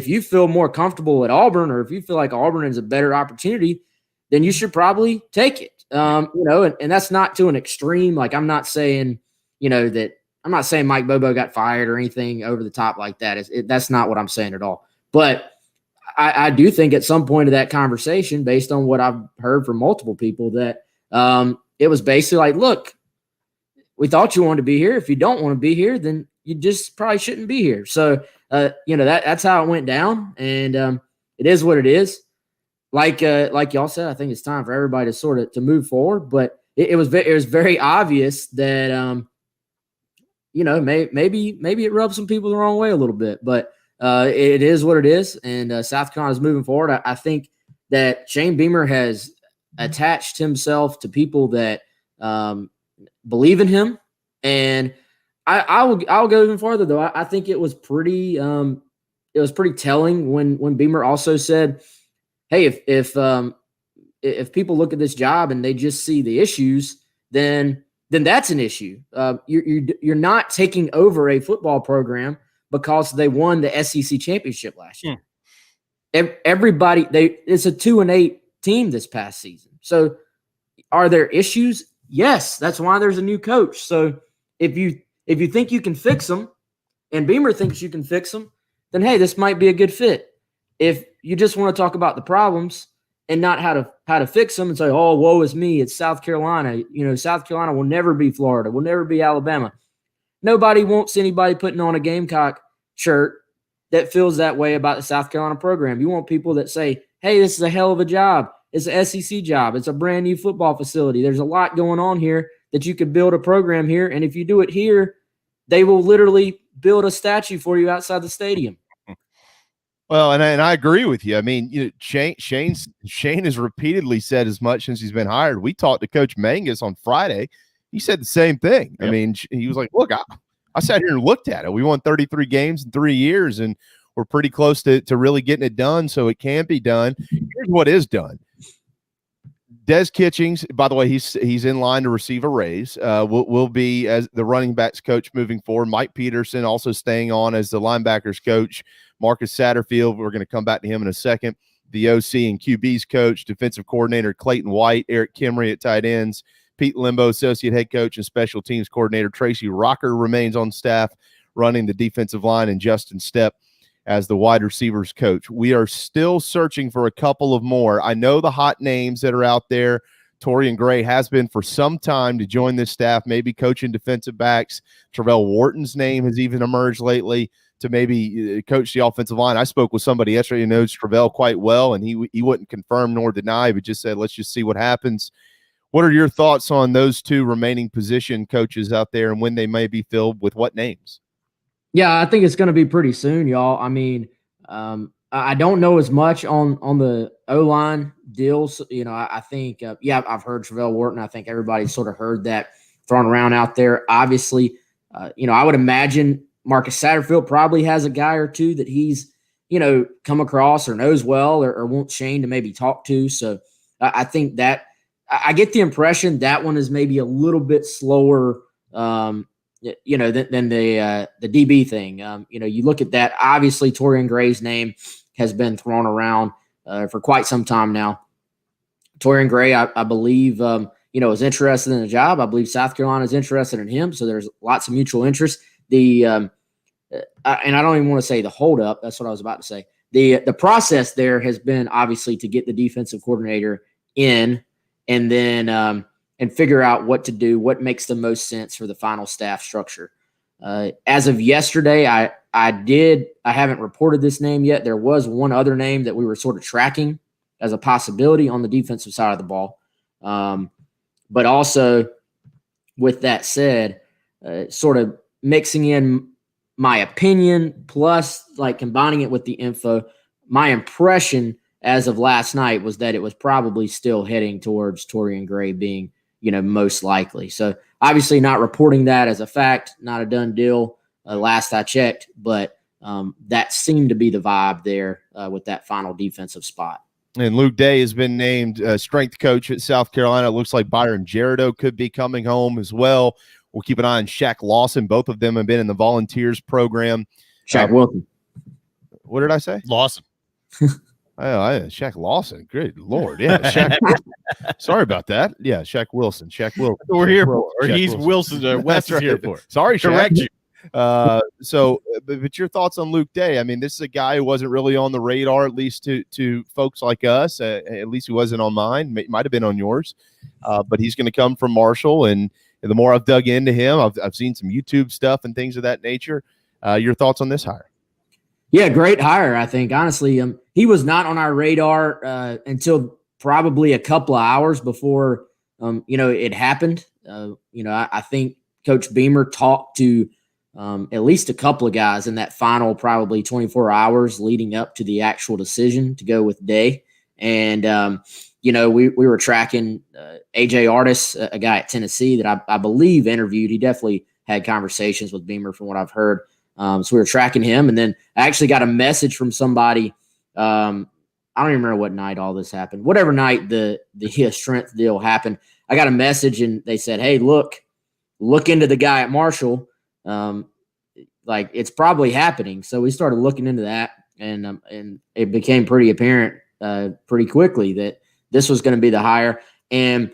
you feel more comfortable at Auburn, or if you feel like Auburn is a better opportunity, then you should probably take it. And that's not to an extreme. Like, I'm not saying, I'm not saying Mike Bobo got fired or anything over the top like that. That's not what I'm saying at all. But I do think at some point of that conversation, based on what I've heard from multiple people, that it was basically like, look, we thought you wanted to be here. If you don't want to be here, then you just probably shouldn't be here. So, that's how it went down. And it is what it is. Like y'all said, I think it's time for everybody to sort of to move forward. But it was very obvious that, maybe it rubs some people the wrong way a little bit. But it is what it is. And South Carolina is moving forward. I think that Shane Beamer has attached himself to people that believe in him. And I'll go even farther, though. I think it was pretty telling when Beamer also said, hey, if people look at this job and they just see the issues, then that's an issue. You're not taking over a football program because they won the SEC championship last year. Everybody, it's a 2-8 team this past season. So are there issues? Yes, that's why there's a new coach. So if you think you can fix them, and Beamer thinks you can fix them, then hey, this might be a good fit. If you just want to talk about the problems and not how to fix them and say, oh, woe is me, it's South Carolina. South Carolina will never be Florida, will never be Alabama. Nobody wants anybody putting on a Gamecock shirt that feels that way about the South Carolina program. You want people that say, hey, this is a hell of a job. It's an SEC job. It's a brand new football facility. There's a lot going on here that you could build a program here. And if you do it here, they will literally build a statue for you outside the stadium. Well, and I agree with you. I mean, Shane has repeatedly said as much since he's been hired. We talked to Coach Mangus on Friday. He said the same thing. Yep. I mean, he was like, look, I sat here and looked at it. We won 33 games in 3 years, and we're pretty close to really getting it done, so it can be done. Here's what is done. Des Kitchings, by the way, he's in line to receive a raise. Will be as the running backs coach moving forward. Mike Peterson also staying on as the linebackers coach. Marcus Satterfield, we're going to come back to him in a second. The OC and QB's coach, defensive coordinator Clayton White, Eric Kimry at tight ends, Pete Limbo, associate head coach and special teams coordinator. Tracy Rocker remains on staff running the defensive line, and Justin Stepp as the wide receivers coach. We are still searching for a couple of more. I know the hot names that are out there. Torian Gray has been for some time to join this staff, maybe coaching defensive backs. Travell Wharton's name has even emerged lately to maybe coach the offensive line. I spoke with somebody yesterday who knows Travell quite well, and he wouldn't confirm nor deny, but just said, let's just see what happens. What are your thoughts on those two remaining position coaches out there and when they may be filled with what names? Yeah, I think it's going to be pretty soon, y'all. I mean, I don't know as much on the O-line deals. I think, I've heard Travell Wharton. I think everybody's sort of heard that thrown around out there. Obviously, I would imagine Marcus Satterfield probably has a guy or two that he's, come across or knows well or wants Shane to maybe talk to. So I think that I get the impression that one is maybe a little bit slower, than the DB thing. You look at that. Obviously, Torian Gray's name has been thrown around for quite some time now. Torian Gray, I believe, is interested in the job. I believe South Carolina is interested in him. So there's lots of mutual interest. And I don't even want to say the holdup. That's what I was about to say. The process there has been obviously to get the defensive coordinator in, and then and figure out what to do, what makes the most sense for the final staff structure. As of yesterday, I haven't reported this name yet. There was one other name that we were sort of tracking as a possibility on the defensive side of the ball. But also, with that said, sort of mixing in my opinion plus like combining it with the info, my impression as of last night was that it was probably still heading towards Torian Gray being, most likely. So obviously not reporting that as a fact, not a done deal last I checked, but that seemed to be the vibe there with that final defensive spot. And Luke Day has been named strength coach at South Carolina. It looks like Byron Gerardo could be coming home as well. We'll keep an eye on Shaq Lawson. Both of them have been in the Volunteers program. Shaq Wilson. What did I say? Lawson. Shaq Lawson. Good Lord. Yeah. Shaq. Sorry about that. Yeah. Shaq Wilson. Shaq Wilson. We're Shaq here Wilson. for, or Shaq he's Wilson. Wilson. Wes is here for. Sorry, Shaq. Correct you. But your thoughts on Luke Day? This is a guy who wasn't really on the radar, at least to folks like us. At least he wasn't on mine. Might have been on yours. But he's going to come from Marshall, and the more I've dug into him, I've seen some YouTube stuff and things of that nature. Your thoughts on this hire? Yeah, great hire. I think honestly, he was not on our radar until probably a couple of hours before it happened. I think Coach Beamer talked to at least a couple of guys in that final probably 24 hours leading up to the actual decision to go with Day. And, we were tracking AJ Artis, a guy at Tennessee that I believe interviewed. He definitely had conversations with Beamer from what I've heard. So we were tracking him. And then I actually got a message from somebody. I don't even remember what night all this happened. Whatever night the strength deal happened, I got a message and they said, hey, look into the guy at Marshall. It's probably happening. So we started looking into that, and it became pretty apparent pretty quickly that this was going to be the hire. And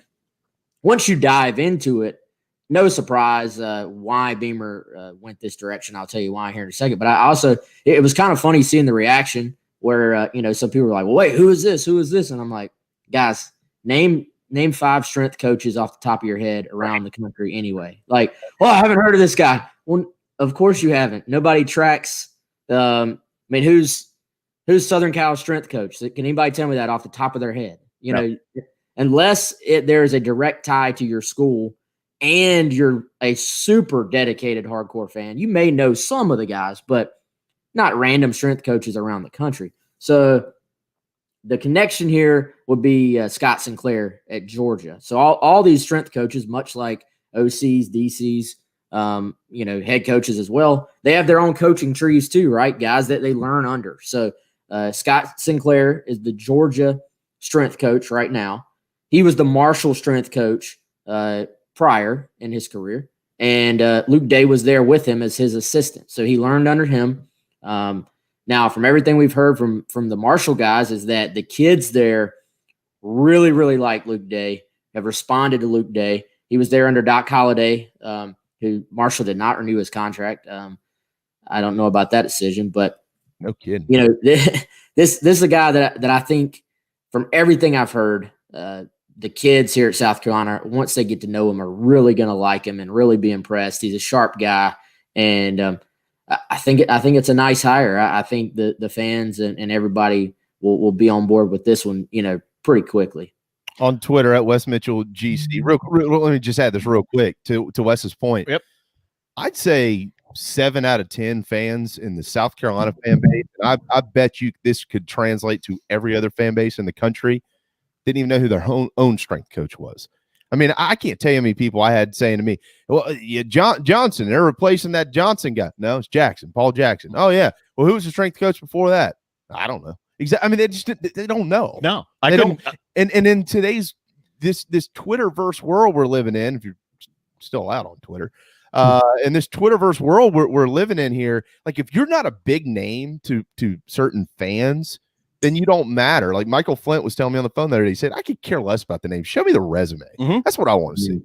once you dive into it, no surprise why Beamer went this direction. I'll tell you why here in a second. But it was kind of funny seeing the reaction where some people were like, well, wait, who is this? Who is this? And I'm like, guys, name 5 strength coaches off the top of your head around the country anyway. Like, well, I haven't heard of this guy. Well, of course you haven't. Nobody tracks. Who's Southern Cal's strength coach? Can anybody tell me that off the top of their head? Unless there is a direct tie to your school and you're a super dedicated hardcore fan, you may know some of the guys, but not random strength coaches around the country. So the connection here would be Scott Sinclair at Georgia. So all these strength coaches, much like OCs, DCs, head coaches as well, they have their own coaching trees too, right? Guys that they learn under. So Scott Sinclair is the Georgia strength coach right now. He was the Marshall strength coach prior in his career. And Luke Day was there with him as his assistant. So he learned under him. Now, from everything we've heard from the Marshall guys is that the kids there really, really like Luke Day, have responded to Luke Day. He was there under Doc Holliday, who Marshall did not renew his contract. I don't know about that decision, but no kidding. This is a guy that I think from everything I've heard, the kids here at South Carolina, once they get to know him, are really going to like him and really be impressed. He's a sharp guy, and I think it's a nice hire. I think the fans and everybody will be on board with this one, pretty quickly. On Twitter at Wes Mitchell GC. Let me just add this real quick to Wes's point. Yep. I'd say 7 out of 10 fans in the South Carolina fan base. And I bet you this could translate to every other fan base in the country. Didn't even know who their own strength coach was. I can't tell you how many people I had saying to me, well, Johnson, they're replacing that Johnson guy. No, it's Jackson, Paul Jackson. Oh, yeah. Well, who was the strength coach before that? I don't know. Exactly. They don't know. No, they don't. And in today's this Twitterverse world we're living in, if you're still out on Twitter, in this Twitterverse world we're living in here, like if you're not a big name to certain fans, then you don't matter. Like Michael Flint was telling me on the phone the other day, he said, I could care less about the name. Show me the resume. Mm-hmm. That's what I want to see.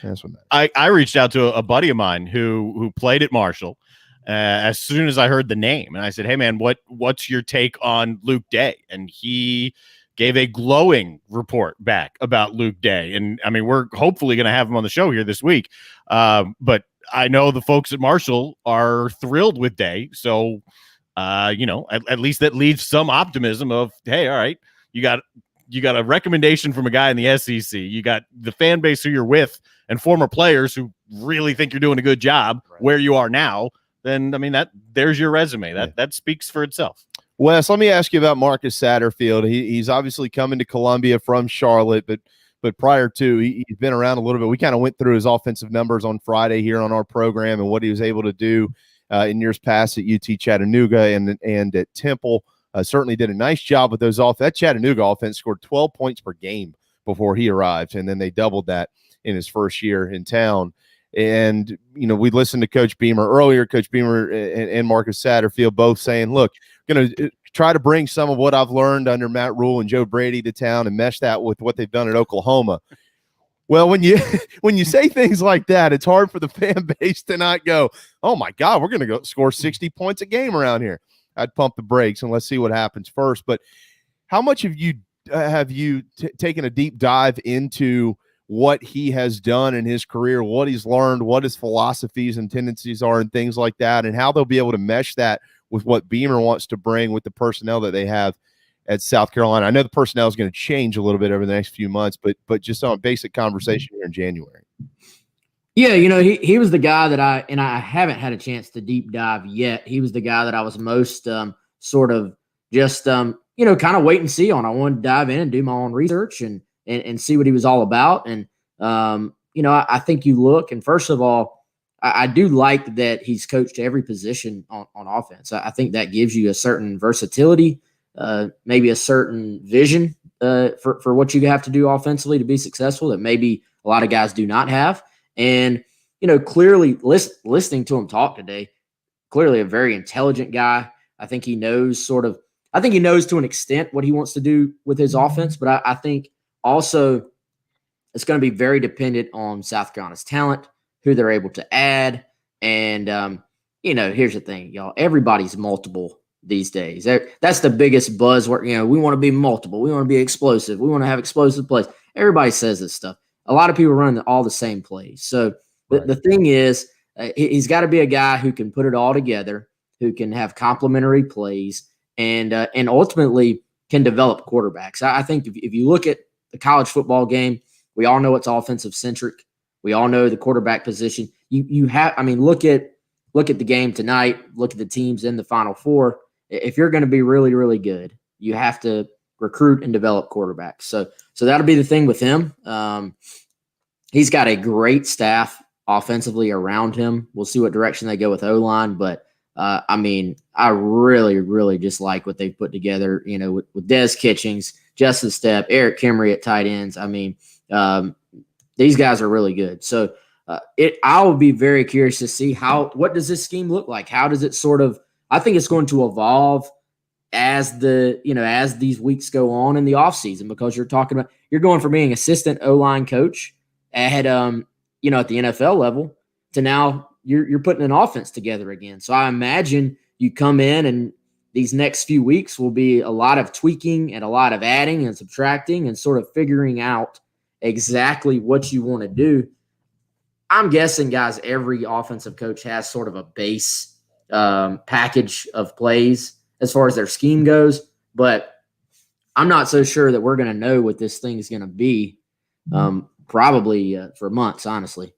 That's what matters. I reached out to a buddy of mine who played at Marshall as soon as I heard the name. And I said, hey, man, what's your take on Luke Day? And he gave a glowing report back about Luke Day. And, we're hopefully going to have him on the show here this week. But I know the folks at Marshall are thrilled with Day. So, at least that leaves some optimism of, hey, all right, you got a recommendation from a guy in the SEC. You got the fan base who you're with and former players who really think you're doing a good job where you are now. Then, there's your resume. That speaks for itself. Wes, let me ask you about Marcus Satterfield. He's obviously coming to Columbia from Charlotte, but prior to, he's been around a little bit. We kind of went through his offensive numbers on Friday here on our program and what he was able to do in years past at UT Chattanooga and at Temple. Certainly did a nice job with those that Chattanooga offense scored 12 points per game before he arrived, and then they doubled that in his first year in town. And, we listened to Coach Beamer earlier, Coach Beamer and Marcus Satterfield both saying, look, going to try to bring some of what I've learned under Matt Rule and Joe Brady to town and mesh that with what they've done at Oklahoma. Well, when you say things like that, it's hard for the fan base to not go, oh, my God, we're going to go score 60 points a game around here. I'd pump the brakes and let's see what happens first. But how much have you taken a deep dive into what he has done in his career, what he's learned, what his philosophies and tendencies are and things like that, and how they'll be able to mesh that with what Beamer wants to bring with the personnel that they have at South Carolina? I know the personnel is going to change a little bit over the next few months, but just on a basic conversation here in January. Yeah, he was the guy that I haven't had a chance to deep dive yet. He was the guy that I was most sort of just kind of wait and see on. I wanted to dive in and do my own research and see what he was all about. And I think you look, and first of all, I do like that he's coached every position on offense. I think that gives you a certain versatility, maybe a certain vision for what you have to do offensively to be successful that maybe a lot of guys do not have. And, clearly listening to him talk today, clearly a very intelligent guy. I think he knows to an extent what he wants to do with his offense, but I think also it's going to be very dependent on South Carolina's talent, who they're able to add. And, here's the thing, y'all, everybody's multiple these days. That's the biggest buzzword. We want to be multiple. We want to be explosive. We want to have explosive plays. Everybody says this stuff. A lot of people run all the same plays. So the thing is, he's got to be a guy who can put it all together, who can have complementary plays, and ultimately can develop quarterbacks. I think if you look at the college football game, we all know it's offensive centric. We all know the quarterback position. Look at the game tonight. Look at the teams in the Final Four. If you're going to be really, really good, you have to recruit and develop quarterbacks. So that'll be the thing with him. He's got a great staff offensively around him. We'll see what direction they go with O-line, but I really, really just like what they've put together, with Des Kitchings, Justin Stepp, Eric Kimry at tight ends. These guys are really good. So I will be very curious to see what does this scheme look like? How does it I think it's going to evolve as these weeks go on in the offseason, because you're going from being assistant O-line coach at the NFL level to now you're putting an offense together again. So I imagine you come in and these next few weeks will be a lot of tweaking and a lot of adding and subtracting and sort of figuring out exactly what you want to do. I'm guessing, guys, every offensive coach has sort of a base package of plays as far as their scheme goes, but I'm not so sure that we're going to know what this thing is going to be probably for months, honestly.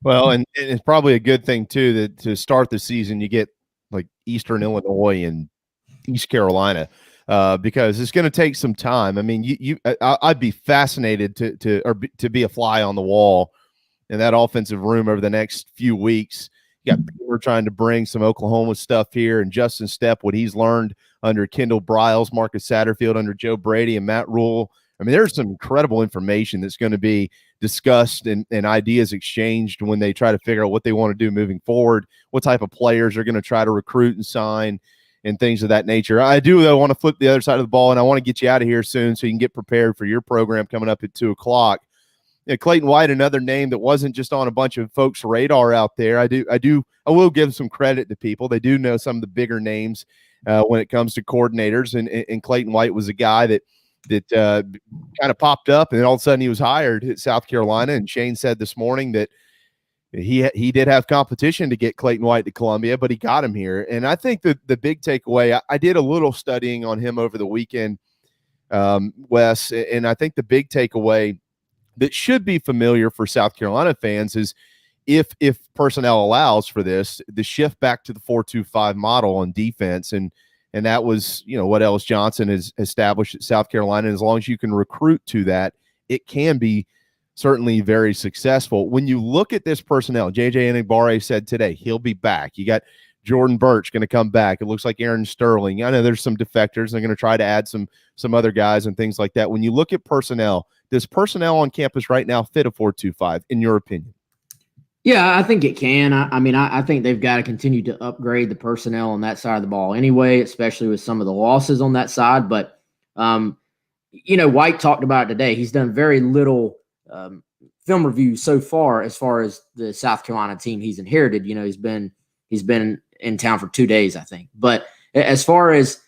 Well, and it's probably a good thing too that to start the season you get like Eastern Illinois and East Carolina because it's going to take some time. I'd be fascinated to be a fly on the wall in that offensive room over the next few weeks. You got people trying to bring some Oklahoma stuff here, and Justin Stepp, what he's learned under Kendall Briles, Marcus Satterfield, under Joe Brady and Matt Rule. There's some incredible information that's going to be discussed and ideas exchanged when they try to figure out what they want to do moving forward, what type of players are going to try to recruit and sign and things of that nature. I do, though, want to flip the other side of the ball, and I want to get you out of here soon so you can get prepared for your program coming up at 2:00. Clayton White, another name that wasn't just on a bunch of folks' radar out there. I will give some credit to people. They do know some of the bigger names when it comes to coordinators, and Clayton White was a guy that kind of popped up, and then all of a sudden he was hired at South Carolina. And Shane said this morning that he did have competition to get Clayton White to Columbia, but he got him here. And I think that the big takeaway, I did a little studying on him over the weekend, Wes, and I think the big takeaway that should be familiar for South Carolina fans is if personnel allows for this, the shift back to the 4-2-5 model on defense. And that was, what Ellis Johnson has established at South Carolina. And as long as you can recruit to that, it can be certainly very successful. When you look at this personnel, J.J. Enagbare said today, he'll be back. You got Jordan Birch going to come back. It looks like Aaron Sterling. I know there's some defectors. They're going to try to add some other guys and things like that. When you look at personnel, does personnel on campus right now fit a 4-2-5, in your opinion? Yeah, I think it can. I think they've got to continue to upgrade the personnel on that side of the ball anyway, especially with some of the losses on that side. But, White talked about it today. He's done very little film review so far as the South Carolina team he's inherited. He's been in town for 2 days, I think. But as far as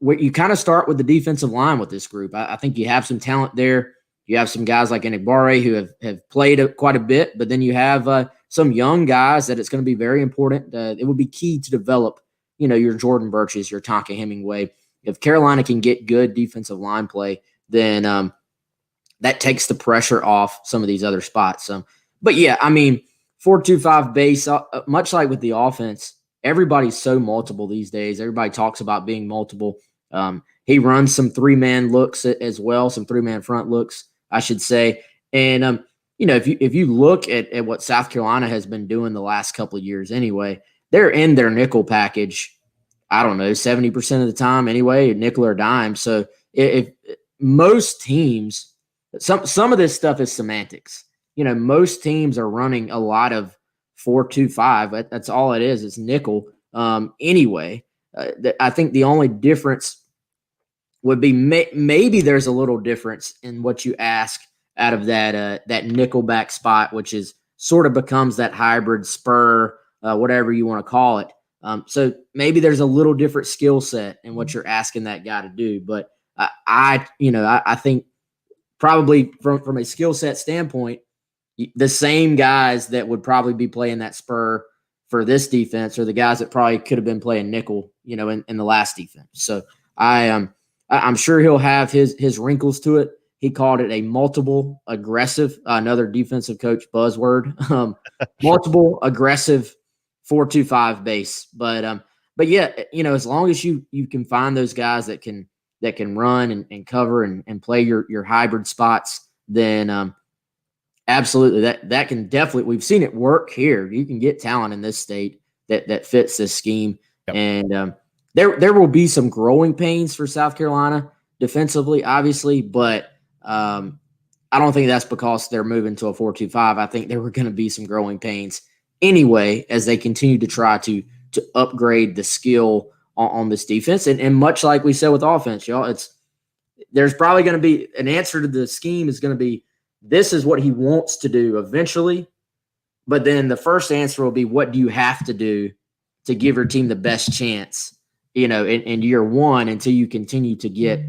you kind of start with the defensive line with this group, I think you have some talent there. You have some guys like Enigbare who have played quite a bit, but then you have some young guys that it's going to be very important. It would be key to develop, your Jordan Birches, your Tonka Hemingway. If Carolina can get good defensive line play, then that takes the pressure off some of these other spots. But yeah, 4-2-5 base, much like with the offense, everybody's so multiple these days. Everybody talks about being multiple. He runs some 3-man looks as well, some 3-man front looks, I should say. And, if you look at what South Carolina has been doing the last couple of years anyway, they're in their nickel package, I don't know, 70% of the time anyway, nickel or dime. So if most teams, some of this stuff is semantics. Most teams are running a lot of 4-2-5. That's all it is. It's nickel anyway. I think the only difference would be maybe there's a little difference in what you ask out of that nickelback spot, which is sort of becomes that hybrid spur, whatever you want to call it. So maybe there's a little different skill set in what you're asking that guy to do. But I think probably from a skill set standpoint, the same guys that would probably be playing that spur for this defense are the guys that probably could have been playing nickel, in the last defense. So I'm sure he'll have his wrinkles to it. He called it a multiple aggressive, another defensive coach buzzword, multiple aggressive 4-2-5 base. But yeah, as long as you can find those guys that can run and cover and play your hybrid spots, then absolutely that can definitely, we've seen it work here. You can get talent in this state that fits this scheme. Yep. And there will be some growing pains for South Carolina defensively, obviously, but I don't think that's because they're moving to a 4-2-5. I think there were going to be some growing pains anyway as they continue to try to upgrade the skill on this defense. And much like we said with offense, y'all, there's probably going to be an answer to the scheme is going to be, this is what he wants to do eventually. But then the first answer will be, what do you have to do to give your team the best chance, in year one until you continue to get,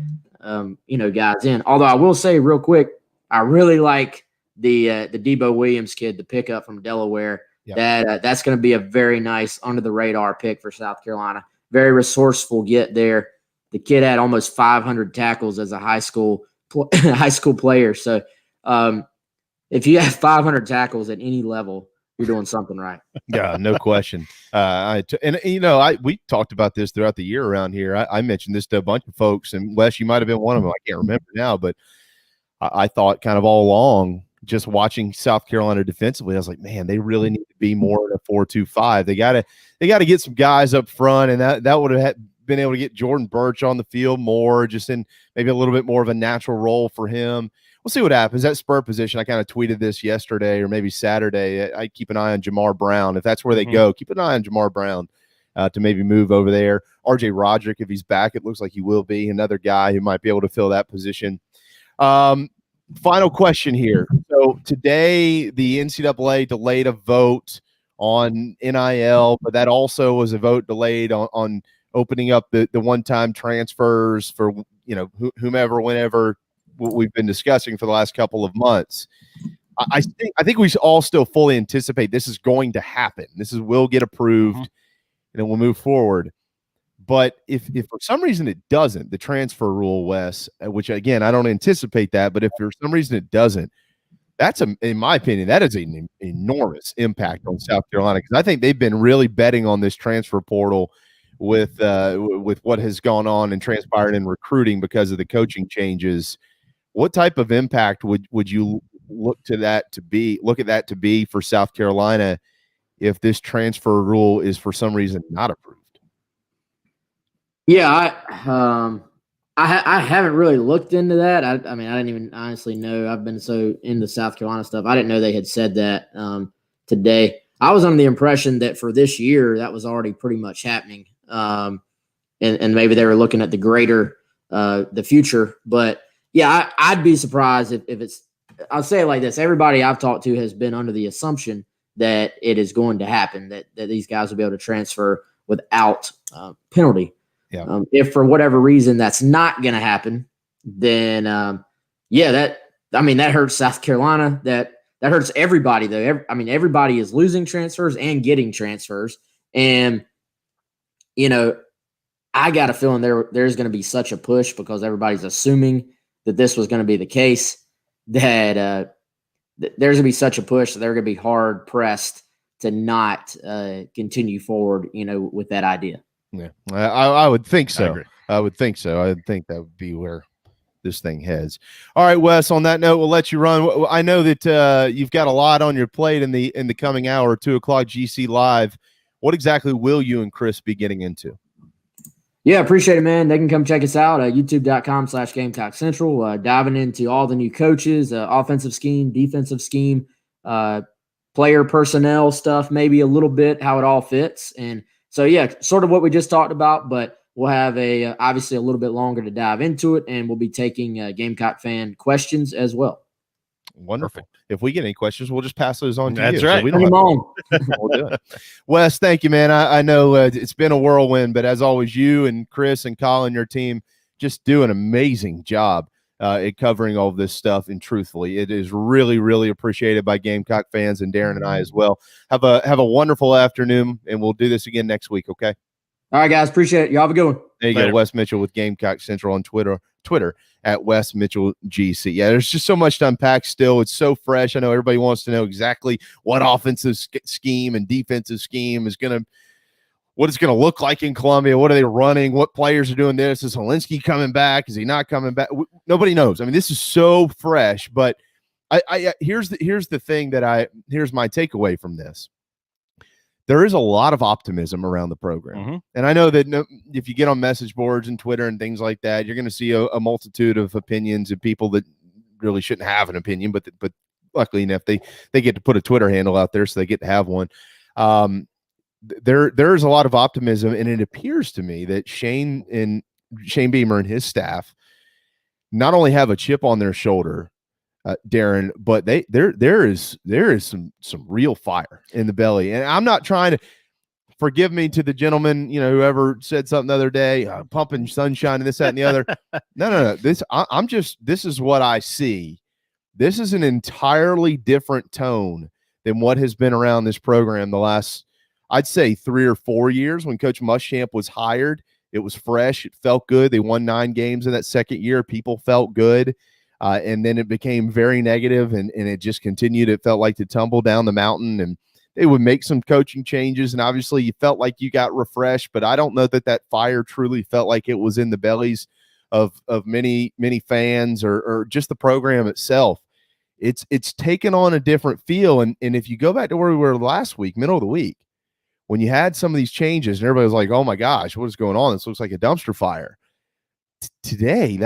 guys in. Although I will say real quick, I really like the Debo Williams kid, the pickup from Delaware. Yep. That's going to be a very nice under the radar pick for South Carolina. Very resourceful get there. The kid had almost 500 tackles as a high school player. So if you have 500 tackles at any level, you're doing something right. Yeah, no question. We talked about this throughout the year around here. I mentioned this to a bunch of folks, and Wes, you might have been one of them. I can't remember now, but I thought kind of all along, just watching South Carolina defensively, I was like, man, they really need to be more in a 4-2-5. They gotta get some guys up front, and that would have been able to get Jordan Birch on the field more, just in maybe a little bit more of a natural role for him. We'll see what happens. That spur position, I kind of tweeted this yesterday or maybe Saturday. I keep an eye on Jamar Brown. If that's where they go, keep an eye on Jamar Brown to maybe move over there. RJ Roderick, if he's back, it looks like he will be. Another guy who might be able to fill that position. Final question here. So today, the NCAA delayed a vote on NIL, but that also was a vote delayed on opening up the one-time transfers for, whomever, whenever, what we've been discussing for the last couple of months. I think we all still fully anticipate this is going to happen. Will get approved, and then we'll move forward. But if for some reason it doesn't, the transfer rule, Wes, which again, I don't anticipate that, but if for some reason it doesn't, in my opinion, that is an enormous impact on South Carolina, because I think they've been really betting on this transfer portal with what has gone on and transpired in recruiting because of the coaching changes. What type of impact would you look at that to be for South Carolina if this transfer rule is for some reason not approved? Yeah, I haven't really looked into that. I didn't even honestly know. I've been so into South Carolina stuff. I didn't know they had said that. today. I was under the impression that for this year, that was already pretty much happening. And maybe they were looking at the greater, the future. But yeah, I'd be surprised if it's, I'll say it like this. Everybody I've talked to has been under the assumption that it is going to happen, that these guys will be able to transfer without penalty. Yeah. If for whatever reason that's not going to happen, then that hurts South Carolina. That hurts everybody though. Everybody is losing transfers and getting transfers, and I got a feeling there's going to be such a push because everybody's assuming that this was going to be the case, that there's going to be such a push that they're going to be hard pressed to not continue forward, with that idea. Yeah, I would think so. I would think so. I would think that would be where this thing heads. All right, Wes, on that note, we'll let you run. I know that you've got a lot on your plate in the coming hour, 2 o'clock GC Live. What exactly will you and Chris be getting into? Yeah, appreciate it, man. They can come check us out at youtube.com/Gamecock Central, diving into all the new coaches, offensive scheme, defensive scheme, player personnel stuff, maybe a little bit how it all fits. And so, yeah, sort of what we just talked about, but we'll have obviously a little bit longer to dive into it, and we'll be taking Gamecock fan questions as well. Wonderful. Perfect. If we get any questions, we'll just pass those on to you. That's right. So we don't we'll do it. Wes, thank you, man. I know it's been a whirlwind, but as always, you and Chris and Colin, your team, just do an amazing job at covering all of this stuff. And truthfully, it is really, really appreciated by Gamecock fans and Darren and I as well. Have a wonderful afternoon, and we'll do this again next week. Okay. All right, guys. Appreciate it. Y'all have a good one. There you go. Wes Mitchell with Gamecock Central on Twitter at Wes Mitchell GC. Yeah, there's just so much to unpack still. It's so fresh. I know everybody wants to know exactly what offensive scheme and defensive scheme is what it's going to look like in Columbia. What are they running? What players are doing this? Is Helinski coming back? Is he not coming back? Nobody knows. I mean, this is so fresh, but here's the thing here's my takeaway from this. There is a lot of optimism around the program. Mm-hmm. And I know that if you get on message boards and Twitter and things like that, you're going to see a multitude of opinions and people that really shouldn't have an opinion, but luckily enough, they get to put a Twitter handle out there, so they get to have one. There's a lot of optimism, and it appears to me that Shane Beamer and his staff not only have a chip on their shoulder, Darren, but there is some real fire in the belly. And I'm not trying to, forgive me to the gentleman, whoever said something the other day, pumping sunshine and this, that, and the other. No. This is what I see. This is an entirely different tone than what has been around this program the last, I'd say, 3 or 4 years. When Coach Muschamp was hired, it was fresh. It felt good. They won 9 games in that second year. People felt good. And then it became very negative, and it just continued. It felt like to tumble down the mountain, and they would make some coaching changes. And obviously you felt like you got refreshed, but I don't know that fire truly felt like it was in the bellies of many, many fans or just the program itself. It's taken on a different feel. And if you go back to where we were last week, middle of the week, when you had some of these changes and everybody was like, oh my gosh, what is going on? This looks like a dumpster fire. Today,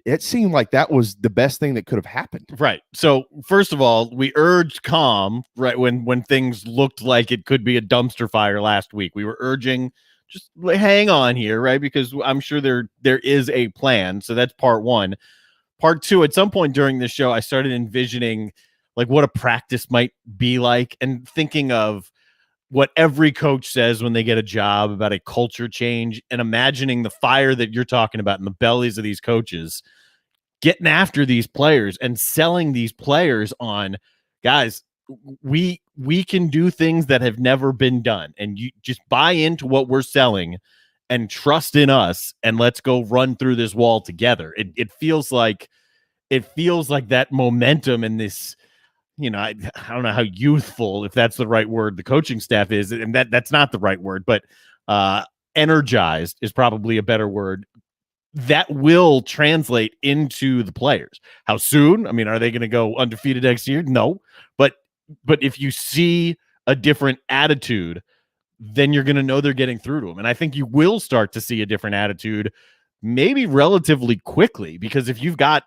it seemed like that was the best thing that could have happened. Right. So first of all, we urged calm right when things looked like it could be a dumpster fire last week. We were urging just hang on here, right? Because I'm sure there is a plan. So that's part one. Part two, at some point during this show, I started envisioning like what a practice might be like and thinking of what every coach says when they get a job about a culture change, and imagining the fire that you're talking about in the bellies of these coaches, getting after these players and selling these players on, guys, we can do things that have never been done, and you just buy into what we're selling and trust in us, and let's go run through this wall together. It feels like that momentum and this, I don't know how youthful, if that's the right word, the coaching staff is, and that's not the right word, but energized is probably a better word. That will translate into the players. How soon? I mean, are they going to go undefeated next year? No, but if you see a different attitude, then you're going to know they're getting through to them. And I think you will start to see a different attitude maybe relatively quickly, because if you've got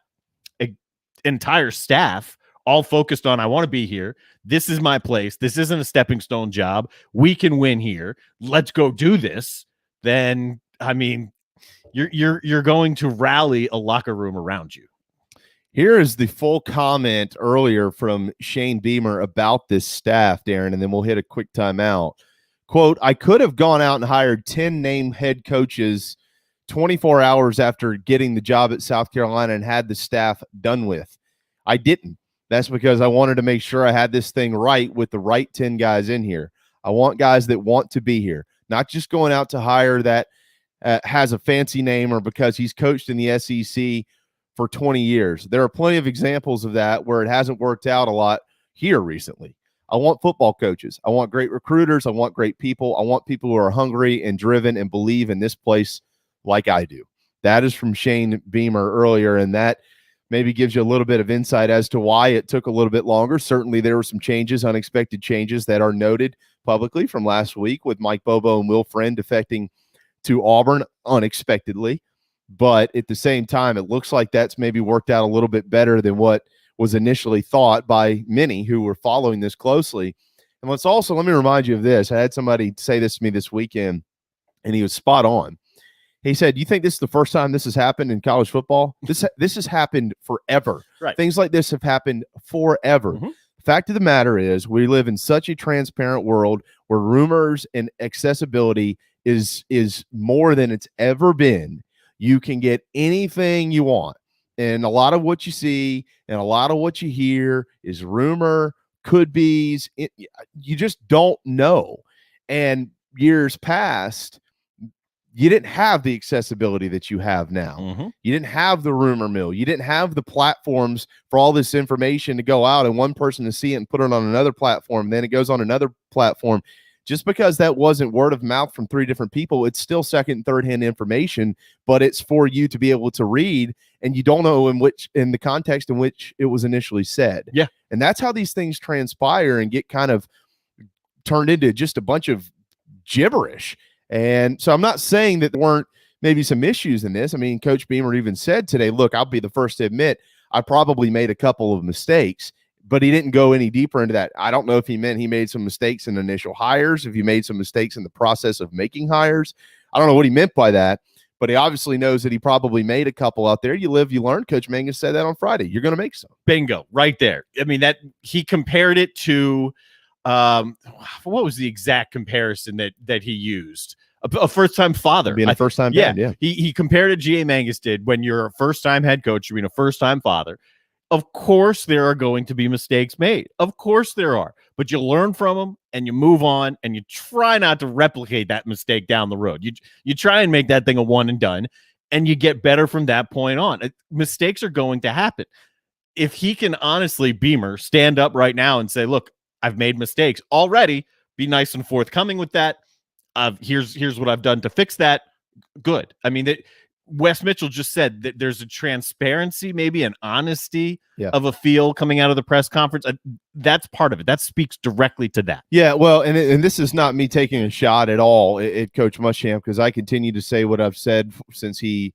an entire staff all focused on, I want to be here. This is my place. This isn't a stepping stone job. We can win here. Let's go do this. Then, I mean, you're going to rally a locker room around you. Here is the full comment earlier from Shane Beamer about this staff, Darren, and then we'll hit a quick timeout. Quote, I could have gone out and hired 10 named head coaches 24 hours after getting the job at South Carolina and had the staff done with. I didn't. That's because I wanted to make sure I had this thing right with the right 10 guys in here. I want guys that want to be here, not just going out to hire that has a fancy name or because he's coached in the SEC for 20 years. There are plenty of examples of that where it hasn't worked out a lot here recently. I want football coaches. I want great recruiters. I want great people. I want people who are hungry and driven and believe in this place like I do. That is from Shane Beamer earlier, and that maybe gives you a little bit of insight as to why it took a little bit longer. Certainly there were some changes, unexpected changes that are noted publicly from last week with Mike Bobo and Will Friend defecting to Auburn unexpectedly. But at the same time, it looks like that's maybe worked out a little bit better than what was initially thought by many who were following this closely. And let me remind you of this. I had somebody say this to me this weekend, and he was spot on. He said, you think this is the first time this has happened in college football? This has happened forever. Right. Things like this have happened forever. Mm-hmm. Fact of the matter is we live in such a transparent world where rumors and accessibility is more than it's ever been. You can get anything you want. And a lot of what you see and a lot of what you hear is rumor, could be's. You just don't know. And years past, you didn't have the accessibility that you have now. Mm-hmm. You didn't have the rumor mill. You didn't have the platforms for all this information to go out and one person to see it and put it on another platform. Then it goes on another platform. Just because that wasn't word of mouth from 3 different people, it's still second and third hand information, but it's for you to be able to read, and you don't know in the context in which it was initially said. Yeah. And that's how these things transpire and get kind of turned into just a bunch of gibberish. And so I'm not saying that there weren't maybe some issues in this. I mean, Coach Beamer even said today, look, I'll be the first to admit I probably made a couple of mistakes, but he didn't go any deeper into that. I don't know if he meant he made some mistakes in initial hires, if he made some mistakes in the process of making hires. I don't know what he meant by that, but he obviously knows that he probably made a couple out there. You live, you learn. Coach Mangus said that on Friday. You're going to make some. Bingo, right there. I mean, that he compared it to what was the exact comparison that he used? A first-time father. Being a first-time dad, yeah. He compared it, G.A. Mangus did, when you're a first-time head coach, you're being a first-time father. Of course, there are going to be mistakes made. Of course there are. But you learn from them, and you move on, and you try not to replicate that mistake down the road. You try and make that thing a one and done, and you get better from that point on. Mistakes are going to happen. If he can honestly, Beamer, stand up right now and say, look, I've made mistakes already, be nice and forthcoming with that. Here's what I've done to fix that. Good. I mean, Wes Mitchell just said that there's a transparency, maybe an honesty of a feel coming out of the press conference. That's part of it. That speaks directly to that. Yeah, well, and this is not me taking a shot at all at Coach Muschamp, because I continue to say what I've said since he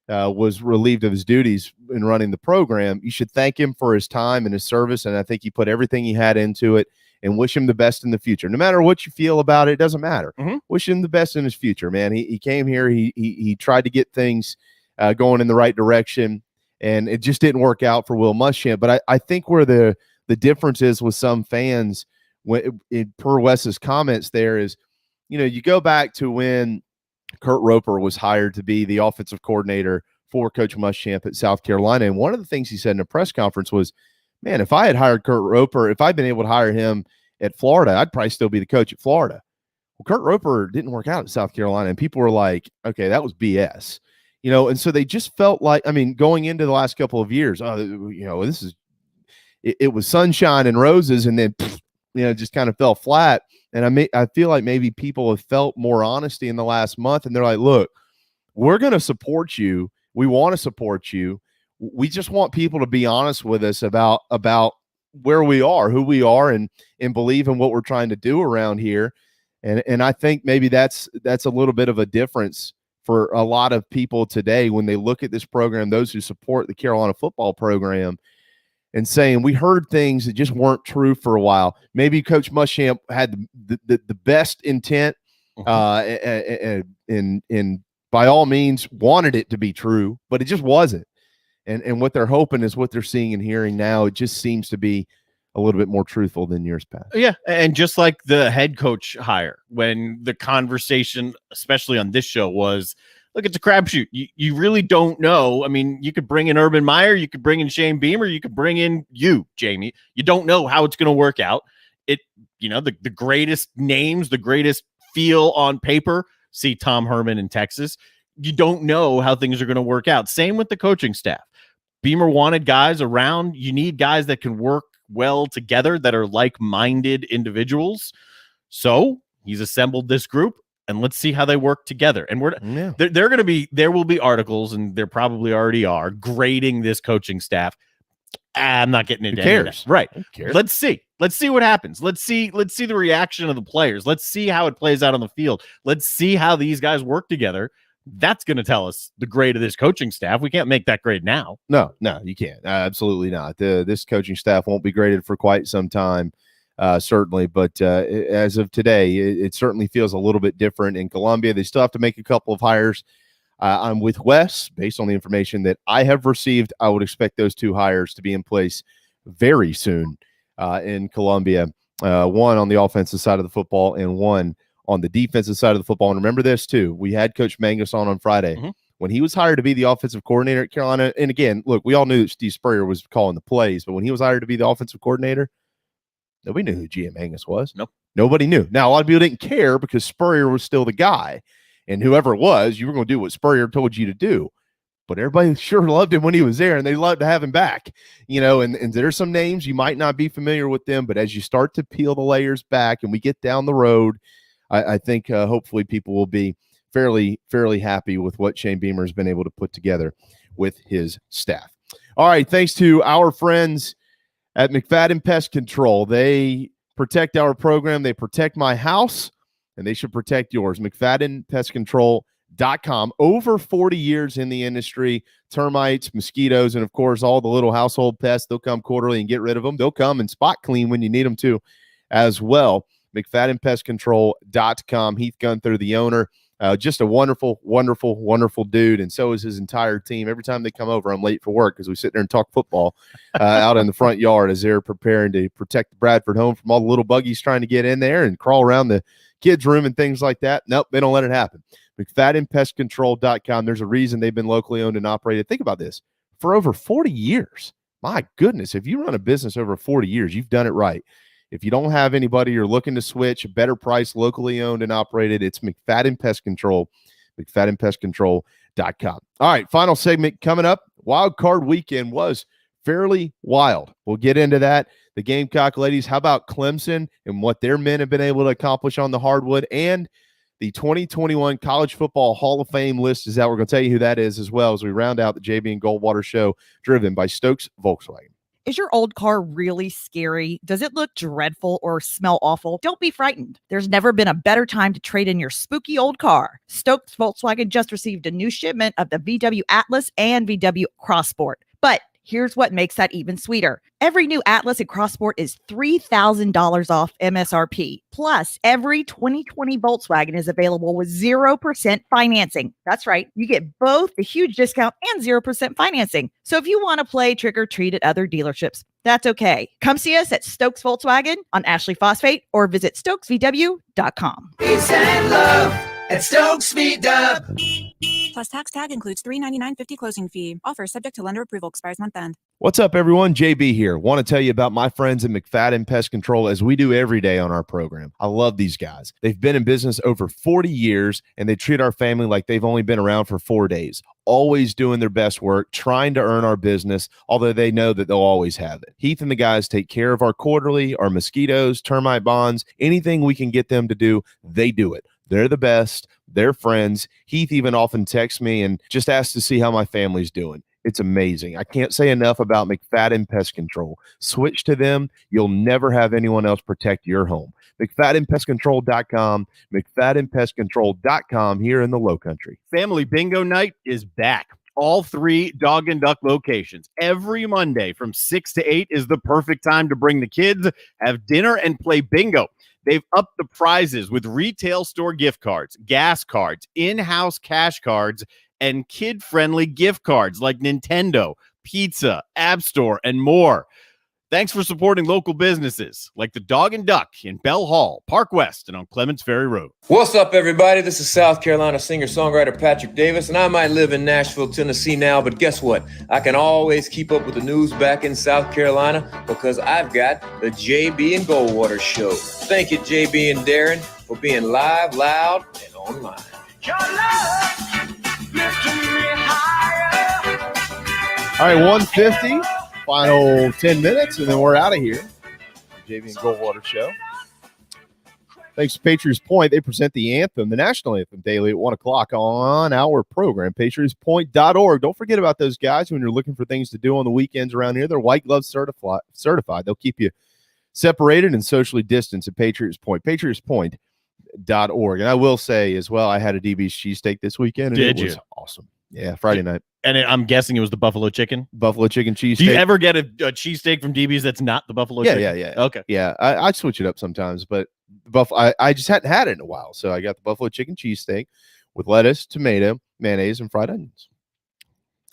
was relieved of his duties in running the program. You should thank him for his time and his service, and I think he put everything he had into it, and wish him the best in the future. No matter what you feel about it, it doesn't matter. Mm-hmm. Wish him the best in his future, man. He came here. He tried to get things going in the right direction, and it just didn't work out for Will Muschamp. But I think where the difference is with some fans, per Wes's comments there, is, you go back to when Kurt Roper was hired to be the offensive coordinator for Coach Muschamp at South Carolina. And one of the things he said in a press conference was, man, if I had hired Kurt Roper, if I'd been able to hire him at Florida, I'd probably still be the coach at Florida. Well, Kurt Roper didn't work out at South Carolina, and people were like, okay, that was BS. And so they just felt like, I mean, going into the last couple of years, this is, it was sunshine and roses, and then, just kind of fell flat. And I feel like maybe people have felt more honesty in the last month, and they're like, look, we're going to support you. We want to support you. We just want people to be honest with us about where we are, who we are, and believe in what we're trying to do around here. And I think maybe that's a little bit of a difference for a lot of people today when they look at this program, those who support the Carolina football program. and saying we heard things that just weren't true for a while. Maybe Coach Muschamp had the best intent, and by all means wanted it to be true, but it just wasn't. And what they're hoping is what they're seeing and hearing now. It just seems to be a little bit more truthful than years past. Yeah, and just like the head coach hire, when the conversation, especially on this show, was, look, it's a crapshoot. You really don't know. I mean, you could bring in Urban Meyer, you could bring in Shane Beamer, you could bring in you, Jamie. You don't know how it's going to work out. The greatest names, the greatest feel on paper, see Tom Herman in Texas. You don't know how things are going to work out. Same with the coaching staff. Beamer wanted guys around. You need guys that can work well together, that are like-minded individuals. So he's assembled this group, and let's see how they work together. And there will be articles, and there probably already are, grading this coaching staff. I'm not getting into any of that. Right. Who cares? Let's see what happens. Let's see the reaction of the players. Let's see how it plays out on the field. Let's see how these guys work together. That's going to tell us the grade of this coaching staff. We can't make that grade now. No, you can't. Absolutely not. This coaching staff won't be graded for quite some time, certainly. But as of today, it certainly feels a little bit different in Columbia. They still have to make a couple of hires. I'm with Wes. Based on the information that I have received, I would expect those 2 hires to be in place very soon in Columbia. One on the offensive side of the football and one on the defensive side of the football. And remember this too. We had Coach Mangus on Friday. Mm-hmm. When he was hired to be the offensive coordinator at Carolina. And again, look, we all knew that Steve Spurrier was calling the plays, but when he was hired to be the offensive coordinator, nobody knew who GM Mangus was. Nope. Nobody knew. Now, a lot of people didn't care because Spurrier was still the guy. And whoever it was, you were going to do what Spurrier told you to do. But everybody sure loved him when he was there, and they loved to have him back. And there's some names you might not be familiar with them, but as you start to peel the layers back and we get down the road, I think hopefully people will be fairly happy with what Shane Beamer has been able to put together with his staff. All right, thanks to our friends at McFadden Pest Control. They protect our program. They protect my house, and they should protect yours. McFaddenPestControl.com. Over 40 years in the industry, termites, mosquitoes, and, of course, all the little household pests. They'll come quarterly and get rid of them. They'll come and spot clean when you need them to as well. McFaddenPestControl.com. Heath Gunther, the owner, just a wonderful, wonderful, wonderful dude, and so is his entire team. Every time they come over, I'm late for work because we sit there and talk football out in the front yard as they're preparing to protect the Bradford home from all the little buggies trying to get in there and crawl around the kids' room and things like that. Nope, they don't let it happen. McFaddenPestControl.com. There's a reason they've been locally owned and operated. Think about this. For over 40 years. My goodness, if you run a business over 40 years, you've done it right. If you don't have anybody you're looking to switch, a better price, locally owned and operated, it's McFadden Pest Control, McFaddenPestControl.com. All right, final segment coming up. Wild Card Weekend was fairly wild. We'll get into that. The Gamecock ladies, how about Clemson and what their men have been able to accomplish on the hardwood, and the 2021 College Football Hall of Fame list is out. We're going to tell you who that is as well as we round out the JB and Goldwater show, driven by Stokes Volkswagen. Is your old car really scary? Does it look dreadful or smell awful? Don't be frightened. There's never been a better time to trade in your spooky old car. Stokes Volkswagen just received a new shipment of the VW Atlas and VW Crossport. But here's what makes that even sweeter. Every new Atlas and Crossport is $3,000 off MSRP. Plus, every 2020 Volkswagen is available with 0% financing. That's right. You get both the huge discount and 0% financing. So if you want to play trick or treat at other dealerships, that's okay. Come see us at Stokes Volkswagen on Ashley Phosphate or visit StokesVW.com. Peace and love at Stokes Meet Up. Plus tax tag includes $399.50 closing fee. Offer subject to lender approval, expires month end. What's up, everyone? JB here. Want to tell you about my friends at McFadden Pest Control, as we do every day on our program. I love these guys. They've been in business over 40 years, and they treat our family like they've only been around for 4 days. Always doing their best work, trying to earn our business, although they know that they'll always have it. Heath and the guys take care of our quarterly, our mosquitoes, termite bonds, anything we can get them to do, they do it. They're the best. They're friends. Heath even often texts me and just asks to see how my family's doing. It's amazing. I can't say enough about McFadden Pest Control. Switch to them. You'll never have anyone else protect your home. McFaddenPestControl.com, McFaddenPestControl.com here in the Low Country. Family Bingo Night is back. all 3 Dog and Duck locations. Every Monday from 6 to 8 is the perfect time to bring the kids, have dinner, and play bingo. They've upped the prizes with retail store gift cards, gas cards, in-house cash cards, and kid-friendly gift cards like Nintendo, pizza, App Store, and more. Thanks for supporting local businesses like the Dog and Duck in Bell Hall, Park West, and on Clements Ferry Road. What's up, everybody? This is South Carolina singer-songwriter Patrick Davis, and I might live in Nashville, Tennessee now, but guess what? I can always keep up with the news back in South Carolina because I've got the JB and Goldwater Show. Thank you, JB and Darren, for being live, loud, and online. Your love lifting me higher. All right, 150, final 10 minutes, and then we're out of here. JV and Goldwater Show. Thanks to Patriots Point. They present the anthem, the national anthem, daily at 1 o'clock on our program, patriotspoint.org. Don't forget about those guys when you're looking for things to do on the weekends around here. They're white glove certified. They'll keep you separated and socially distanced at Patriots Point, patriotspoint.org. And I will say as well, I had a DB's cheesesteak this weekend, and it was awesome. Yeah, Friday night. And I'm guessing it was the buffalo chicken? Buffalo chicken cheesesteak. Do you ever get a cheesesteak from DB's that's not the buffalo chicken? Yeah. Okay. Yeah, I switch it up sometimes, but I just hadn't had it in a while. So I got the buffalo chicken cheesesteak with lettuce, tomato, mayonnaise, and fried onions.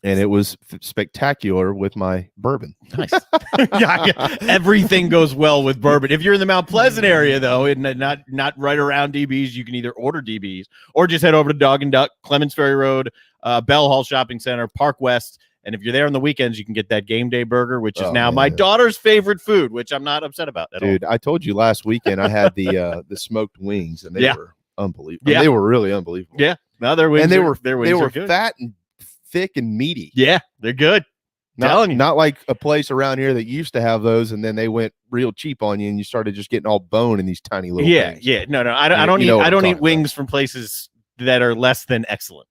And it was spectacular with my bourbon. Nice. yeah. Everything goes well with bourbon. If you're in the Mount Pleasant area, though, and not right around DB's, you can either order DB's or just head over to Dog and Duck, Clements Ferry Road, Bell Hall Shopping Center, Park West. And if you're there on the weekends, you can get that game day burger, which is now my daughter's favorite food, which I'm not upset about at all. Dude, I told you last weekend I had the smoked wings, and they were unbelievable. Yeah. They were really unbelievable. Yeah. No, their wings, and they were good. fat and thick and meaty. Yeah, they're good. Not like a place around here that used to have those, and then they went real cheap on you, and you started just getting all bone in these tiny little things. Yeah. No, I don't eat wings from places that are less than excellent.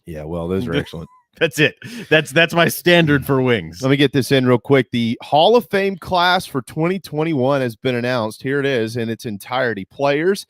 Yeah, well, those are excellent. That's it. That's my standard for wings. Let me get this in real quick. The Hall of Fame class for 2021 has been announced. Here it is in its entirety. Players: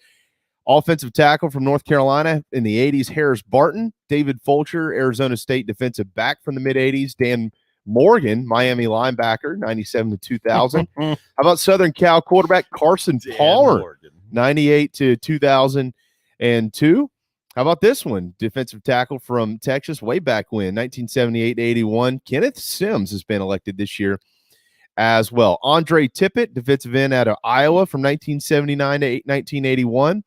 offensive tackle from North Carolina in the 80s, Harris Barton. David Fulcher, Arizona State defensive back from the mid-80s. Dan Morgan, Miami linebacker, 97 to 2000. How about Southern Cal quarterback Carson Palmer, 98 to 2002. How about this one? Defensive tackle from Texas way back when, 1978 to 81. Kenneth Sims has been elected this year as well. Andre Tippett, defensive end out of Iowa from 1979 to 1981.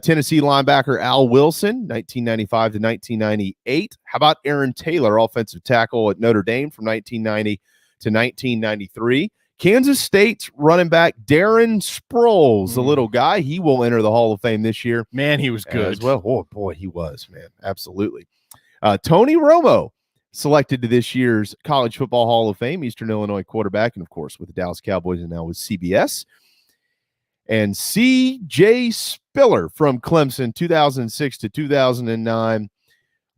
Tennessee linebacker Al Wilson, 1995 to 1998. How about Aaron Taylor, offensive tackle at Notre Dame from 1990 to 1993. Kansas State's running back Darren Sproles, the little guy, he will enter the Hall of Fame this year. Man, he was good as well. Oh, boy, he was, man. Absolutely. Tony Romo, selected to this year's College Football Hall of Fame, Eastern Illinois quarterback, and, of course, with the Dallas Cowboys and now with CBS. And C.J. Spiller from Clemson, 2006 to 2009,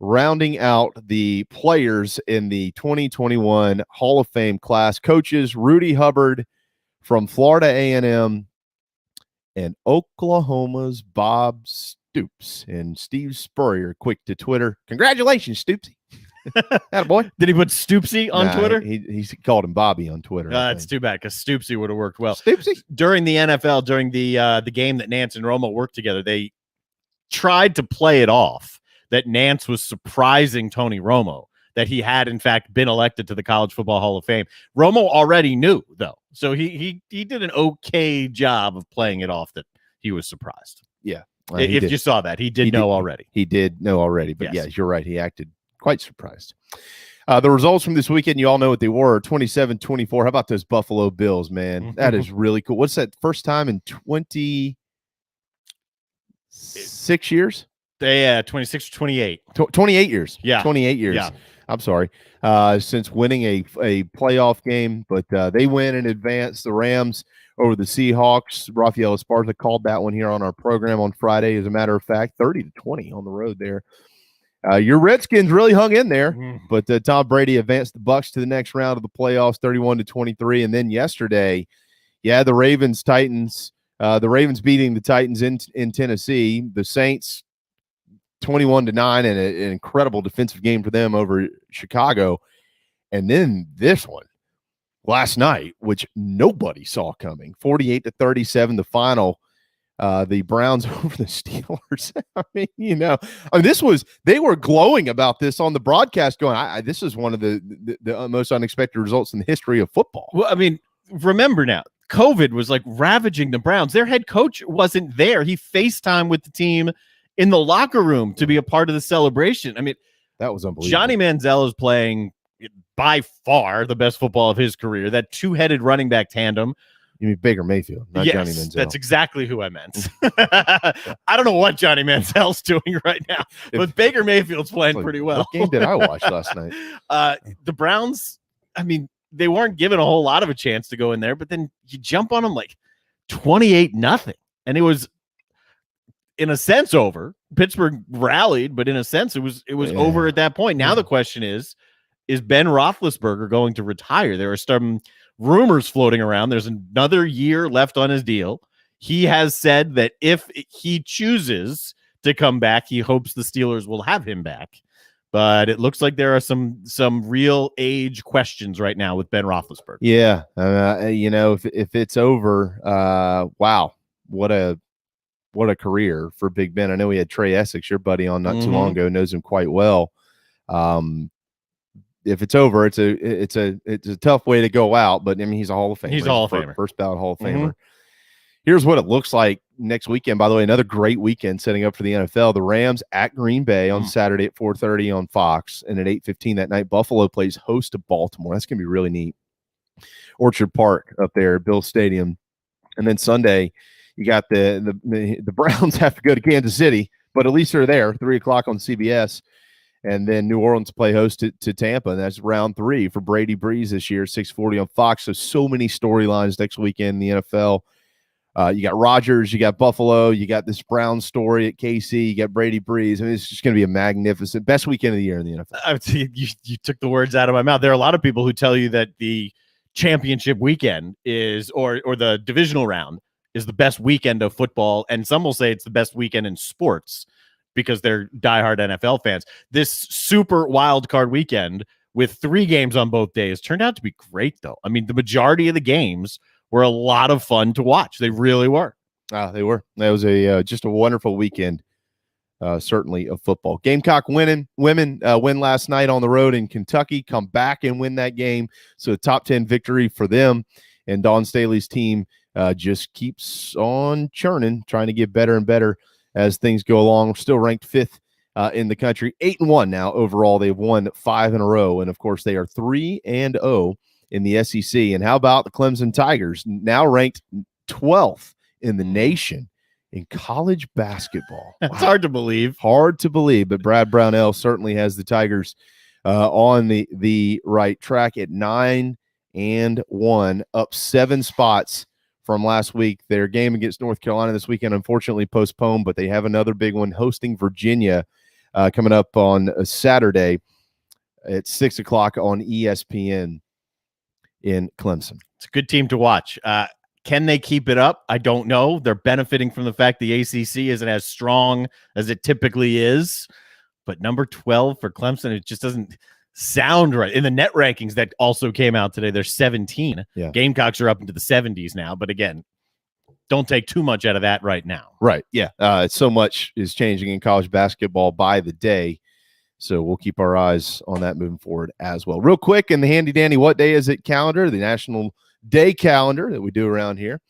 rounding out the players in the 2021 Hall of Fame class. Coaches: Rudy Hubbard from Florida A&M and Oklahoma's Bob Stoops. And Steve Spurrier, quick to Twitter, "Congratulations, Stoopsy." Attaboy. Did he put Stoopsy on Twitter? He called him Bobby on Twitter. That's too bad, because Stoopsy would have worked well. Stoopsy? During the NFL, during the game that Nance and Romo worked together, they tried to play it off that Nance was surprising Tony Romo, that he had, in fact, been elected to the College Football Hall of Fame. Romo already knew, though. So he did an okay job of playing it off that he was surprised. Yeah. If you saw that, he did know already. He did know already. But, yes, you're right. He acted quite surprised. The results from this weekend, you all know what they were. 27-24. How about those Buffalo Bills, man? That is really cool. What's that, first time in 26 years? 26 or 28. 28 years. Yeah. 28 years. Yeah. I'm sorry. Since winning a playoff game, but they win in advance. The Rams over the Seahawks. Rafael Esparza called that one here on our program on Friday, as a matter of fact, 30-20 on the road there. Your Redskins really hung in there, but Tom Brady advanced the Bucs to the next round of the playoffs, 31-23. And then yesterday, the Ravens beating the Titans in Tennessee. The Saints 21-9 and an incredible defensive game for them over Chicago. And then this one last night, which nobody saw coming, 48-37, the final. The Browns over the Steelers. I mean, they were glowing about this on the broadcast going, this is one of the most unexpected results in the history of football. Well, I mean, remember now, COVID was like ravaging the Browns. Their head coach wasn't there. He FaceTimed with the team in the locker room to be a part of the celebration. I mean, that was unbelievable. Johnny Manziel is playing by far the best football of his career. That two-headed running back tandem. You mean Baker Mayfield, not yes, Johnny Manziel. That's exactly who I meant. I don't know what Johnny Manziel's doing right now, but Baker Mayfield's playing pretty well. What game did I watch last night? The Browns, I mean, they weren't given a whole lot of a chance to go in there, but then you jump on them like 28-0. And it was, in a sense, over. Pittsburgh rallied, but in a sense, it was over at that point. Now the question is Ben Roethlisberger going to retire? There are some rumors floating around. There's another year left on his deal. He has said that if he chooses to come back, he hopes the Steelers will have him back. But it looks like there are some real age questions right now with Ben Roethlisberger. Yeah, if it's over, wow, what a career for Big Ben. I know we had Trey Essex, your buddy, on not too long ago, knows him quite well. If it's over, it's a tough way to go out, but I mean, he's a Hall of Famer. He's a Hall of Famer. First ballot Hall of Famer. Here's what it looks like next weekend. By the way, another great weekend setting up for the NFL. The Rams at Green Bay on Saturday at 4:30 on Fox, and at 8:15 that night, Buffalo plays host to Baltimore. That's going to be really neat. Orchard Park up there, Bill Stadium. And then Sunday, you got the Browns have to go to Kansas City, but at least they're there, 3 o'clock on CBS. And then New Orleans play host to Tampa, and that's round 3 for Brady Breeze this year, 6:40 on Fox. So many storylines next weekend in the NFL. You got Rodgers, you got Buffalo, you got this Brown story at KC, you got Brady Breeze. I mean, it's just going to be a magnificent, best weekend of the year in the NFL. I would say you took the words out of my mouth. There are a lot of people who tell you that the championship weekend is, or the divisional round is the best weekend of football, and some will say it's the best weekend in sports because they're diehard NFL fans. This super wild card weekend with 3 games on both days turned out to be great, though. I mean, the majority of the games were a lot of fun to watch. They really were. They were. That was just a wonderful weekend, certainly, of football. Gamecock women win last night on the road in Kentucky, come back and win that game. So top 10 victory for them. And Dawn Staley's team just keeps on churning, trying to get better and better as things go along. We're still ranked 5th in the country, 8-1 now overall. They've won 5 in a row. And, of course, they are 3-0 in the SEC. And how about the Clemson Tigers, now ranked 12th in the nation in college basketball? It's hard to believe. Hard to believe, but Brad Brownell certainly has the Tigers on the right track at 9-1, up 7 spots from last week. Their game against North Carolina this weekend unfortunately postponed, but they have another big one hosting Virginia coming up on a Saturday at 6 o'clock on ESPN in Clemson. It's a good team to watch. Can they keep it up? I don't know. They're benefiting from the fact the ACC isn't as strong as it typically is, but number 12 for Clemson, it just doesn't sound right. In the net rankings that also came out today, they're 17. Yeah. Gamecocks are up into the 70s now, but again, don't take too much out of that right now. Right. Yeah. So much is changing in college basketball by the day. So we'll keep our eyes on that moving forward as well. Real quick, in the handy dandy what day is it calendar, the national day calendar that we do around here.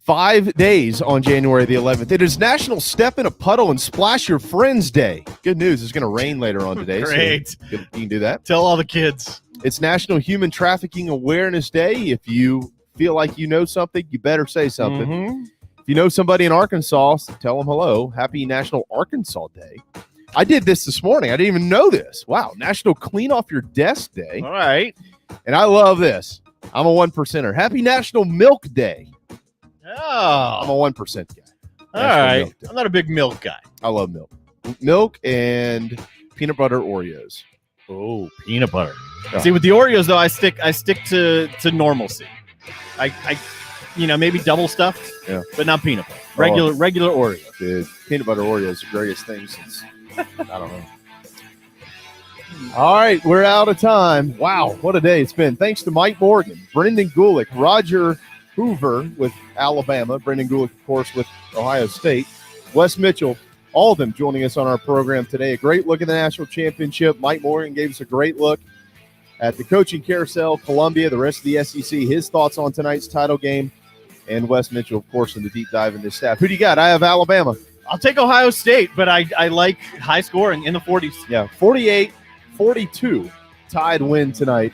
5 days on January the 11th. It is National Step in a Puddle and Splash Your Friends Day. Good news, it's going to rain later on today. Great. So you can do that. Tell all the kids. It's National Human Trafficking Awareness Day. If you feel like you know something, you better say something. If you know somebody in Arkansas, tell them hello. Happy National Arkansas Day. I did this morning. I didn't even know this. Wow. National Clean Off Your Desk Day. All right. And I love this. I'm a 1%er. Happy National Milk Day. Oh. I'm a 1% guy. All right. I'm not a big milk guy. I love milk. Milk and peanut butter Oreos. Oh, peanut butter. Oh. See, with the Oreos, though, I stick to normalcy. maybe double stuffed, but not peanut butter. Regular Oreo. Dude, peanut butter Oreo is the greatest thing since, I don't know. All right, we're out of time. Wow, what a day it's been. Thanks to Mike Morgan, Brendan Gulick, Roger Hoover with Alabama, Brendan Gulick, of course, with Ohio State, Wes Mitchell, all of them joining us on our program today. A great look at the national championship. Mike Morgan gave us a great look at the coaching carousel, Columbia, the rest of the SEC, his thoughts on tonight's title game, and Wes Mitchell, of course, in the deep dive in this staff. Who do you got? I have Alabama. I'll take Ohio State, but I like high scoring in the 40s. Yeah, 48-42 tied win tonight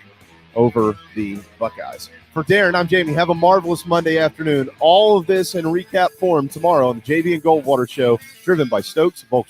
over the Buckeyes. For Darren, I'm Jamie. Have a marvelous Monday afternoon. All of this in recap form tomorrow on the JB and Goldwater Show, driven by Stokes Volkswagen.